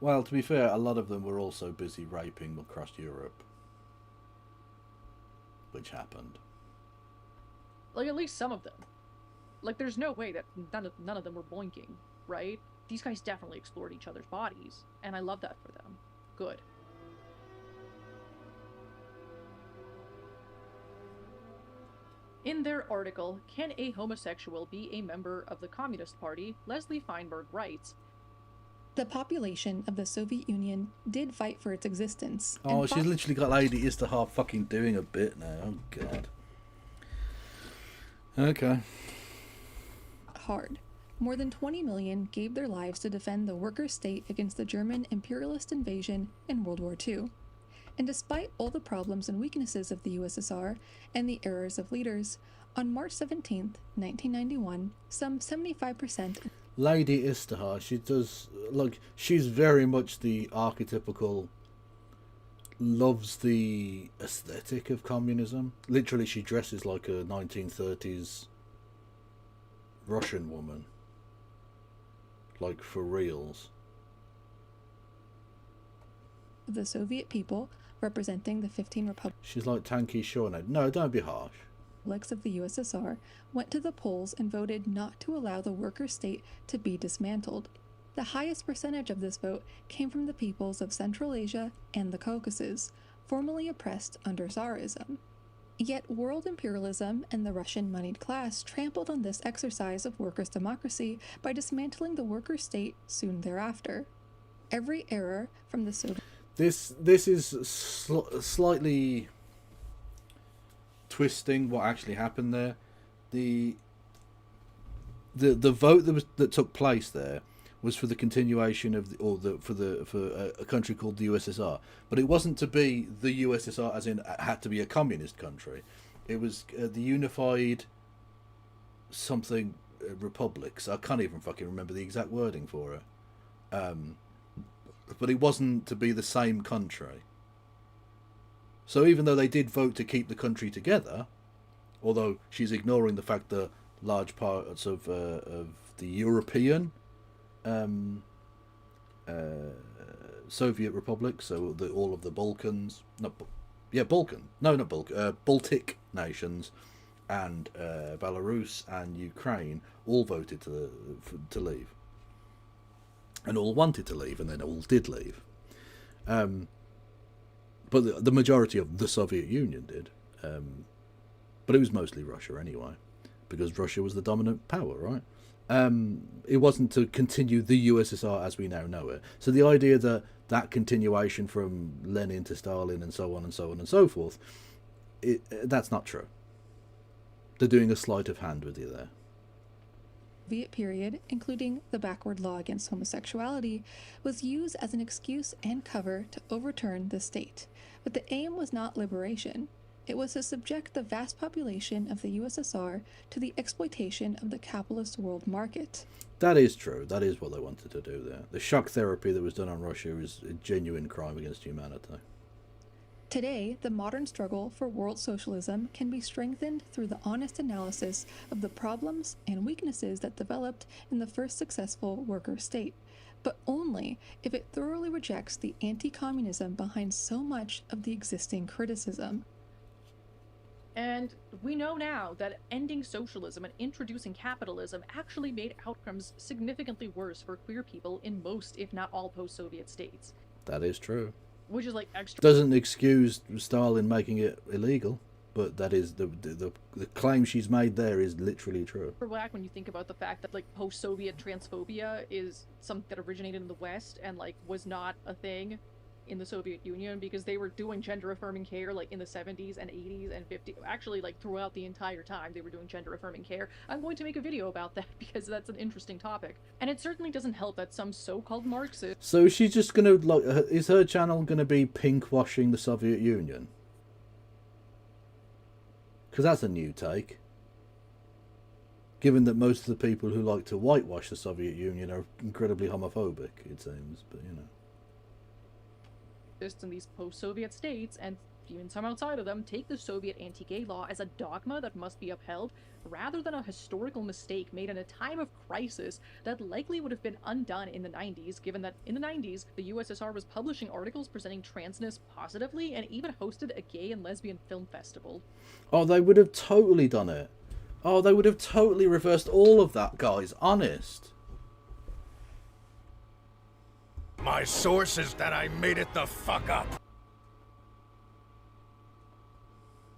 Well, to be fair, a lot of them were also busy raping across Europe. Which happened. Like, at least some of them. Like, there's no way that none of them were boinking, right? These guys definitely explored each other's bodies, and I love that for them. Good. In their article, Can a Homosexual Be a Member of the Communist Party?, Leslie Feinberg writes, the population of the Soviet Union did fight for its existence. Oh, she's literally got Lady Istihar fucking doing a bit now. Oh, God. Okay. Hard. more than 20 million gave their lives to defend the worker state against the German imperialist invasion in World War II. And despite all the problems and weaknesses of the USSR and the errors of leaders, on March 17, 1991, some 75%. Lady Istihar, she does, like, she's very much the archetypical, loves the aesthetic of communism. Literally, she dresses like a 1930s Russian woman. Like, for reals. The Soviet people, representing the 15 republics. She's like Tanki Shornad. No, don't be harsh. Of the USSR went to the polls and voted not to allow the worker state to be dismantled. The highest percentage of this vote came from the peoples of Central Asia and the Caucasus, formerly oppressed under Tsarism. Yet world imperialism and the Russian moneyed class trampled on this exercise of workers' democracy by dismantling the worker state soon thereafter. Every error from the Soviet... This is slightly twisting what actually happened there. The vote that took place there was for the continuation of for a country called the USSR, but it wasn't to be the USSR as in it had to be a communist country. It was the unified something republics. I can't even fucking remember the exact wording for it. But it wasn't to be the same country. So even though they did vote to keep the country together, although she's ignoring the fact that large parts of the European Soviet republics, so all of the Balkans, Baltic nations, and Belarus and Ukraine all voted to leave, and all wanted to leave, and then all did leave. But the majority of the Soviet Union did, but it was mostly Russia anyway, because Russia was the dominant power, right? It wasn't to continue the USSR as we now know it. So the idea that continuation from Lenin to Stalin and so on and so on and so forth, that's not true. They're doing a sleight of hand with you there. Soviet period, including the backward law against homosexuality, was used as an excuse and cover to overturn the state. But the aim was not liberation. It was to subject the vast population of the USSR to the exploitation of the capitalist world market. That is true. That is what they wanted to do there. The shock therapy that was done on Russia is a genuine crime against humanity. Today, the modern struggle for world socialism can be strengthened through the honest analysis of the problems and weaknesses that developed in the first successful worker state, but only if it thoroughly rejects the anti-communism behind so much of the existing criticism. And we know now that ending socialism and introducing capitalism actually made outcomes significantly worse for queer people in most, if not all, post-Soviet states. That is true. Which is like extra... Doesn't excuse Stalin making it illegal, but that is the claim she's made there is literally true. For whack when you think about the fact that like post-Soviet transphobia is something that originated in the West and like was not a thing in the Soviet Union, because they were doing gender-affirming care like in the 70s and 80s and 50s. Actually, like throughout the entire time they were doing gender-affirming care. I'm going to make a video about that because that's an interesting topic. And it certainly doesn't help that some so-called Marxists... So she's just gonna, like, is her channel gonna be pink-washing the Soviet Union? Because that's a new take. Given that most of the people who like to whitewash the Soviet Union are incredibly homophobic, it seems, but you know. In these post-Soviet states, and even some outside of them, take the Soviet anti-gay law as a dogma that must be upheld, rather than a historical mistake made in a time of crisis that likely would have been undone in the 90s, given that in the 90s, the USSR was publishing articles presenting transness positively, and even hosted a gay and lesbian film festival. Oh, they would have totally done it. Oh, they would have totally reversed all of that, guys. Honest. My source is that I made it the fuck up.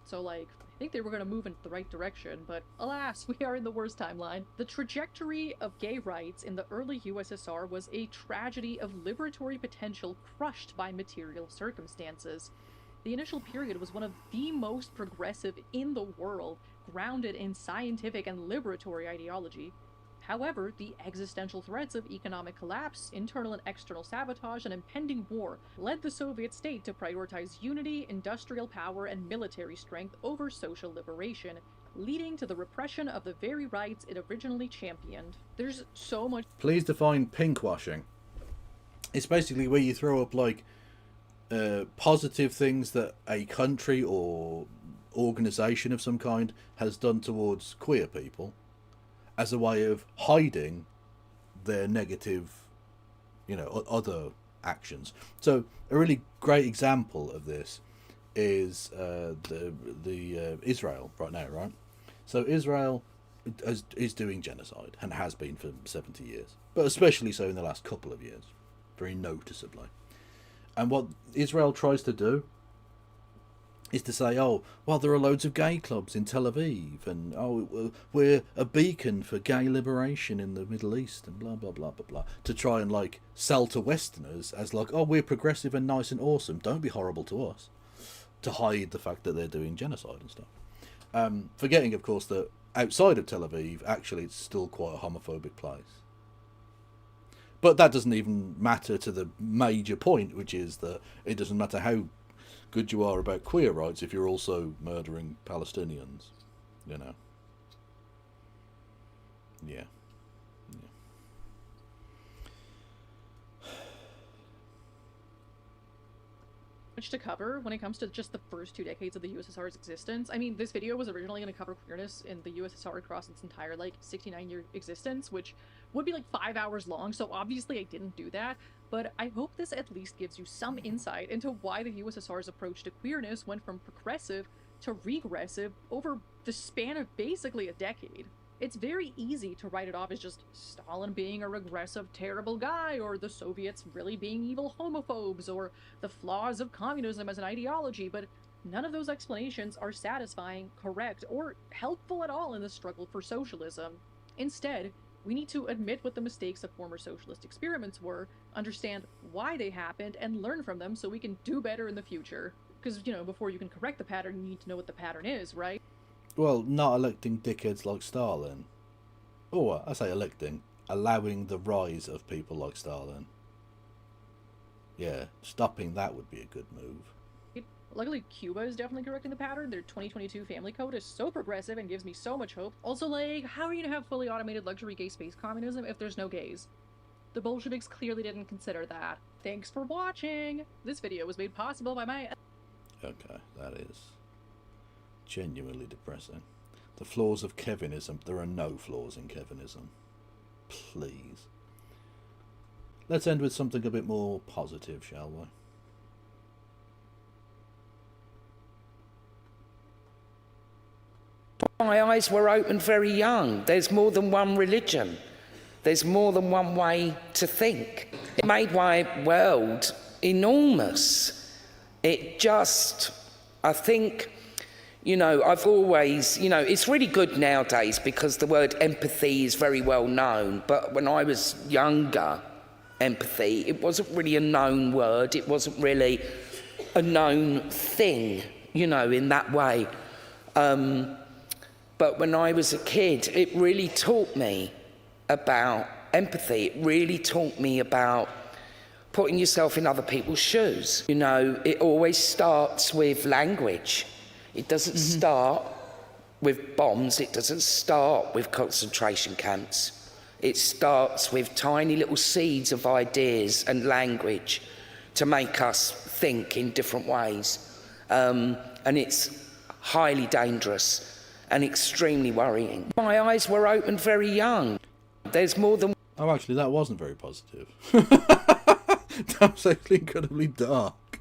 So, like, I think they were going to move in the right direction, but alas, we are in the worst timeline. The trajectory of gay rights in the early USSR was a tragedy of liberatory potential crushed by material circumstances. The initial period was one of the most progressive in the world, grounded in scientific and liberatory ideology. However, the existential threats of economic collapse, internal and external sabotage, and impending war led the Soviet state to prioritize unity, industrial power, and military strength over social liberation, leading to the repression of the very rights it originally championed. There's so much. Please define pinkwashing. It's basically where you throw up like positive things that a country or organisation of some kind has done towards queer people as a way of hiding their negative, other actions. So a really great example of this is the Israel right now, right? So Israel is doing genocide and has been for 70 years, but especially so in the last couple of years, very noticeably. And what Israel tries to do is to say, oh, well, there are loads of gay clubs in Tel Aviv, and oh, we're a beacon for gay liberation in the Middle East, and blah, blah, blah, blah, blah, to try and, like, sell to Westerners as, like, oh, we're progressive and nice and awesome, don't be horrible to us, to hide the fact that they're doing genocide and stuff. Forgetting, of course, that outside of Tel Aviv, actually, it's still quite a homophobic place. But that doesn't even matter to the major point, which is that it doesn't matter how good you are about queer rights if you're also murdering Palestinians, Yeah. Much to cover when it comes to just the first 2 decades of the USSR's existence. I mean, this video was originally going to cover queerness in the USSR across its entire, 69-year existence, which would be 5 hours long, so obviously I didn't do that, but I hope this at least gives you some insight into why the USSR's approach to queerness went from progressive to regressive over the span of basically a decade. It's very easy to write it off as just Stalin being a regressive, terrible guy, or the Soviets really being evil homophobes, or the flaws of communism as an ideology, but none of those explanations are satisfying, correct, or helpful at all in the struggle for socialism. Instead, we need to admit what the mistakes of former socialist experiments were, understand why they happened, and learn from them so we can do better in the future. Because, before you can correct the pattern, you need to know what the pattern is, right? Well, not electing dickheads like Stalin. Or, I say electing, allowing the rise of people like Stalin. Yeah, stopping that would be a good move. Luckily, Cuba is definitely correcting the pattern. Their 2022 family code is so progressive and gives me so much hope. Also, how are you gonna have fully automated luxury gay space communism if there's no gays? The Bolsheviks clearly didn't consider that. Thanks for watching! This video was made possible by my... Okay, that is genuinely depressing. The flaws of Kevinism. There are no flaws in Kevinism. Please. Let's end with something a bit more positive, shall we? My eyes were opened very young. There's more than one religion. There's more than one way to think. It made my world enormous. It just, I think, I've always, it's really good nowadays because the word empathy is very well known. But when I was younger, empathy, it wasn't really a known word. It wasn't really a known thing, in that way. But when I was a kid, it really taught me about empathy. It really taught me about putting yourself in other people's shoes. It always starts with language. It doesn't start with bombs. It doesn't start with concentration camps. It starts with tiny little seeds of ideas and language to make us think in different ways. And it's highly dangerous and extremely worrying. My eyes were opened very young. There's more than... Oh, actually, that wasn't very positive. That was actually incredibly dark.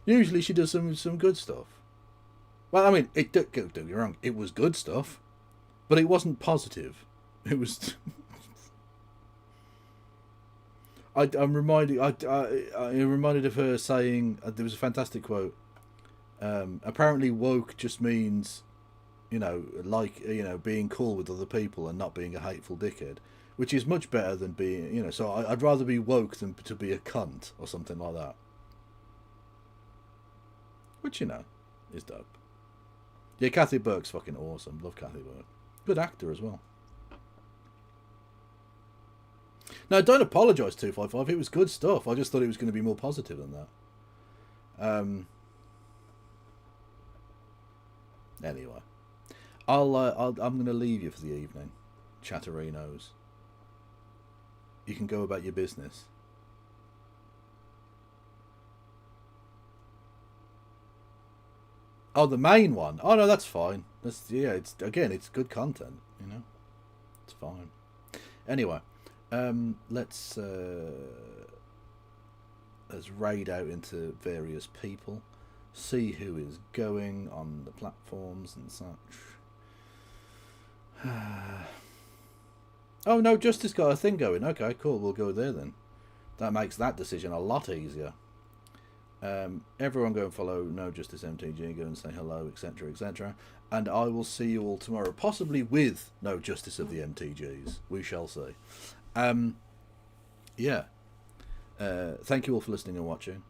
Usually she does some good stuff. Well, I mean, don't get me wrong, it was good stuff, but it wasn't positive. It was... I'm reminded of her saying, there was a fantastic quote, apparently woke just means, being cool with other people and not being a hateful dickhead, which is much better than being, so I'd rather be woke than to be a cunt or something like that. Which, is dope. Yeah, Kathy Burke's fucking awesome. Love Kathy Burke. Good actor as well. No, don't apologise, 255. It was good stuff. I just thought it was going to be more positive than that. Anyway, I'm going to leave you for the evening, chatterinos. You can go about your business. Oh, the main one. Oh no, that's fine. It's good content. You know, it's fine. Anyway, let's raid out into various people, see who is going on the platforms and such. Oh no, Justice got a thing going. Okay, cool. We'll go there then. That makes that decision a lot easier. Everyone go and follow No Justice MTG, go and say hello, etc, etc, and I will see you all tomorrow, possibly with No Justice of the MTGs. We shall see. Yeah. Thank you all for listening and watching.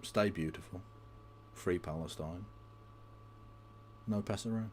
Stay beautiful. Free Palestine. No pass around.